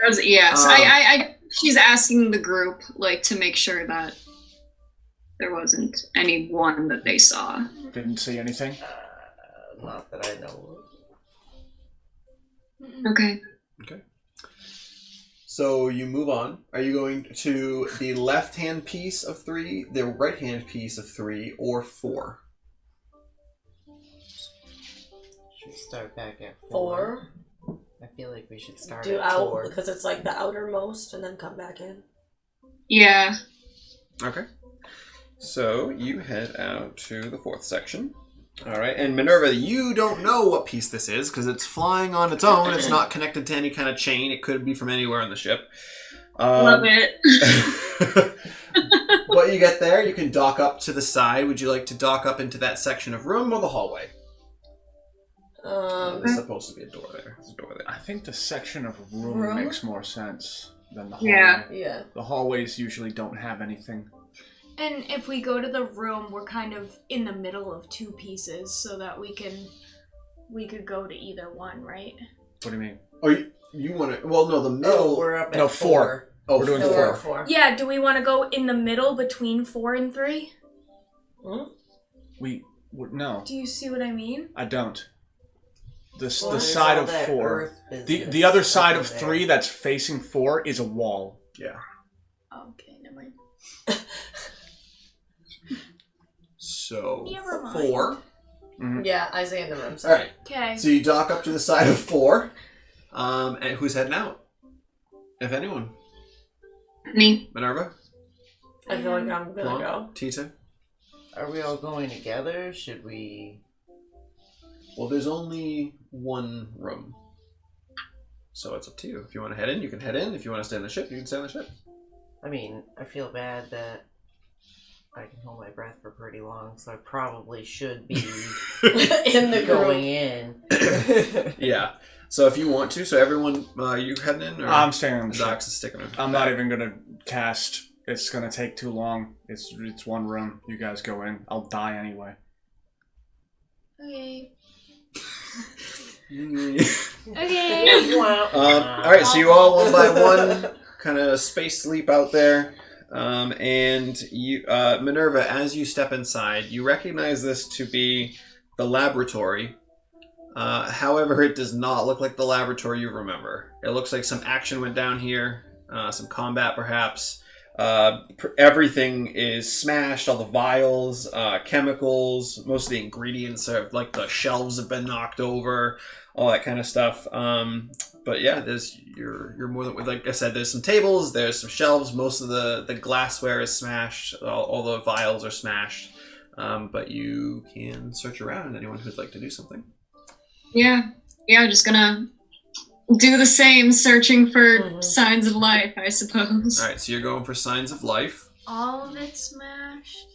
So she's asking the group, like, to make sure that there wasn't anyone that they saw. Didn't see anything. Not that I know Okay. Okay. So you move on. Are you going to the left-hand piece of 3, the right-hand piece of 3, or 4? Should we start back at 4. I feel like we should start Do at out 4. because it's like the outermost, and then come back in. Yeah. Okay. So you head out to the 4th section. All right, and Minerva, you don't know what piece this is because it's flying on its own. It's not connected to any kind of chain. It could be from anywhere on the ship. Love it. When you get there, you can dock up to the side. Would you like to dock up into that section of room or the hallway? There's supposed to be a door there. There's a door there. I think the section of room makes more sense than the hallway. Yeah. Yeah. The hallways usually don't have anything. And if we go to the room, we're kind of in the middle of 2 pieces, so that we could go to either one, right? What do you mean? Oh, you want to? Well, no, the middle. We're up at No, 4. Oh, We're doing 4. 4. Yeah, do we want to go in the middle between 4 and 3? No, Do you see what I mean? I don't. The There's side all of that 4. earth business The other side up of there. 3 that's facing 4 is a wall. Yeah. Okay, never mind. So Never mind. 4. Yeah, I say in the room. All Sorry. right. Okay. So you dock up to the side of 4. And who's heading out? If anyone. Me. Minerva? I feel like I'm gonna Blanc? go. Tita? Are we all going together? Should we... Well, there's only one room. So it's up to you. If you want to head in, you can head in. If you want to stay on the ship, you can stay on the ship. I mean, I feel bad that I can hold my breath for pretty long, so I probably should be In the going group. in. Yeah. So if you want to, so everyone, you heading in? Or I'm staying on the ship. Docs is sticking in. I'm not even gonna cast. It's gonna take too long. It's one room. You guys go in. I'll die anyway. Okay. Okay. Okay. All right, so you all one by one kind of space sleep out there, and you, Minerva, as you step inside, you recognize this to be the laboratory. However, it does not look like the laboratory you remember. It looks like some action went down here, some combat perhaps. Everything is smashed, all the vials, chemicals, most of the ingredients are like the shelves have been knocked over, all that kind of stuff. But yeah, you're more than, like I said, there's some tables, there's some shelves, most of the glassware is smashed, all the vials are smashed. But you can search around, anyone who'd like to do something. Yeah, just gonna do the same, searching for signs of life, I suppose. All right, so you're going for signs of life. All of it smashed.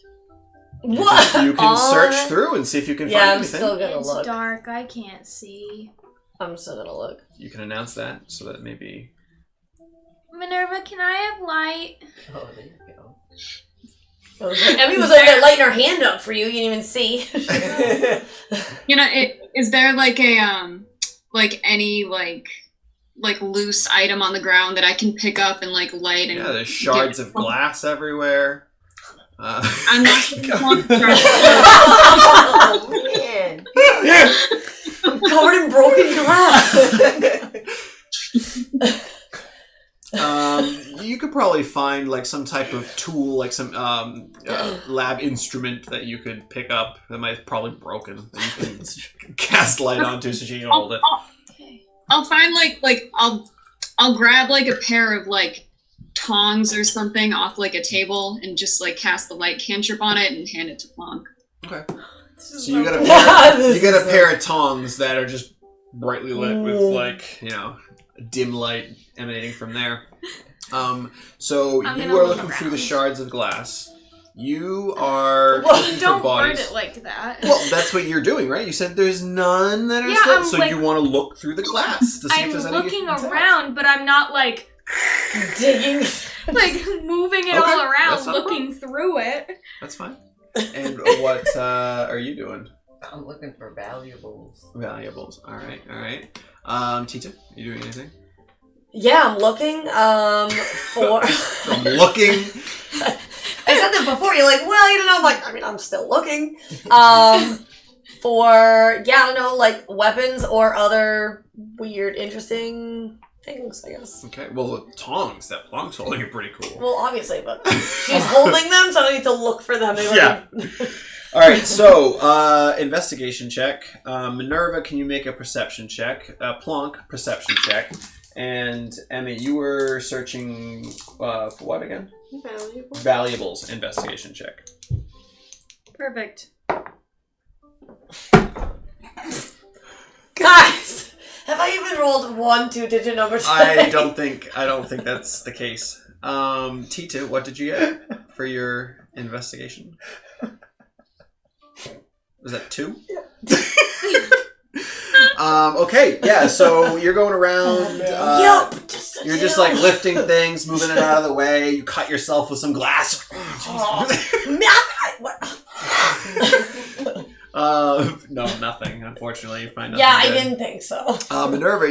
What? You can All search of it? through and see if you can Yeah, find I'm anything. still gonna It's look. dark. I can't see. I'm still gonna look. You can announce that so that maybe. Minerva, can I have light? Oh, there you go. Emmy was over there lighting her hand up for you. You didn't even see. You know, is there like a any loose item on the ground that I can pick up and like light and Yeah, there's shards of glass everywhere. I'm not Oh, man. I'm covered in broken glass. You could probably find like some type of tool, like some lab instrument that you could pick up that might probably broken that you can cast light onto so you can hold it. I'll find I'll grab like a pair of like tongs or something off like a table and just like cast the light cantrip on it and hand it to Plonk. Okay. So you got a pair of tongs that are just brightly lit with like, a dim light emanating from there. So I'm you gonna are look looking through around. the shards of glass. You are Well, looking for don't bodies. word it like that. Well, that's what you're doing, right? You said there's none that are Yeah, still. I'm So like- you want to look through the glass to see if I'm there's any. looking attacks. around, but I'm not like Digging. moving it Okay, all around, that's not a looking through it. That's fine. And what are you doing? I'm looking for valuables. Valuables. All right. Tita, you doing anything? Yeah, I'm looking. For. I'm looking. I said that before. You're like, well, you don't know. I'm like, I mean, I'm still looking. For I don't know, like weapons or other weird, interesting things, I guess. Okay, well, the tongs that Plunk's holding are pretty cool. Well, obviously, but she's holding them, so I don't need to look for them. Yeah. Alright, so, investigation check. Minerva, can you make a perception check? Plonk, perception check. And Emmy, you were searching for what again? Valuable. Valuables, investigation check. Perfect. Guys, have I even rolled 1 2-digit number today? I don't think that's the case. T2, what did you get for your investigation? Was that 2? Yeah. Okay, yeah, so you're going around, you're just like lifting things, moving it out of the way, you cut yourself with some glass. No, nothing, unfortunately, you find nothing. Yeah, I good. didn't think so. Minerva,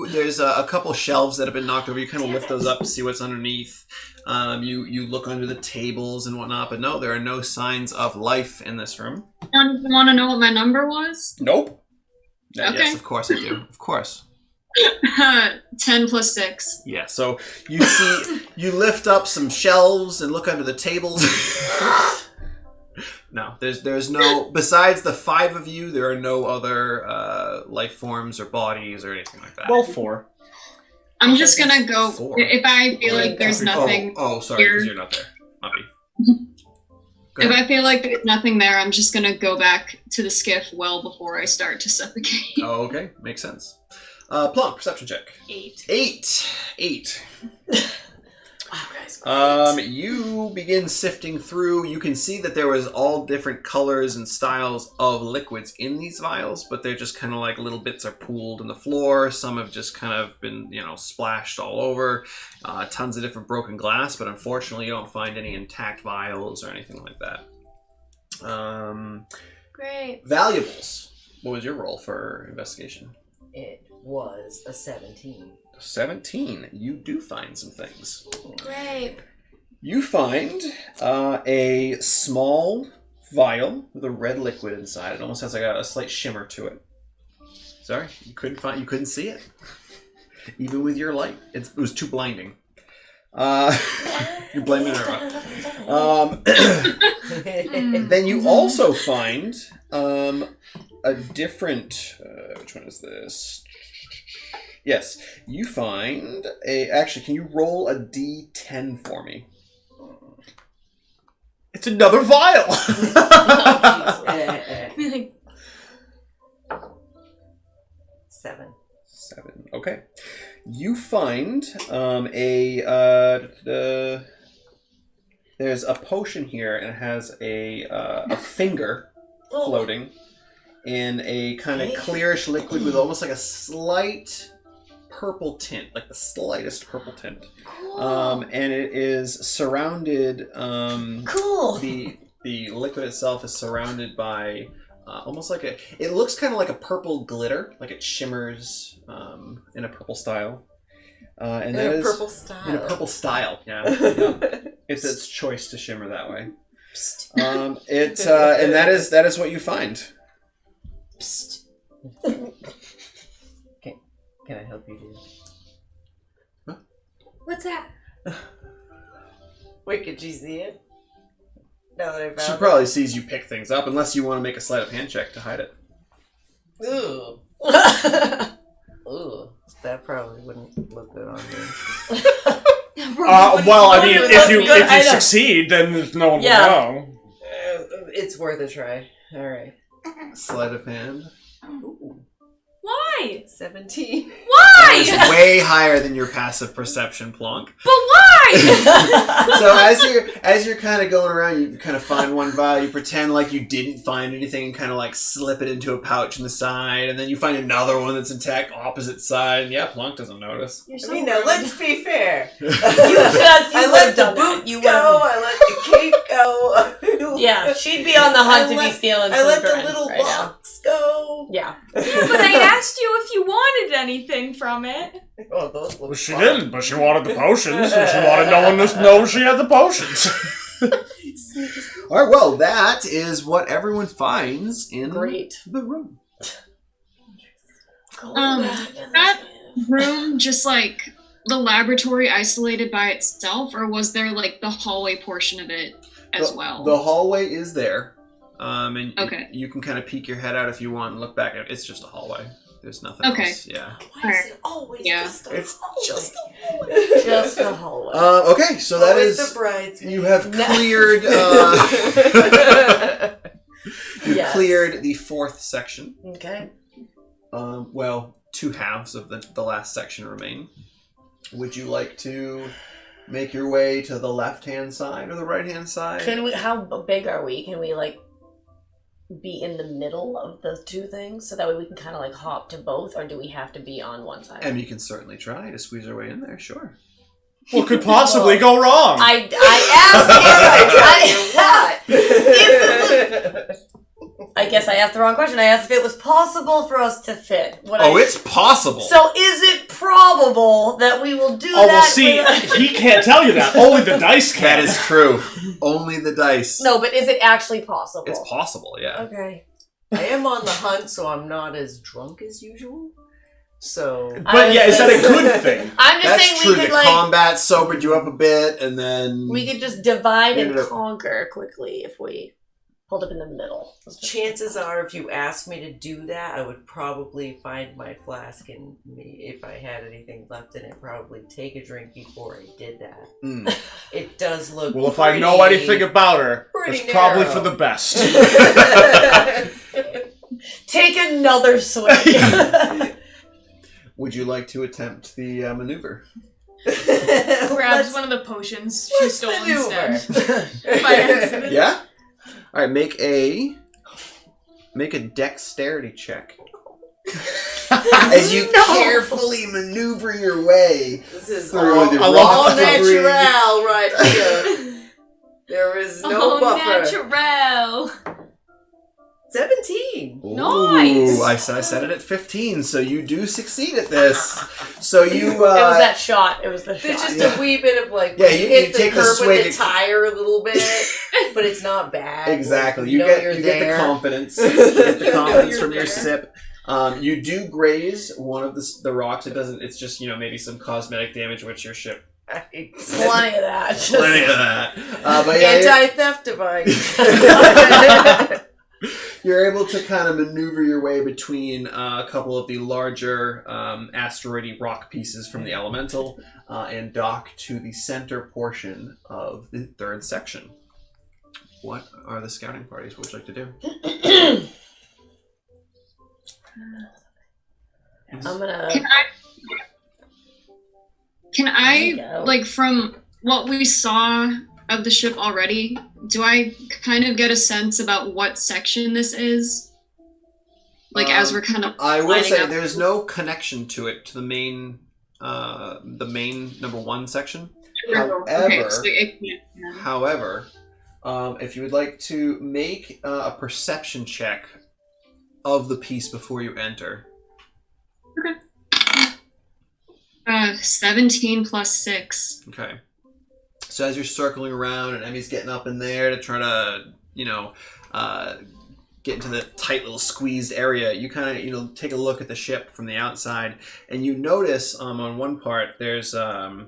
there's a couple shelves that have been knocked over, you kind of lift those up to see what's underneath. You look under the tables and whatnot, but no, there are no signs of life in this room. Want to know what my number was? Nope. Okay. Yes, of course I do. Of course. 10 plus 6. Yeah, so you lift up some shelves and look under the tables. No, there's no, besides the 5 of you, there are no other life forms or bodies or anything like that. Well, 4. I'm just gonna go, 4. if I feel like there's nothing Oh, sorry, here. because you're not there. Poppy. If I feel like there's nothing there, I'm just gonna go back to the skiff well before I start to suffocate. Oh, okay, makes sense. Plump, perception check. 8. 8. Oh, guys, You begin sifting through. You can see that there was all different colors and styles of liquids in these vials, but they're just kind of like little bits are pooled in the floor. Some have just kind of been, splashed all over. Tons of different broken glass, but unfortunately you don't find any intact vials or anything like that. Great. Valuables. What was your roll for investigation? It was a 17. 17. You do find some things. Great. You find a small vial with a red liquid inside. It almost has like a slight shimmer to it. Sorry, you couldn't see it, even with your light. It was too blinding. You're blaming Minerva. Then you also find a different. Which one is this? Yes, you find a. Actually, can you roll a D10 for me? It's another vial. Like, 7. 7. Okay. You find there's a potion here, and it has a finger floating in a kind of clearish liquid with almost like a slight purple tint, like the slightest purple tint. And it is surrounded. cool. The liquid itself is surrounded by almost like it looks kind of like a purple glitter, like it shimmers in a purple style. And In a purple style. In a purple style, yeah. Yeah. It's its choice to shimmer that way. And that is what you find. Psst. Can I help you, dude? Huh? what's that? Wait, could you see it? Now that I found She it? probably sees you pick things up, unless you want to make a sleight of hand check to hide it. Ooh. Ooh. That probably wouldn't look good on me. Well, I mean, if you I know. succeed, then no one Yeah. will know. It's worth a try. Alright. Sleight of hand. Ooh. Why? 17. Why? That is way higher than your passive perception, Plonk. But why? So as you're kind of going around, you kind of find one vial, you pretend like you didn't find anything, and kind of like slip it into a pouch in the side, and then you find another one that's intact opposite side. And yeah, Plonk doesn't notice. I mean, now let's be fair. I let the boots go. I let the cape go. Yeah, she'd be on the hunt to be stealing I some let the friends little right box go. now. Yeah. But I asked you if you wanted anything from it. Oh, those look Well, she fun. didn't, but she wanted the potions, and she wanted no one to know she had the potions. All right, well, that is what everyone finds in Great. the room. That room just like the laboratory isolated by itself, or was there like the hallway portion of it as well? The hallway is there. And Okay. you can kind of peek your head out if you want and look back at it. It's just a hallway. There's nothing Okay. else. Yeah. Why is it always just a It's hallway? just Just a hallway. Okay, so that Always is the bridesmaid. you have cleared. You've Yes. cleared the fourth section. Okay. Well, 2 halves of the last section remain. Would you like to make your way to the left-hand side or the right-hand side? Can we? How big are we? Can we like be in the middle of the two things so that way we can kind of like hop to both, or do we have to be on one side? And you can certainly try to squeeze your way in there. Sure. What could possibly go wrong? I asked I guess I asked the wrong question. I asked if it was possible for us to fit. It's possible. So is it probable that we will do Oh, that? well, see, he can't tell you that. Only the dice can. That is true. Only the dice. No, but is it actually possible? It's possible, yeah. Okay. I am on the hunt, so I'm not as drunk as usual. So, But yeah, is that a good thing? I'm just That's saying true. we could The like combat sobered you up a bit, and then we could just divide and Ended up- conquer quickly if we pulled up in the middle. chances are, if you asked me to do that, I would probably find my flask and if I had anything left in it, probably take a drink before I did that. Mm. It does look. Well, if I know anything about her, pretty it's probably narrow. for the best. Take another swing. Would you like to attempt the maneuver? Grabs one of the potions she stole instead. By accident. Yeah. All right. Make a dexterity check. As you carefully maneuver your way This is through all, the I love rock all debris. natural right here. There is no buffer. Natural. 17. Nice. Ooh, I said it at 15, so you do succeed at this. So you. It was that shot. It was the There's shot. just a wee bit of like, Yeah, when you hit the take the curb swing with and- the tire a little bit, but it's not bad. Exactly. Like, You know get you're you get the there. confidence. You get the You know confidence you're from your there. sip. You do graze one of the rocks. It doesn't. It's just maybe some cosmetic damage, which your ship. Plenty of that. Just Plenty of that. But yeah, Anti-theft device. you're able to kind of maneuver your way between a couple of the larger asteroidy rock pieces from the elemental and dock to the center portion of the third section. What are the scouting parties? What would you like to do? I'm gonna. Can There I you go. like from what we saw of the ship already, do I kind of get a sense about what section this is? Like as we're kind of I will lining say up. there's no connection to it, to the main number 1 section. Okay, so it can't. However, if you would like to make a perception check of the piece before you enter. 17 plus 6. Okay. So as you're circling around and Emmy's getting up in there to try to, get into the tight little squeezed area, you kind of, take a look at the ship from the outside, and you notice on one part there's the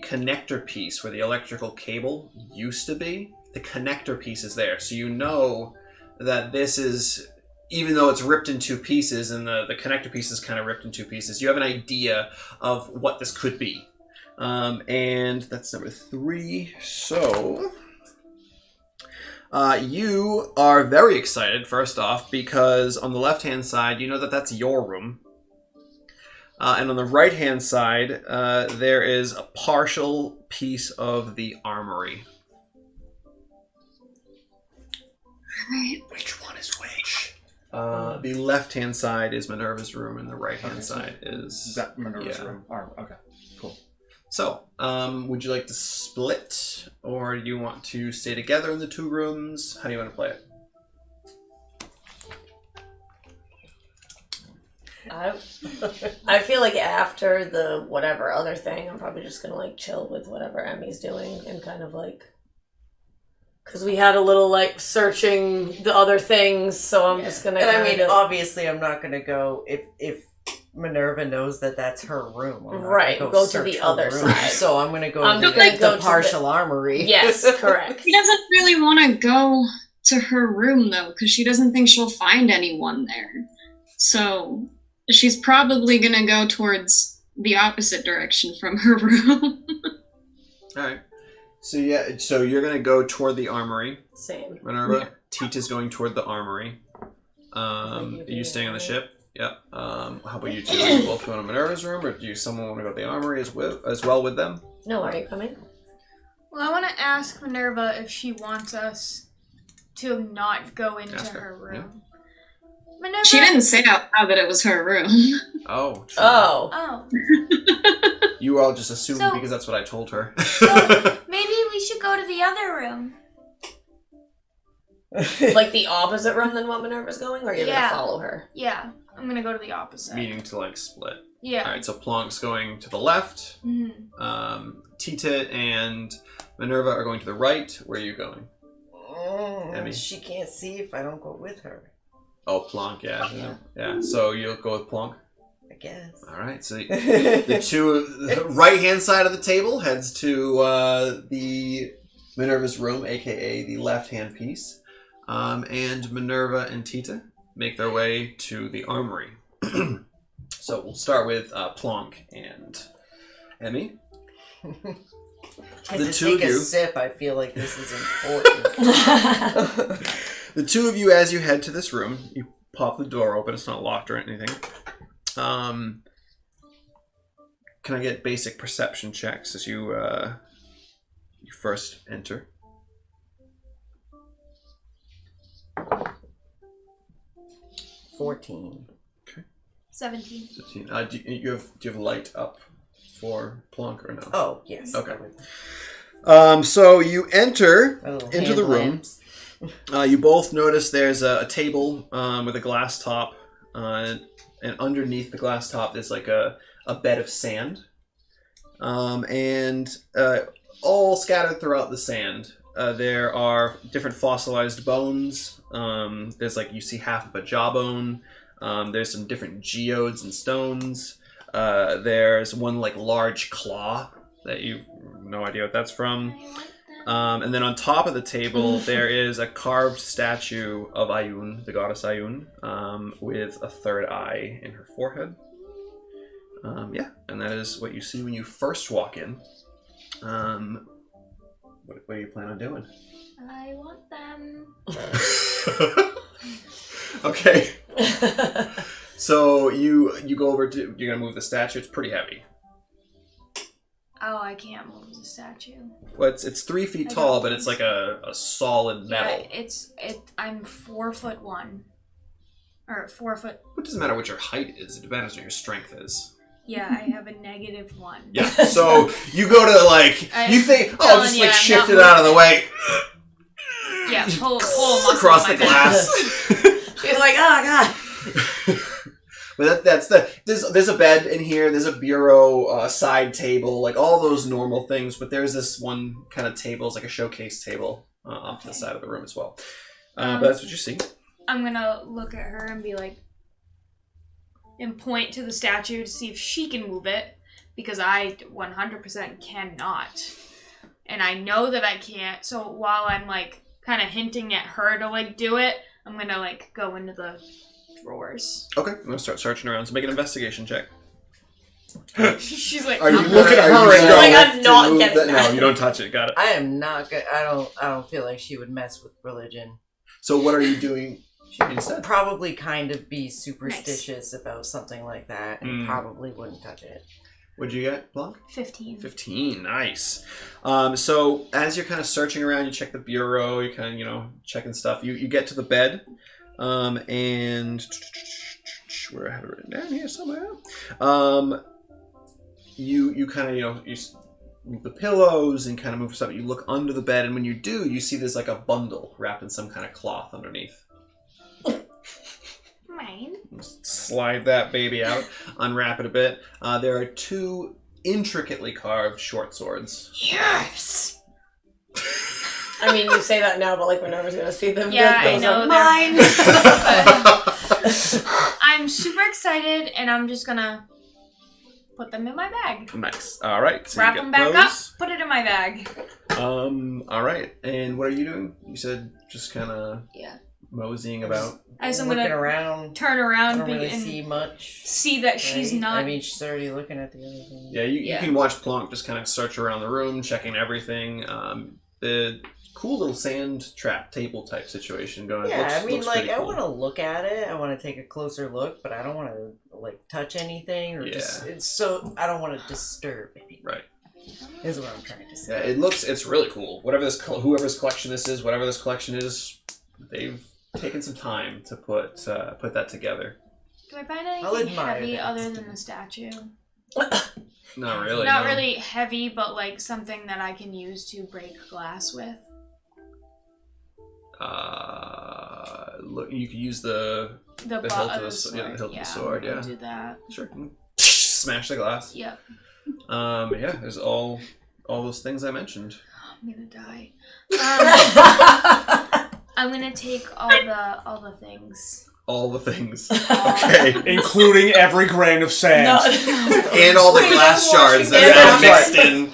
connector piece where the electrical cable used to be. The connector piece is there, so you know that this is, even though it's ripped in 2 pieces and the connector piece is kind of ripped in 2 pieces, you have an idea of what this could be. And that's number 3. So you are very excited, first off, because on the left-hand side, you know that that's your room. And on the right-hand side, there is a partial piece of the armory. Which one is which? The left-hand side is Minerva's room, and the right-hand side is that Minerva's room? Okay, cool. So, would you like to split, or do you want to stay together in the 2 rooms? How do you want to play it? I feel like after the whatever other thing, I'm probably just gonna like chill with whatever Emmy's doing and kind of like, because we had a little like searching the other things, so I'm just gonna. And I mean, kinda- obviously, I'm not gonna go if Minerva knows that that's her room. I'm not Right, gonna go to search the her other room. side. So I'm gonna go I'm to gonna go the to partial the- armory. Yes, correct. She doesn't really want to go to her room, though, because she doesn't think she'll find anyone there. So she's probably going to go towards the opposite direction from her room. Alright. So so you're going to go toward the armory. Same. Minerva. Yeah. Tita's going toward the armory. Are you staying on the ship? Yep. How about you two? Are you both going to Minerva's room, or do someone want to go to the armory as well with them? No, are you coming? Well, I want to ask Minerva if she wants us to not go into Ask her, her room. Minerva. She didn't say out loud that it was her room. Oh. True. Oh. Oh, You all just assumed So- because that's what I told her. So maybe we should go to the other room. Like the opposite room than what Minerva's going, or you're Yeah. gonna follow her? yeah. I'm gonna go to the opposite. Meaning to like split. Yeah. Alright, so Plonk's going to the left. Mhm. Tita and Minerva are going to the right. Where are you going? Emmy. She can't see if I don't go with her. Oh, Plonk, yeah. So you'll go with Plonk? I guess. Alright, so the right hand side of the table heads to the Minerva's room, aka the left hand piece. And Minerva and Tita make their way to the armory. So we'll start with Plonk and Emmy. I The just two of take a you. sip. I feel like this is important. The two of you, as you head to this room, you pop the door open. It's not locked or anything. Can I get basic perception checks as you first enter? 14. 17. 15. Do you have light up for Plonk or no? Oh, yes. Okay. So you enter into the room. You both notice there's a table with a glass top, and underneath the glass top there's like a bed of sand, and all scattered throughout the sand there are different fossilized bones. There's like, you see half of a jawbone. There's some different geodes and stones. There's one like large claw that you have no idea what that's from. And then on top of the table, there is a carved statue of Ayun, the goddess Ayun, with a third eye in her forehead. And that is what you see when you first walk in. What do you plan on doing? I want them. Okay. So you go over to, you're gonna move the statue. It's pretty heavy. Oh, I can't move the statue. Well, it's 3 feet I tall, don't but it's like a solid metal. Yeah, I'm 4'1", or 4 foot. It doesn't matter what your height is. It depends what your strength is. Yeah, I have a -1. Yeah. So you go to like, you think, oh, just like I'm shift not it out of the moving way. Yeah, pull a muscle Across in the my glass. She's like, oh god. But there's a bed in here. There's a bureau, a side table, like all those normal things. But there's this one kind of table, it's like a showcase table off to the side of the room as well. But that's what you see. I'm gonna look at her and be like, and point to the statue to see if she can move it, because I 100% cannot. And I know that I can't, so while I'm like kind of hinting at her to like do it, I'm gonna like go into the drawers. Okay, I'm gonna start searching around. So make an investigation check. She's like, Are you I'm looking? Are you Like, going I'm to not move getting that? that. No, you don't touch it. Got it. I am not good. I don't feel like she would mess with religion. So what are you doing instead? Probably kind of be superstitious about something like that, and Mm. probably wouldn't touch it. What'd you get, Blanc? 15. 15, nice. So as you're kind of searching around, you check the bureau, you kind of, checking stuff. You get to the bed, and where I have it written down here somewhere. You kind of, you move the pillows and kind of move stuff. You look under the bed, and when you do, you see there's like a bundle wrapped in some kind of cloth underneath. Mine. Slide that baby out, unwrap it a bit. There are 2 intricately carved short swords. Yes! I mean, you say that now, but like Minerva's gonna see them. Yeah, those I know. are mine. I I'm super excited, and I'm just gonna put them in my bag. Nice. All right. So Wrap you them get back up, those. put it in my bag. All right. And what are you doing? You said just kind of moseying about. I guess I'm looking gonna around. turn I around don't really and see much. see that she's right? not. I mean, she's already looking at the other thing. Yeah, you can watch Plonk just kind of search around the room, checking everything. The cool little sand trap table type situation going. Yeah, Looks, I mean, looks like, pretty I cool. want to look at it. I want to take a closer look, but I don't want to, like, touch anything or just. It's so. I don't want to disturb anything. Right. Is what I'm trying to say. Yeah, it's really cool. Whoever's collection this is, whatever this collection is, they've taken some time to put that together. Do I find I'll anything admire heavy that. other than the statue? Not really. Not no. really heavy, but like something that I can use to break glass with. Look, you could use the The hilt butt of of the sword. sword. Yeah, the hilt of yeah, the sword. I'll Yeah, do that. sure. Smash the glass. Yep. Yeah, there's all those things I mentioned. I'm gonna die. I'm gonna take all the things. All the things. Okay. Including every grain of sand. And all the glass shards that that's are mixed in.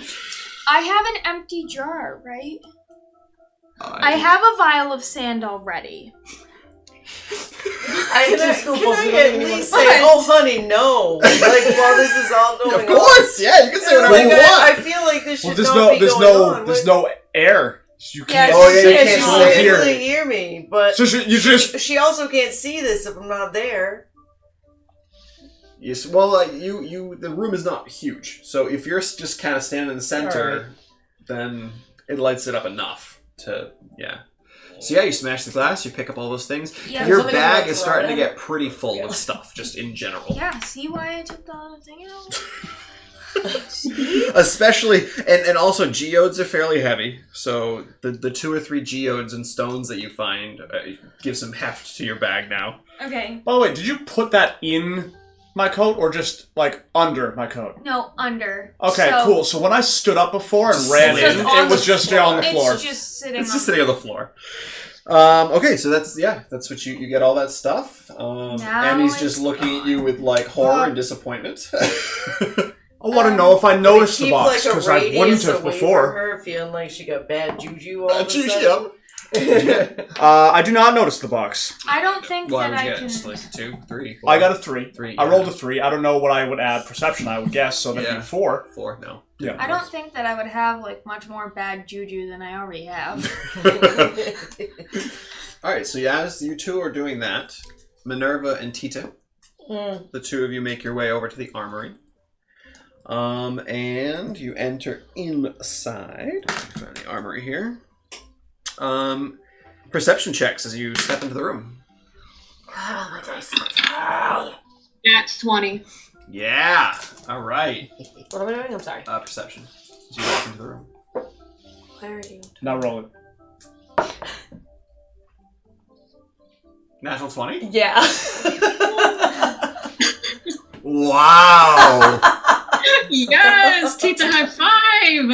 I have an empty jar, right? I have a vial of sand already. I at least say, oh, honey, no. Like, while this is all going on. Of course, yeah, you can say whatever Like, you want. I feel like this should not be there's going on. there's no air. You can't. Yeah, Oh, yeah, you she can't can't say it. really hear me, but So you just. she also can't see this if I'm not there. Yes, well, the room is not huge, so if you're just kind of standing in the center, then it lights it up enough to, So you smash the glass, you pick up all those things. Yeah, Your something bag like is throw starting it to in. get pretty full with stuff, just in general. Yeah, see why I took the other thing out? Especially, and also geodes are fairly heavy, so the 2 or 3 geodes and stones that you find give some heft to your bag now. Okay. By the way, did you put that in my coat or just like under my coat? No, under. Okay, So, cool. So when I stood up before and Just ran slid in, on it was the just floor. on the floor. It's just sitting It's on just sitting on the floor. Okay, so that's what you get all that stuff. Now Emmy's it's just looking at you with like horror and disappointment. I want to know if I noticed the Keep box like a because I wouldn't radius have away before. from her, feeling like she got bad juju all of a Juju, sudden. I do not notice the box. I don't think Why that would I you get can. just like 2, 3, 4? I got a 3. 3. I rolled a 3. I don't know what I would add perception. I would guess so that'd Yeah. be 4. 4. No. Yeah. I don't think that I would have like much more bad juju than I already have. All right, so as you two are doing that, Minerva and Tita, the two of you make your way over to the armory. And you enter inside. Find the armory here. Perception checks as you step into the room. That's 20. Yeah. All right. What am I doing? I'm sorry. Perception. As you walk into the room. Where are you? Now roll it. Natural 20. Yeah. Wow. Yes! Tita high five!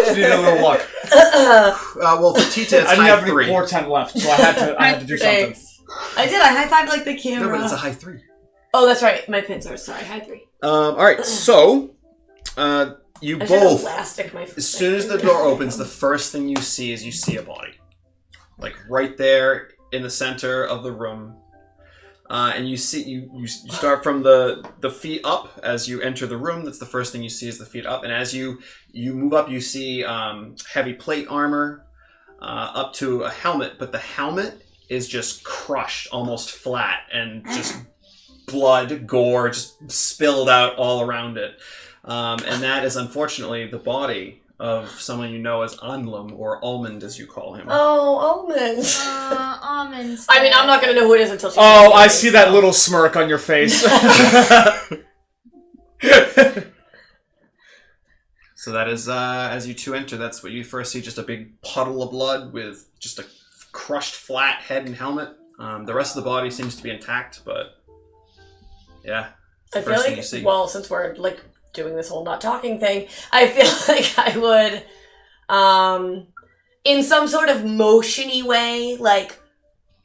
Just need a little luck. Well, for Tita, it's I didn't high have any 3. portent left, so I had to do something. Thanks. I did. I high-fived like the No, camera. but it's a high 3. Oh, that's right. My pins are sorry. High 3. All right, so you I should have both. elastic my. As soon as the door opens, the first thing you see is a body, like right there in the center of the room, and you see you start from the feet up as you enter the room. That's the first thing you see is the feet up, and as you move up, you see heavy plate armor up to a helmet, but the helmet is just crushed, almost flat, and just blood, gore, just spilled out all around it. And that is unfortunately the body of someone you know as Anlum, or Almond as you call him. Oh, almonds. Almonds. I mean, I'm not gonna know who it is until she. Oh, I see that little smirk on your face. So that is, as you two enter, that's what you first see, just a big puddle of blood with just a crushed flat head and helmet. The rest of the body seems to be intact, but yeah. I feel thing you like, see. well, since we're like doing this whole not talking thing, I feel like I would, in some sort of motiony way, like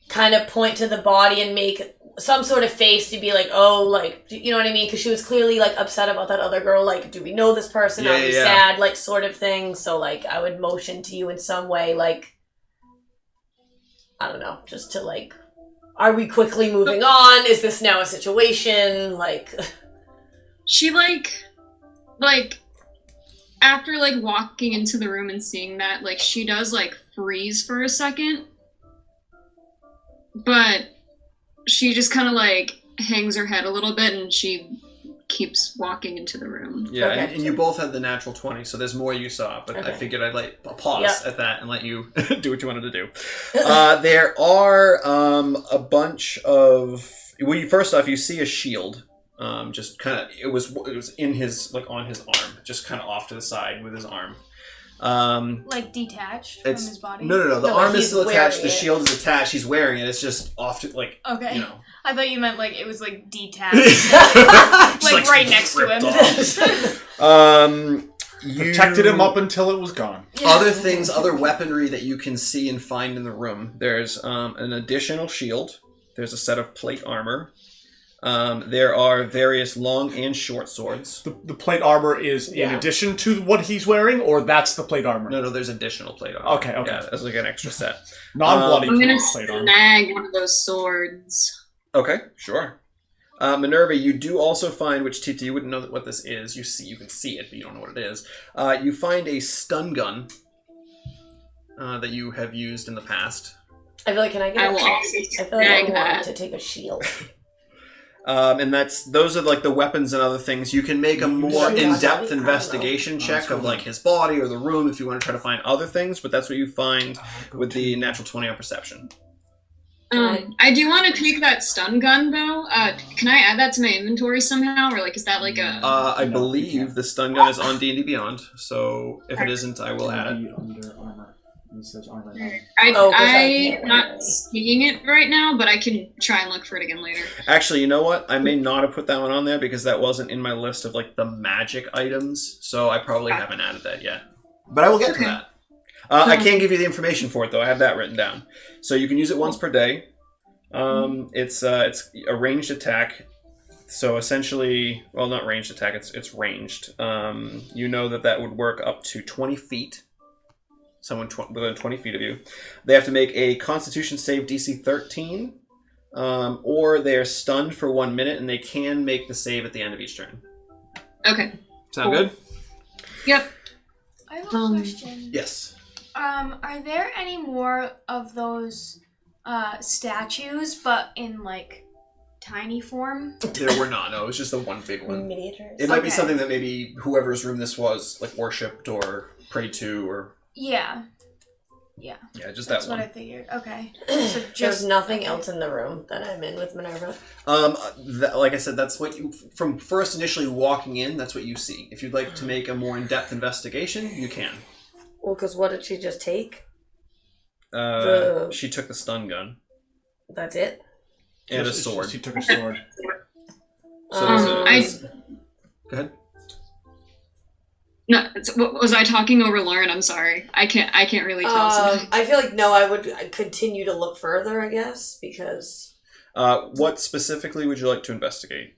kind of point to the body and make some sort of face to be like, oh, like, you know what I mean? Because she was clearly, like, upset about that other girl. Like, do we know this person? Are we sad? Like, sort of thing. So, like, I would motion to you in some way, like, I don't know, just to, like, are we quickly moving on? Is this now a situation? Like... She, like, after, like, walking into the room and seeing that, like, she does, like, freeze for a second. But she just kind of, like, hangs her head a little bit and she keeps walking into the room. Yeah, Okay. and you both had the natural 20, so there's more you saw, but I figured I'd like pause at that and let you do what you wanted to do. There are a bunch of... Well, first off, you see a shield. Just kind of, it was in his, like, on his arm, just kind of off to the side with his arm. Like detached from his body? No. The arm is still attached. The it. shield is attached. He's wearing it. It's just off to, like, Okay. you know. I thought you meant, like, it was, like, detached. like, right next to him. You Protected him up until it was gone. Other things, other weaponry that you can see and find in the room. There's an additional shield. There's a set of plate armor. There are various long and short swords. The plate armor is in addition to what he's wearing, or that's the plate armor? No, there's additional plate armor. Okay. Yeah, as like an extra set. Non-bloody I'm gonna plate armor. snag one of those swords. Okay, sure. Minerva, you do also find, which Tita, you wouldn't know what this is. You can see it, but you don't know what it is. You find a stun gun that you have used in the past. I feel like, can I get I will also I feel like I snag want that. to take a shield. And those are like the weapons and other things. You can make a more in-depth investigation check of like his body or the room if you want to try to find other things, but that's what you find with the natural 20 on perception. I do want to take that stun gun though. Can I add that to my inventory somehow, or like is that like a? I believe the stun gun is on D&D Beyond, so if it isn't, I will add it. Under armor. It says armor. I'm not seeing it right now, but I can try and look for it again later. Actually, you know what? I may not have put that one on there because that wasn't in my list of like the magic items, so I probably haven't added that yet. But I will get to that. I can't give you the information for it though. I have that written down, so you can use it once per day. It's a ranged attack. So essentially, well, not ranged attack. It's ranged. You know that would work up to 20 feet. Someone within 20 feet of you. They have to make a Constitution save DC 13, or they're stunned for 1 minute, and they can make the save at the end of each turn. Okay. Sound good? Yep. I have a question. Yes. Are there any more of those statues, but in like tiny form? There were not. No, it was just the one big one. Miniatures. It might be something that maybe whoever's room this was like worshipped or prayed to, or Yeah, just that's that what one. I figured. Okay. So There's nothing else in the room that I'm in with Minerva. Like I said, that's what you from first initially walking in. That's what you see. If you'd like to make a more in-depth investigation, you can. Well, because what did she just take? She took the stun gun That's it? and a sword. She took a sword. So Go ahead. No, was I talking over Lauren? I'm sorry. I can't really tell. I feel like no. I'd continue to look further, I guess, because. What specifically would you like to investigate?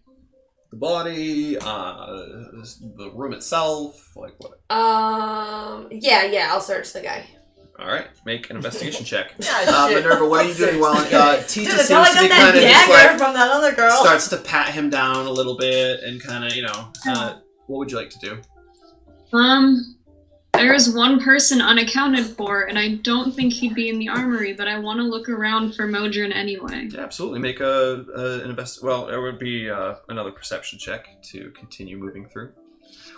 The body, the room itself, like what? Yeah. I'll search the guy. All right, make an investigation check. Yeah, shit. Minerva, what are you doing while Tita Dude, seems until I to be got kind that of just dagger like from that other girl. starts to pat him down a little bit and kind of what would you like to do? There is one person unaccounted for, and I don't think he'd be in the armory, but I want to look around for Modron anyway. Yeah, absolutely. Make an Well, it would be another perception check to continue moving through.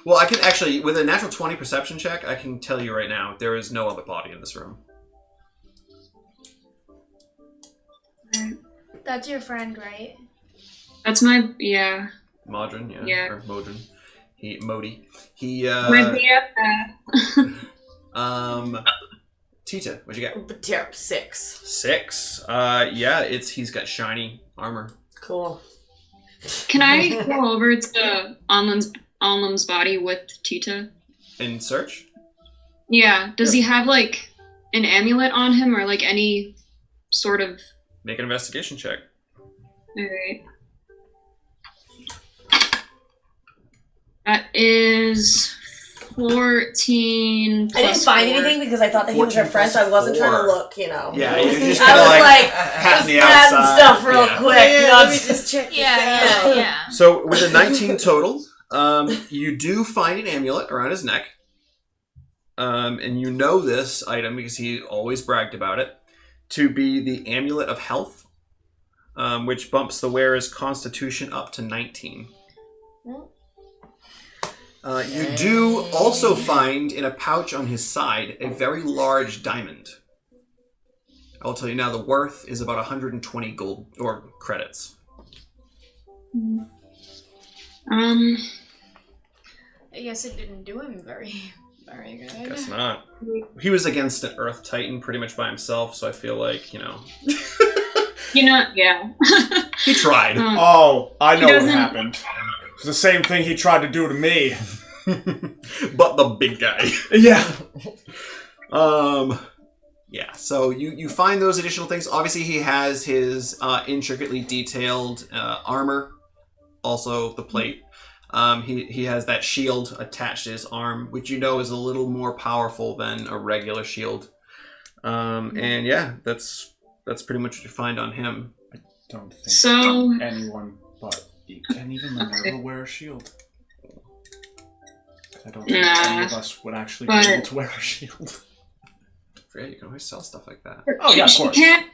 Well, I can actually, with a natural 20 perception check, I can tell you right now, there is no other body in this room. That's your friend, right? That's my, yeah. Modron, yeah. Yeah. Or Modron. Modi. My BFF. Tita, what'd you get? Terrible. 6. 6. Yeah, he's got shiny armor. Cool. Can I go over to Onlum's body with Tita? In search? Yeah. Does he have, like, an amulet on him or, like, any sort of... Make an investigation check. Alright. That is 14 plus I didn't find 4. anything because I thought that he was her 14 friend, so I wasn't trying to 4. look, you know. Yeah, you're just I kind of was like, patting the just patting outside. stuff real Yeah. quick. Yeah, not let me just check this out. Yeah. So with a 19 total, you do find an amulet around his neck. And you know this item because he always bragged about it, to be the Amulet of Health, which bumps the wearer's constitution up to 19. You do also find in a pouch on his side a very large diamond. I'll tell you now, the worth is about 120 gold or credits. I guess it didn't do him very good. Guess not. He was against an Earth Titan pretty much by himself, so I feel like, Yeah. he tried. Oh, I know what doesn't- happened. It's the same thing he tried to do to me. But the big guy. Yeah. Yeah, so you find those additional things. Obviously, he has his intricately detailed armor, also the plate. He has that shield attached to his arm, which you know is a little more powerful than a regular shield. And yeah, that's pretty much what you find on him. I don't think So- anyone but can even Minerva wear a shield. I don't think any of us would actually be able to wear a shield. Yeah, you can always sell stuff like that. Oh yeah, of She course. can't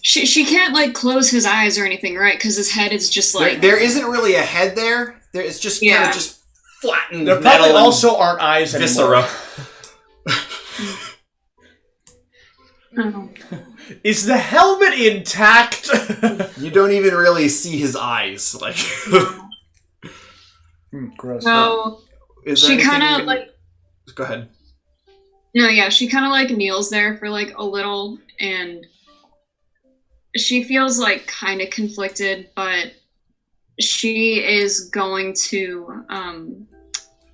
she can't close his eyes or anything, right? Because his head is just There isn't really a head there. It's just kind Yeah. of just flattened There metal probably and also aren't eyes anymore. viscera. Oh. Is the helmet intact? You don't even really see his eyes. Like, Gross. So is there she anything kind you of can- like Go ahead. no, yeah, she kind of like kneels there for like a little, and she feels like kind of conflicted, but she is going to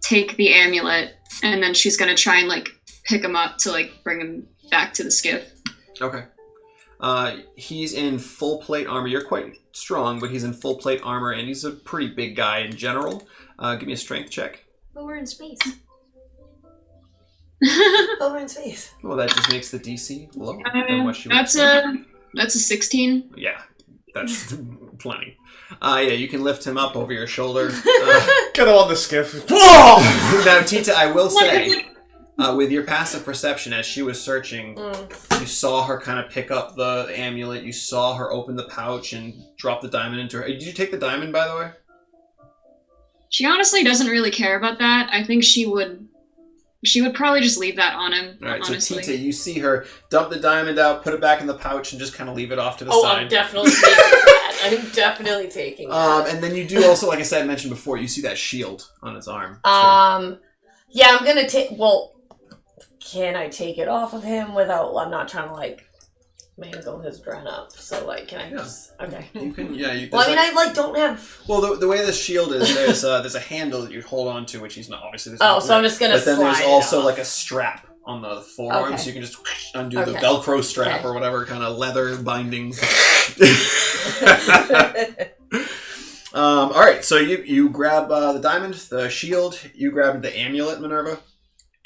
take the amulet, and then she's gonna try and like pick him up to like bring him back to the skiff. Okay. He's in full plate armor. You're quite strong, but he's in full plate armor, and he's a pretty big guy in general. Give me a strength check. But we're in space. Over in space. Well, that just makes the DC lower than what she would That's a 16. Yeah, that's plenty. Yeah, you can lift him up over your shoulder. Get on the skiff. Now, Tita, I will say, with your passive perception, as she was searching, you saw her kind of pick up the amulet. You saw her open the pouch and drop the diamond into her. Did you take the diamond, by the way? She honestly doesn't really care about that. I think she would probably just leave that on him. All right, honestly. so Tita, you see her dump the diamond out, put it back in the pouch, and just kind of leave it off to the Oh, side. I'm definitely taking that. I'm definitely taking that. And then you do also, like I said, mentioned before, you see that shield on his arm. Yeah, I'm gonna take. Well, can I take it off of him without? I'm not trying to like mangle his dren up. So like, can I just? Okay. You can, yeah. Well, I mean, I like don't have. Well, the way the shield is, there's a handle that you hold on to, which he's not obviously. Oh, so I'm just gonna. But then there's slide it also off. like a strap on the forearm, Okay. so you can just undo the Okay. Velcro strap Okay. or whatever kind of leather binding. All right, so you grab the diamond, the shield. You grab the amulet, Minerva,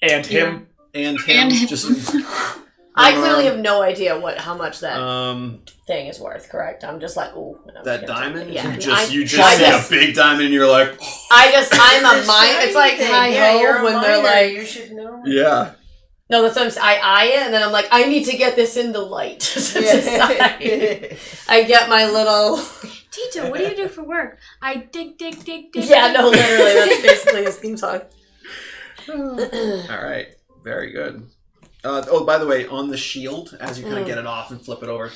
And him. and him. And him. Just. I clearly have no idea how much that Um, thing is worth. Correct. I'm just like, ooh. and I'm that just gonna take diamond. it. Yeah. You just I see just- a big diamond, and you're like, oh, I'm a It's mine. shiny It's like thing. hi Yeah, ho you're a when they're miner. like. You should know. yeah. No, that's what I'm saying. I eye it, and then I'm like, I need to get this in the light. to decide. I get my little. Tito, what do you do for work? I dig. Yeah, no, literally, that's basically his theme song. All right, very good. By the way, on the shield, as you kind of get it off and flip it over,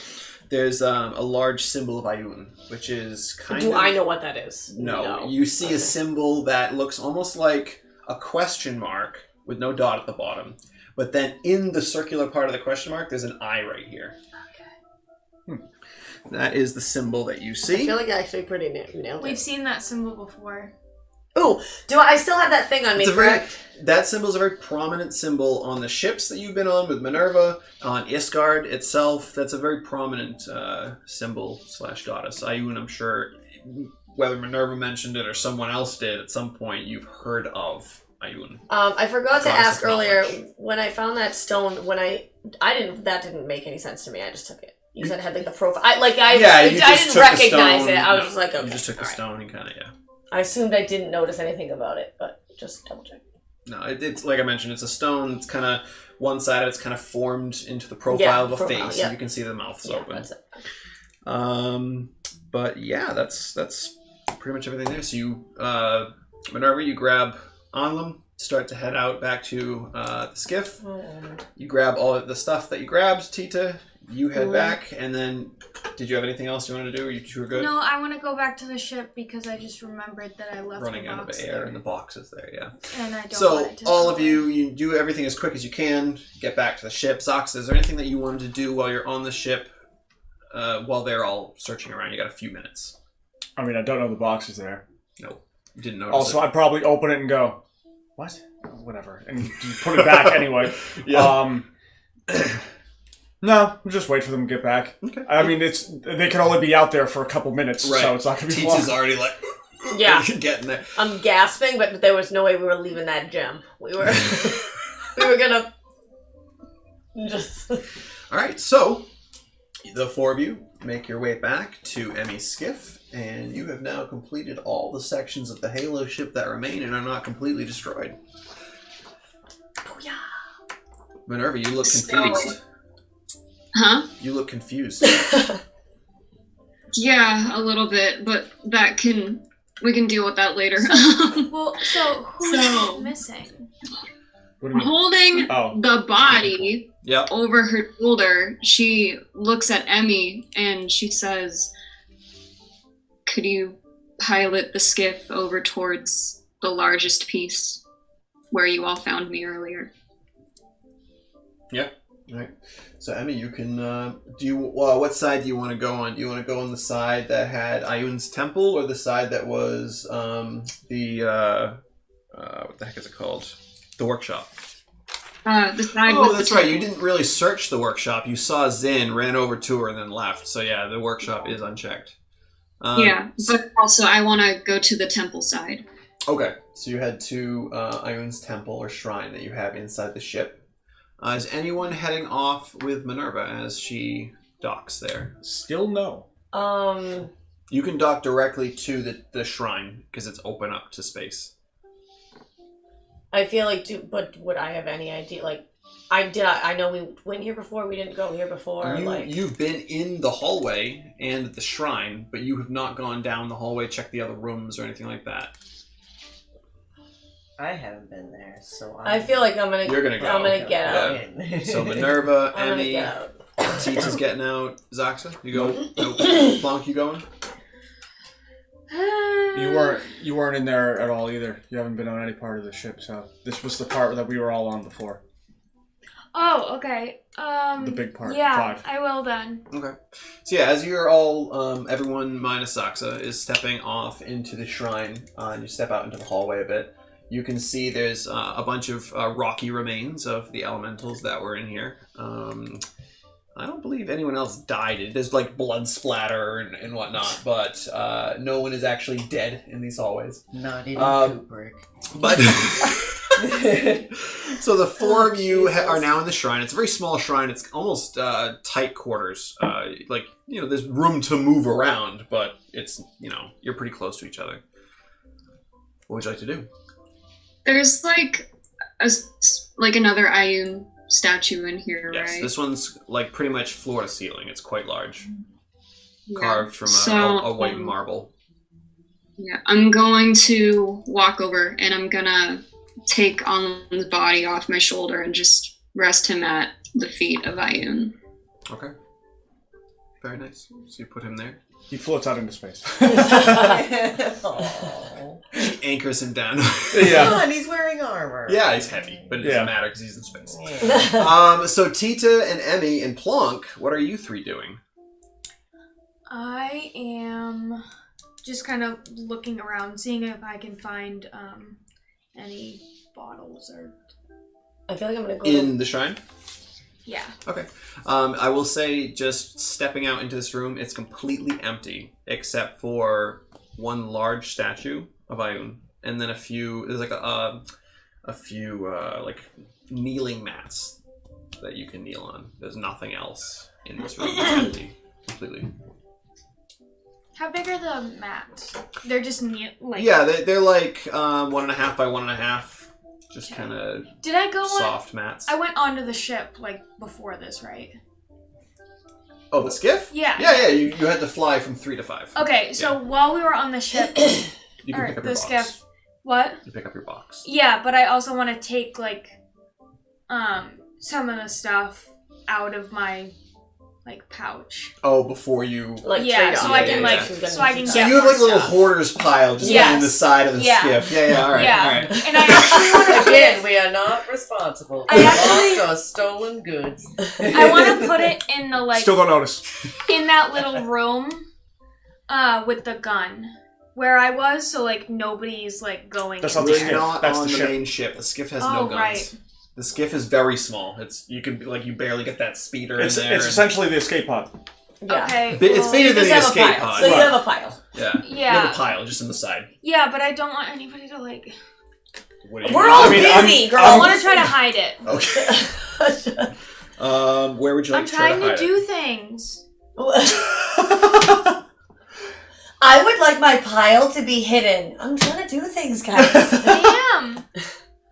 there's a large symbol of Ayun, which is kind Do of... I know what that is? No. You see a symbol that looks almost like a question mark with no dot at the bottom. But then in the circular part of the question mark, there's an eye right here. Okay. That is the symbol that you I see. feel like I actually pretty nailed it. We've seen that symbol before. Ooh, do I still have that thing on me, correct? That symbol is a very prominent symbol on the ships that you've been on with Minerva, on Isgard itself. That's a very prominent symbol / goddess. Ayun, I'm sure, whether Minerva mentioned it or someone else did at some point, you've heard of Ayun. I forgot to Goddess ask of earlier, knowledge. when I found that stone, that didn't make any sense to me. I just took it. You said it had like the profile. I you didn't just took recognize the stone. it. I was No, just like, okay. You just took the all right. stone and kind of, I assumed I didn't notice anything about it, but just double check. No, it's like I mentioned, it's a stone. It's kind of, one side of it's kind of formed into the profile of a face, yeah. and you can see the mouth's open. That's it. But yeah, that's pretty much everything there. So you, Minerva, you grab Onlum, start to head out back to the skiff. You grab all of the stuff that you grabbed, Tita. You head back, and then did you have anything else you wanted to do? You were good? No, I want to go back to the ship because I just remembered that I left Running the out of box air, there. and the box is there, yeah. And I don't So want it to all go of you do everything as quick as you can. Get back to the ship. Zox, is there anything that you wanted to do while you're on the ship? While they're all searching around, you got a few minutes. I mean, I don't know the box is there. No, you didn't notice. Also, it. I'd probably open it and go, what? Whatever. And just put it back anyway. Yeah. No, we'll just wait for them to get back. Okay. I mean, they can only be out there for a couple minutes, Right. so it's not going to be Teach is long. already like, Yeah. getting there. I'm gasping, but there was no way we were leaving that gem. We were gonna just. All right, so the four of you make your way back to Emmy's skiff, and you have now completed all the sections of the Halo ship that remain and are not completely destroyed. Oh yeah. Minerva, you look confused. Huh? You look confused. Yeah, a little bit, but we can deal with that later. Well, so who's missing? What do you mean? Holding Oh. the body Yep. over her shoulder, she looks at Emmy and she says, "Could you pilot the skiff over towards the largest piece where you all found me earlier?" Yep. All right. So Emmy, you can what side do you want to go on? Do you want to go on the side that had Ayun's temple, or the side that was what the heck is it called? The workshop. The side Oh, with that's the right. You didn't really search the workshop. You saw Zin, ran over to her, and then left. So yeah, the workshop is unchecked. Yeah, but also I want to go to the temple side. Okay, so you head to Ayun's temple or shrine that you have inside the ship. Is anyone heading off with Minerva as she docks there? Still no. You can dock directly to the shrine because it's open up to space. I feel like, but would I have any idea? Like, I know we went here before. We didn't go here before. You've been in the hallway and at the shrine, but you have not gone down the hallway, checked the other rooms or anything like that. I haven't been there, so I feel like I'm gonna. You're gonna go. I'm gonna get out. Yeah. So Minerva, I'm gonna Emmy, get out. Teach is getting out. Zaxa, you go. Nope. Plonk, you going? You weren't in there at all either. You haven't been on any part of the ship, so this was the part that we were all on before. Oh, okay. The big part. Yeah, 5. I will then. Okay. So yeah, as you're all, everyone minus Zaxa is stepping off into the shrine, and you step out into the hallway a bit. You can see there's a bunch of rocky remains of the elementals that were in here. I don't believe anyone else died. There's like blood splatter and whatnot, but no one is actually dead in these hallways. Not even Kubrick. But so the four of you are now in the shrine. It's a very small shrine. It's almost tight quarters. There's room to move around, but it's you're pretty close to each other. What would you like to do? There's like another Ayun statue in here, Yes, right? this one's like pretty much floor to ceiling. It's quite large, Yeah. carved from a white marble. Yeah, I'm going to walk over and I'm gonna take On's body off my shoulder and just rest him at the feet of Ayun. Okay, very nice. So you put him there. He floats out into space. She anchors him down. Yeah. Come on, he's wearing armor. Yeah, he's heavy, but it doesn't matter because he's in space. Yeah. So Tita and Emmy and Plonk, what are you three doing? I am just kind of looking around, seeing if I can find any bottles or... I feel like I'm gonna go In the shrine? Yeah. Okay. I will say, just stepping out into this room, it's completely empty, except for one large statue of Ayun, and then there's like a few like kneeling mats that you can kneel on. There's nothing else in this room. It's empty, completely. How big are the mats? They're just like... Yeah, they're like 1.5 by 1.5. Just kind of Did I go soft mats. I went onto the ship, like, before this, right? Oh, the skiff? Yeah. Yeah, you had to fly from 3 to 5. Okay, so while we were on the ship... You can or pick up the your box. skiff... What? You pick up your box. Yeah, but I also want to take, like, some of the stuff out of my, like, pouch. Oh, before you... like Yeah, trade so off. I can, like, Yeah. so I can So get you have more like a little stuff. hoarder's pile just Yes. on the side of the Yeah. skiff. Yeah, all right, Yeah. all right. And I actually want to Again, we are not responsible. I We actually- lost our stolen goods. I want to put it in the, like, Still don't notice. in that little room, with the gun. Where I was, so, like, nobody's, like, going That's in not the We're there. skiff. not That's on the the ship. main ship. The skiff has no Oh, guns. right. The skiff is very small. You barely get that speeder It's in there. essentially the escape pod. Yeah. Okay. It's well, bigger than Just the have a escape pile. pod. So you Right. have a pile. Yeah. You Yeah. have a pile just on the side. Yeah, but I don't want anybody to, like... What do you We're do? all I mean, busy, girl. I want to try to hide it. Okay. Where would you like I'm to try trying to hide to do things. I would like my pile to be hidden. I'm trying to do things, guys. I am.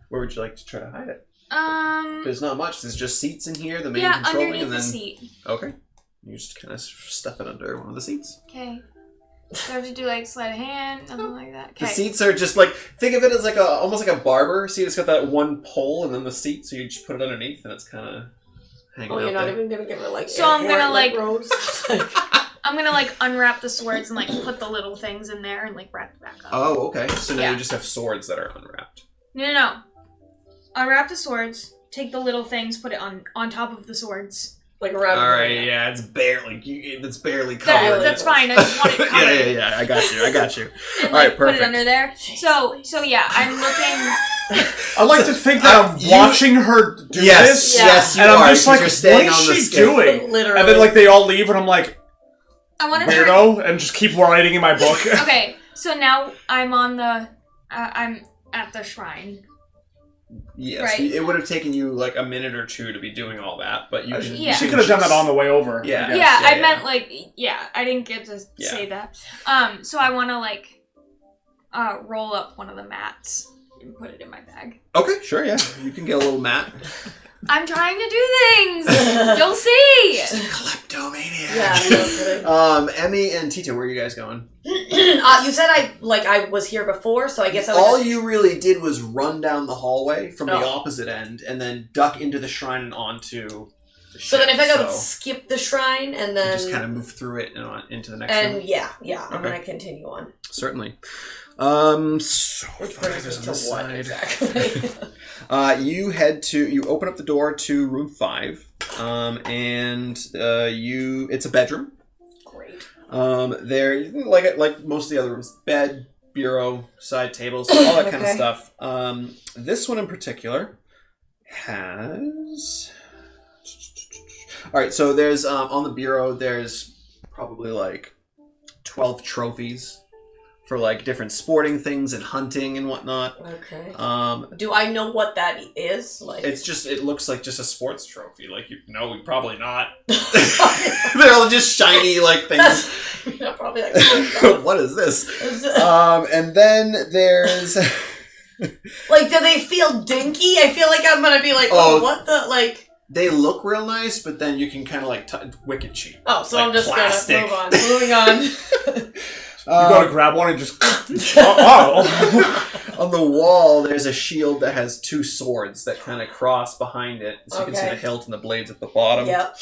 Where would you like to try to hide it? Um... There's not much. There's just seats in here, the main Yeah, control wing, underneath and the then... seat. Okay. You just kind of stuff it under one of the seats. Okay. So I have to do, like, sleight of hand, something like that. The Okay. seats are just like, think of it as like almost like a barber seat. It's got that one pole and then the seat, so you just put it underneath and it's kind of hanging Oh, out you're not there. even gonna give her like. So I'm gonna, like- robes. I'm gonna, like, unwrap the swords and, like, put the little things in there and, like, wrap it back up. Oh, okay. So now Yeah. you just have swords that are unwrapped. No. Unwrap the swords, take the little things, put it on top of the swords. Like around. All right, yeah, it's barely covered. That's fine, I just want it covered. yeah. I got you. And, All right, like, put perfect. it under there. So yeah, I'm looking... I like to think that I'm watching her do this. Yes, you and are, I'm just 'cause like, you're what staying is on the she skiff. doing? Literally. And then like they all leave, and I'm like, I want to try... weirdo, and just keep writing in my book. Okay, so now I'm on the... I'm at the shrine. Yes, Right. it would have taken you like a minute or two to be doing all that, but you can. Yeah. She could have done that on the way over. Yeah. I guess. Yeah, I yeah. meant, like, I didn't get to Yeah. say that. So I want to, like, roll up one of the mats and put it in my bag. Okay, sure, yeah. You can get a little mat. I'm trying to do things! You'll see! Kleptomaniac. Yeah, no kidding. Emmy and Tita, where are you guys going? You said I was here before, so I guess I would All just... you really did was run down the hallway from the Oh. opposite end and then duck into the shrine and onto the ship. So then if I could So skip the shrine and you then... just kind of move through it and on into the next And room. yeah, I'm Okay. gonna continue on. Certainly. So Which five brings is us on to this what side. exactly? You open up the door to room 5, and it's a bedroom. Great. There, like most of the other rooms, bed, bureau, side tables, all that kind of Okay. stuff. This one in particular has. All right, so there's on the bureau. There's probably like 12 trophies for like different sporting things and hunting and whatnot. Okay. Um, Do I know what that is? Like, it looks like just a sports trophy. Like probably not. They're all just shiny like things. That's probably like. Oh, What is this? God. And then there's Like, do they feel dinky? I feel like I'm gonna be like, Oh. what the like. they look real nice, but then you can kind of like wicked cheap. Oh, so like I'm just plastic. gonna move on. Moving on. You gotta grab one and just. Oh. On the wall, there's a shield that has 2 swords that kind of cross behind it, so you can see Okay. the hilt and the blades at the bottom. Yep.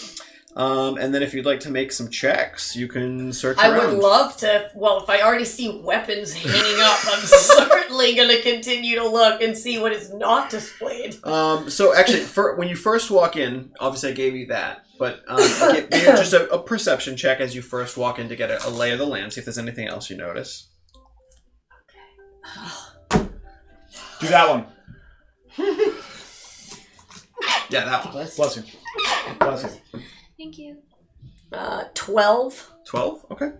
And then if you'd like to make some checks, you can search I around. would love to. Well, if I already see weapons hanging up, I'm certainly gonna continue to look and see what is not displayed. So actually, when you first walk in, obviously I gave you that. But give me just a perception check as you first walk in to get a lay of the land, see if there's anything else you notice. Do that one. Yeah, that one. Bless you. Bless you. Thank you. 12. 12? Okay.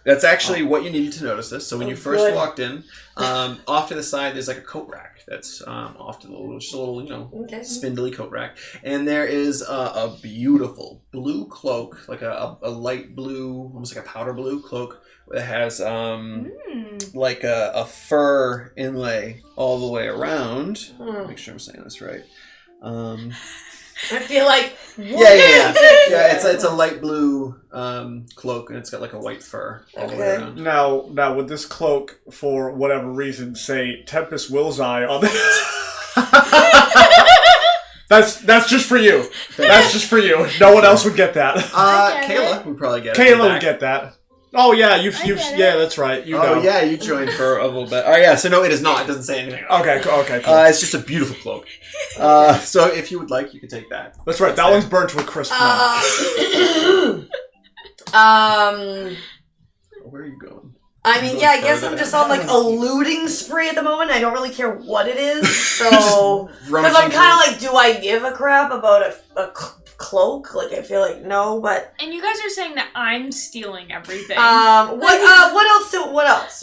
That's actually what you needed to notice this. So when you first good. walked in, off to the side there's like a coat rack that's off to the little, just a little, spindly coat rack. And there is a beautiful blue cloak, like a light blue, almost like a powder blue cloak that has like a fur inlay all the way around. Make sure I'm saying this right. I feel like... Yeah. It's a light blue cloak, and it's got like a white fur all the way around. Now, would this cloak, for whatever reason, say Tempest Will's Eye on it? That's just for you. That's just for you. No one else would get that. Kayla would probably get it. Kayla would get that. Oh yeah, yeah, that's right. You know. Oh yeah, you joined for a little bit. Oh yeah, so no, it is not. It doesn't say anything. Okay, cool. It's just a beautiful cloak. So if you would like, you could take that. That's right. That one's burnt to a crisp now. Where are you going? I mean, yeah, I guess I'm just on like a looting spree at the moment. I don't really care what it is, so because I'm kind of like, do I give a crap about a cloak? Like, I feel like no, but And you guys are saying that I'm stealing everything. what else?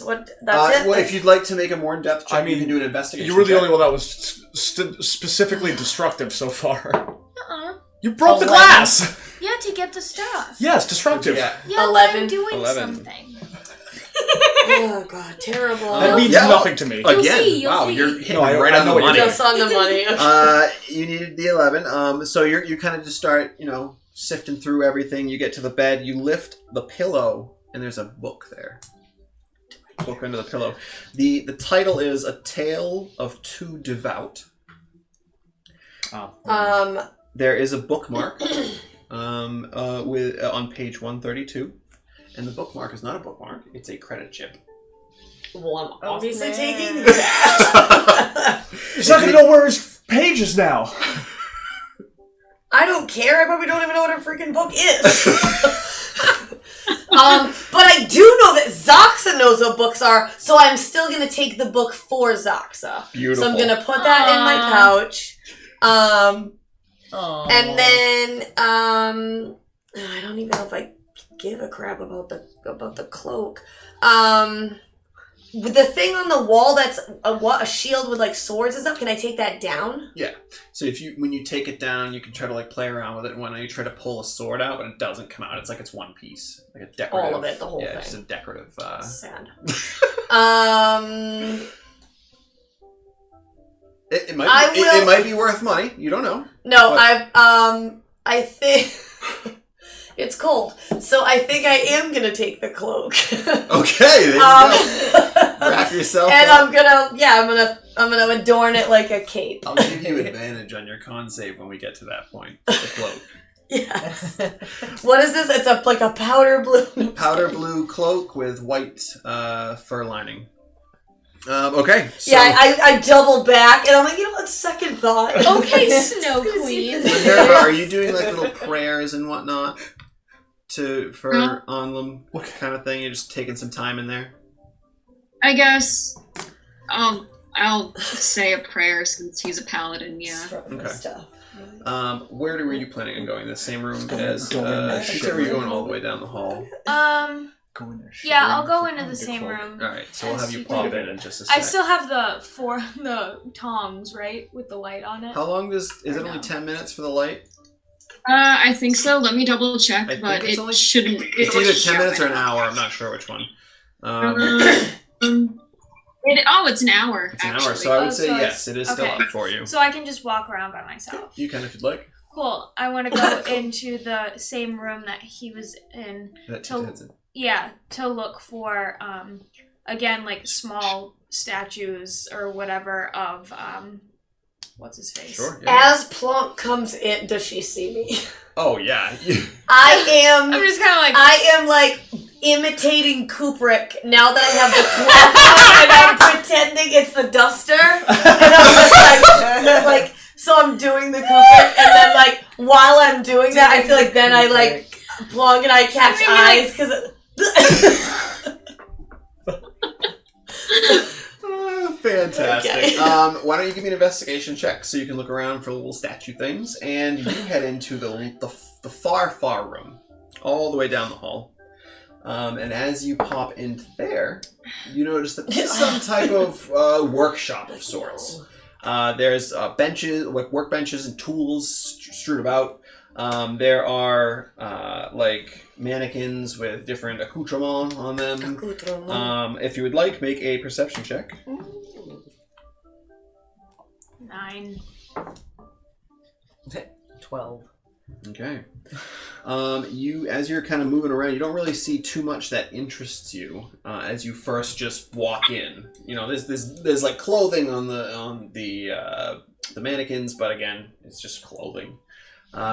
That's it. Well, if you'd like to make a more in-depth check, you can do an investigation. You were the check. only one that was specifically destructive so far. You Oh, broke the glass. Yeah, to get the stuff. Yes, destructive. Yeah. Yeah, 11. I'm doing 11. something. Oh god, terrible. That means nothing to me. Again, You'll wow, see. you're hitting No, I right on know the what you're money. Just on the money. You needed the 11. So you kind of just start, sifting through everything. You get to the bed. You lift the pillow, and there's a book there. Book under the pillow. The title is A Tale of Two Devout. There is a bookmark on page 132, and the bookmark is not a bookmark; it's a credit chip. Well, I'm obviously man. taking that. He's not gonna know where his page is now. I don't care. I probably don't even know what a freaking book is. But I do know that Zoxa knows what books are, so I'm still gonna take the book for Zoxa. Beautiful. So I'm gonna put that in my pouch. And then I don't even know if I give a crap about the cloak. The thing on the wall that's a shield with like swords and stuff. Can I take that down? Yeah. So when you take it down, you can try to like play around with it. And when you try to pull a sword out, but it doesn't come out. It's like it's one piece, like a decorative. All of it, the whole thing. Yeah, just a decorative. Sad. It might be worth money. You don't know. No, But- I think it's cold, so I think I am gonna take the cloak. Okay, there you go. Wrap yourself and up. I'm gonna adorn it like a cape. I'll give you advantage on your con save when we get to that point. The cloak. Yes. What is this? It's like a powder blue. Powder blue cloak with white fur lining. Okay. So, Yeah, I double back, and I'm like, what? Second thought. Okay, Snow Queen. Minerva, are you doing like little prayers and whatnot for Onlum kind of thing? You're just taking some time in there. I guess I'll say a prayer since he's a paladin. Yeah. Okay. Stuff. Where were you planning on going? The same room as Sheeta, or are you going all the way down the hall? Yeah, I'll go into the same room. Alright, so we'll have you pop in just a sec. I still have the tongs, right? With the light on it. How long is it only 10 minutes for the light? I think so. Let me double check, I but think it's it only- shouldn't. It's either 10 minutes or an hour, I'm not sure which one. It's an hour. It's an actually. hour, so I would say so yes, it is still okay. up for you. So I can just walk around by myself. You can if you'd like. Cool. I want to go into the same room that he was in. That To- heads in. Yeah, to look for again like small statues or whatever of what's his face. Sure. Yeah. As Plonk comes in, does she see me? Oh yeah. I am. I'm just kind of like I am like imitating Kubrick now that I have the cloak on, and I'm pretending it's the duster, and I'm just like, so I'm doing the Kubrick, and then like while I'm doing that, Yeah, I feel like then I like Plong and I catch eyes because. Fantastic. Okay. Why don't you give me an investigation check so you can look around for little statue things, and you head into the far room, all the way down the hall. And as you pop into there, you notice that this is some type of workshop of sorts. There's benches, workbenches, and tools strewn about. There are like mannequins with different accoutrements on them. If you would like, make a perception check. 9. 12. Okay. As you're kind of moving around, you don't really see too much that interests you as you first just walk in. You know, there's like clothing on the mannequins, but again, it's just clothing.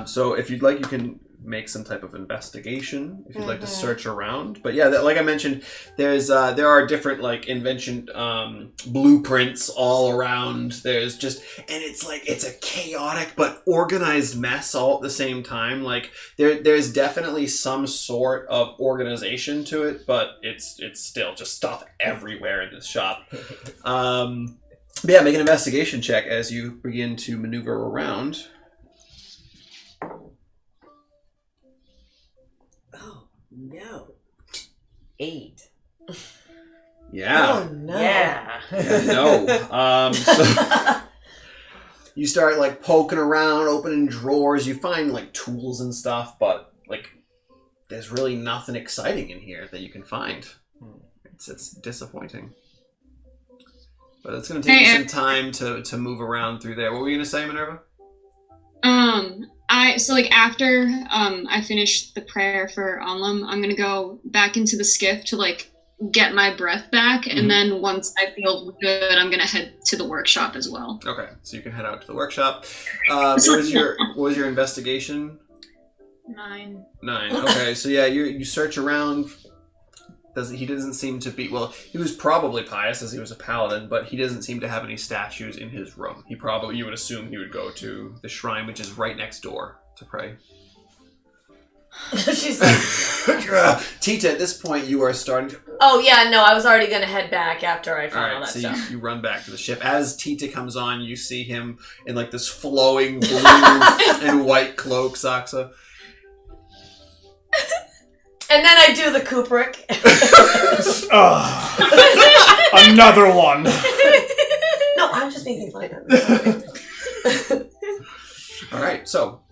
So if you'd like, you can make some type of investigation if you'd like to search around. But yeah, like I mentioned, there are different like invention blueprints all around. There's just, and it's a chaotic but organized mess all at the same time. Like there's definitely some sort of organization to it, but it's still just stuff everywhere in this shop. But yeah, make an investigation check as you begin to maneuver around. No. 8. Yeah. Oh, no. Yeah. No. So you start like poking around, opening drawers. You find like tools and stuff, but like there's really nothing exciting in here that you can find. It's disappointing. But it's going to take you some time to move around through there. What were you going to say, Minerva? After I finish the prayer for Onlum, I'm gonna go back into the skiff to like get my breath back, and then once I feel good, I'm gonna head to the workshop as well. Okay, so you can head out to the workshop. What was your investigation? 9. 9. Okay, so yeah, you search around. He doesn't seem to be, well, he was probably pious as he was a paladin, but he doesn't seem to have any statues in his room. You would assume he would go to the shrine, which is right next door, to pray. She's like... Tita, at this point, you are starting to... Oh, yeah, no, I was already going to head back after I found all that so stuff. you run back to the ship. As Tita comes on, you see him in like this flowing blue and white cloak, Saxa. And then I do the Kubrick. Another one. No, I'm just making fun of him. All right, so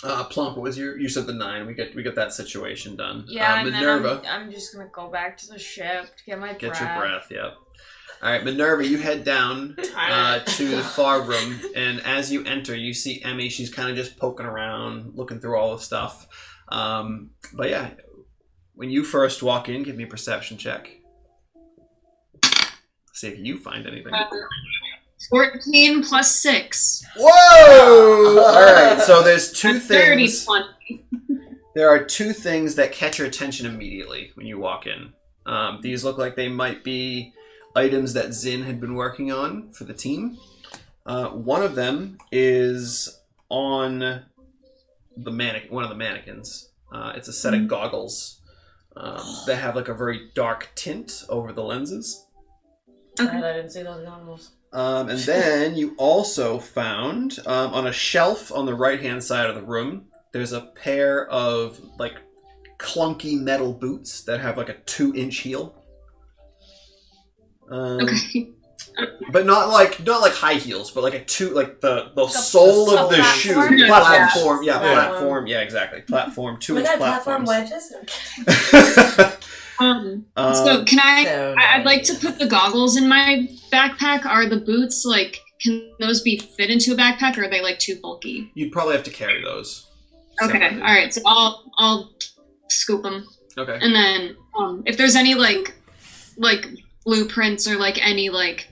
Plump, what was you said the 9. We got that situation done. Yeah, and Minerva. then I'm just gonna go back to the ship to get my breath. Get your breath. Yep. All right, Minerva, you head down to the far room, and as you enter, you see Emmy. She's kind of just poking around, looking through all the stuff. But yeah. When you first walk in, give me a perception check. See if you find anything. 14 plus 6. Whoa! Alright, so there's two That's things. 30, 20. There are 2 things that catch your attention immediately when you walk in. These look like they might be items that Zin had been working on for the team. One of them is on one of the mannequins. It's a set of goggles. They have like a very dark tint over the lenses. Okay. I didn't see those animals. And then you also found on a shelf on the right-hand side of the room, there's a pair of like clunky metal boots that have like a 2-inch heel. Okay. But not like high heels, but like the sole of the shoe. Platform. Platform. Yeah, exactly. Platform. 2-inch platform platforms. wedges? So can I'd like to put the goggles in my backpack. Are the boots like, can those be fit into a backpack, or are they like too bulky? You'd probably have to carry those. Okay, separately. all right. So I'll scoop them. Okay. And then if there's any like blueprints or like any like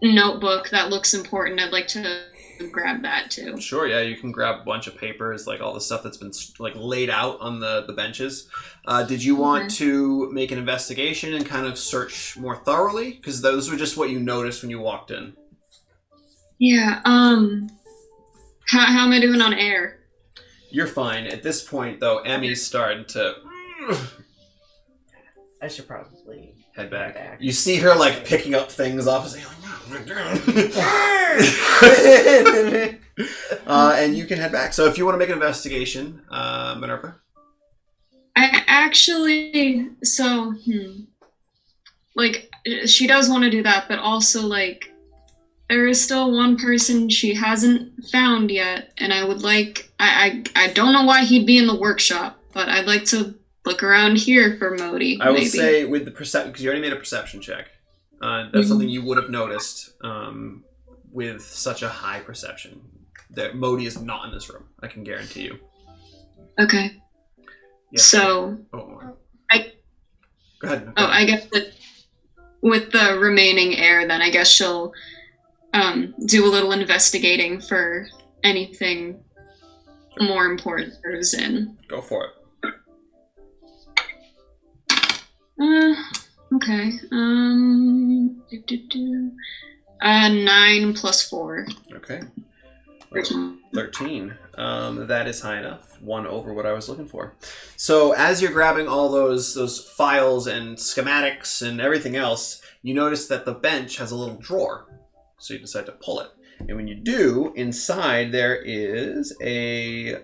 notebook that looks important, I'd like to grab that too. Sure, yeah, you can grab a bunch of papers, like all the stuff that's been like laid out on the benches. Did you want to make an investigation and kind of search more thoroughly? Because those were just what you noticed when you walked in. Yeah. How am I doing on air? You're fine. At this point, though, Emmy's starting to I should probably head back. You see her, like, picking up things off and saying, and you can head back. So if you want to make an investigation, Minerva. I actually, like, she does want to do that, but also, like, there is still one person she hasn't found yet, and I would like, I don't know why he'd be in the workshop, but I'd like to look around here for Modi. I would say with the perception, because you already made a perception check, that's something you would have noticed with such a high perception. That Modi is not in this room, I can guarantee you. Okay. Yeah. So, Go ahead. I guess that with the remaining heir, then I guess she'll do a little investigating for anything more important for Zin. Go for it. Okay. 9 plus 4. Okay. 13. That is high enough. 1 over what I was looking for. So as you're grabbing all those files and schematics and everything else, you notice that the bench has a little drawer. So you decide to pull it. And when you do, inside there is a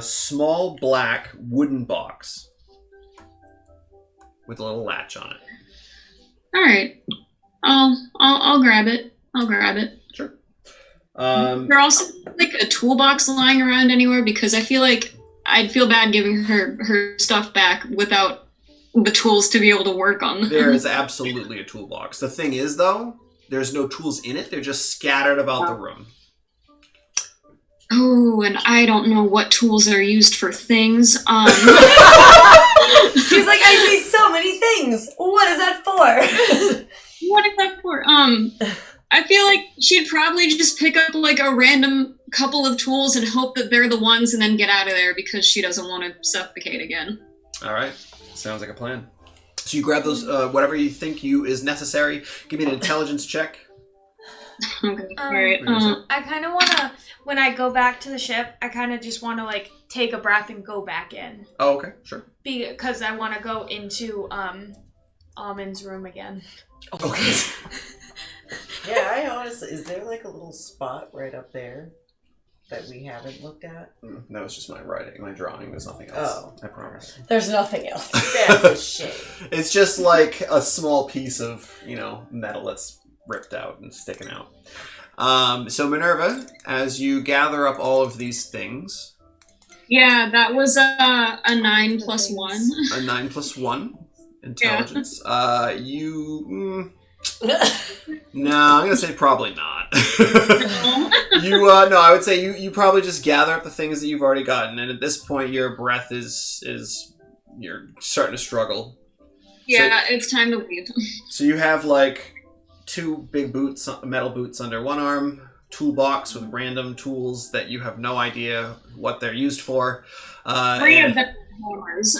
small black wooden box with a little latch on it. All right. I'll grab it. I'll grab it. Sure. There also like a toolbox lying around anywhere, because I feel like I'd feel bad giving her stuff back without the tools to be able to work on them. There is absolutely a toolbox. The thing is, though, there's no tools in it. They're just scattered about the room. Oh, and I don't know what tools are used for things. She's like, I see so many things. What is that for? What is that for? I feel like she'd probably just pick up like a random couple of tools and hope that they're the ones and then get out of there because she doesn't want to suffocate again. All right. Sounds like a plan. So you grab those, whatever you think is necessary. Give me an intelligence check. Okay, alright. I kind of want to, when I go back to the ship, I kind of just want to, like, take a breath and go back in. Oh, okay, sure. Because I want to go into, Almond's room again. Okay. Yeah, I honestly, is there like a little spot right up there that we haven't looked at? No, it's just my writing, my drawing. There's nothing else. Oh. I promise. There's nothing else. That's a shame. It's just like a small piece of, metal that's ripped out and sticking out. So Minerva, as you gather up all of these things... Yeah, that was a 9 plus 1. A 9 plus 1 intelligence. Yeah. No, I'm going to say probably not. No, I would say you probably just gather up the things that you've already gotten, and at this point your breath is you're starting to struggle. Yeah, it's time to leave. So you have like 2 big boots, metal boots under one arm, toolbox with random tools that you have no idea what they're used for. 3 of them hammers.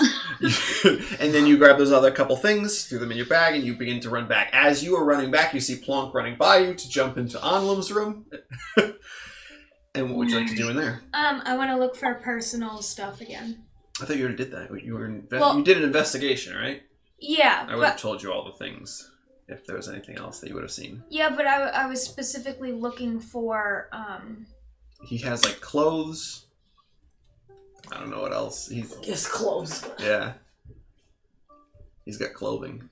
And then you grab those other couple things, threw them in your bag, and you begin to run back. As you are running back, you see Plonk running by you to jump into Anlum's room. And what would you like to do in there? I want to look for personal stuff again. I thought you already did that. You did an investigation, right? Yeah, I would have told you all the things if there was anything else that you would have seen. Yeah, but I was specifically looking for, He has, like, clothes. I don't know what else. His clothes. Yeah. He's got clothing.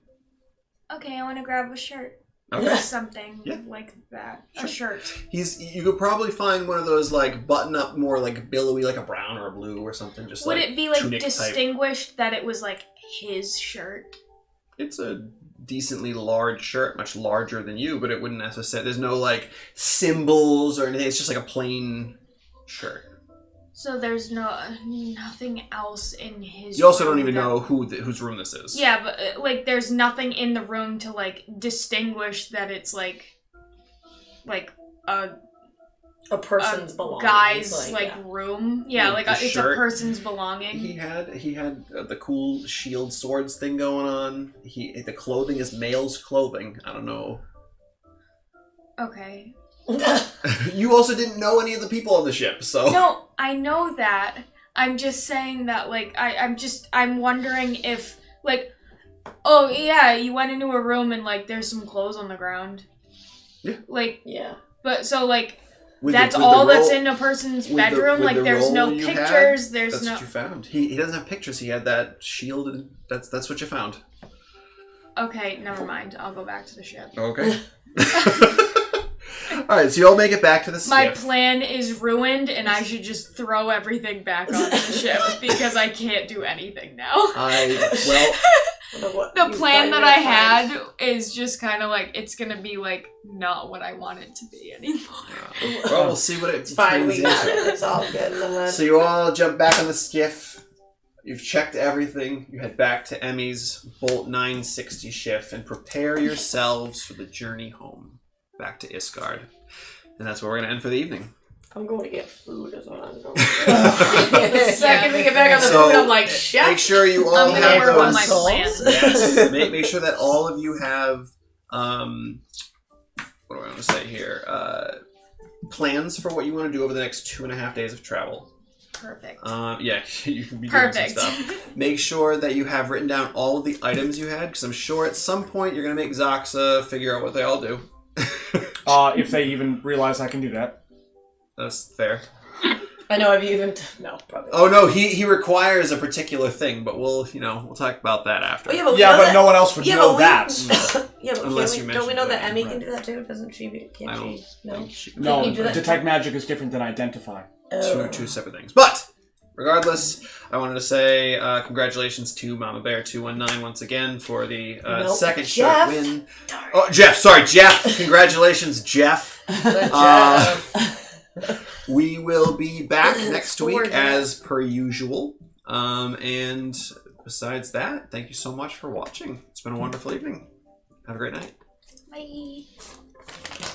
Okay, I want to grab a shirt. Okay. Or something like that. Sure. A shirt. You could probably find one of those, like, button-up, more, like, billowy, like a brown or a blue or something. Just Would like it be, like, tunic distinguished type. that it was, like, his shirt? It's a decently large shirt, much larger than you, but it wouldn't necessarily... There's no, like, symbols or anything. It's just, like, a plain shirt. So there's nothing else in his You also room don't even know whose room this is. Yeah, but, like, there's nothing in the room to, like, distinguish that it's, like a person's belongings. Guy's, room. Yeah, Like like, the it's shirt. a person's belonging. He had the cool shield swords thing going on. The clothing is male's clothing. I don't know. Okay. You also didn't know any of the people on the ship, so... No, I know that. I'm just saying that, like, I'm wondering if, like, oh, yeah, you went into a room and, like, there's some clothes on the ground. Yeah. Like, Yeah. but, so, like, With that's the all roll- that's in a person's with bedroom? with Like, the there's no roll you had, pictures, there's that's no... what you found. He doesn't have pictures. He had that shield, and that's what you found. Okay, never mind. I'll go back to the ship. Okay. Alright, so you all make it back to the My skiff. plan is ruined, and I should just throw everything back onto the ship because I can't do anything now. The plan that I had is just kind of like, it's gonna be like not what I want it to be anymore. Well, we'll see what It's fine, we turns got into. it. It's all good. And then... So you all jump back on the skiff. You've checked everything. You head back to Emmy's Bolt 960 ship and prepare yourselves for the journey home back to Isgard. And that's where we're going to end for the evening. I'm going to get food is what I'm going to do. The second we get back on the So, food, I'm like, chef. Make sure you all I'm gonna have work on those. my plan. Yes. Make sure that all of you have, what do I want to say here? Plans for what you want to do over the next 2.5 days of travel. Perfect. Yeah, you can be doing some Perfect. stuff. Make sure that you have written down all of the items you had, because I'm sure at some point you're going to make Zoxa figure out what they all do. If they even realize I can do that. That's fair. I know, have you even... No, probably. Oh no, he requires a particular thing, but we'll talk about that after. Oh, yeah, but, we Yeah, know but that... no one else would know that. Yeah, but Unless don't you we mention know that that. Emmy Right. can do that too? Doesn't she? I Can't don't she? No. think she- No, you do that? detect magic is different than identify. Two separate things. But regardless, I wanted to say congratulations to Mama Bear 219 once again for the second Jeff. short win. Oh, Jeff. Sorry, Jeff. Congratulations, Jeff. We will be back next week as per usual. And besides that, thank you so much for watching. It's been a wonderful evening. Have a great night. Bye.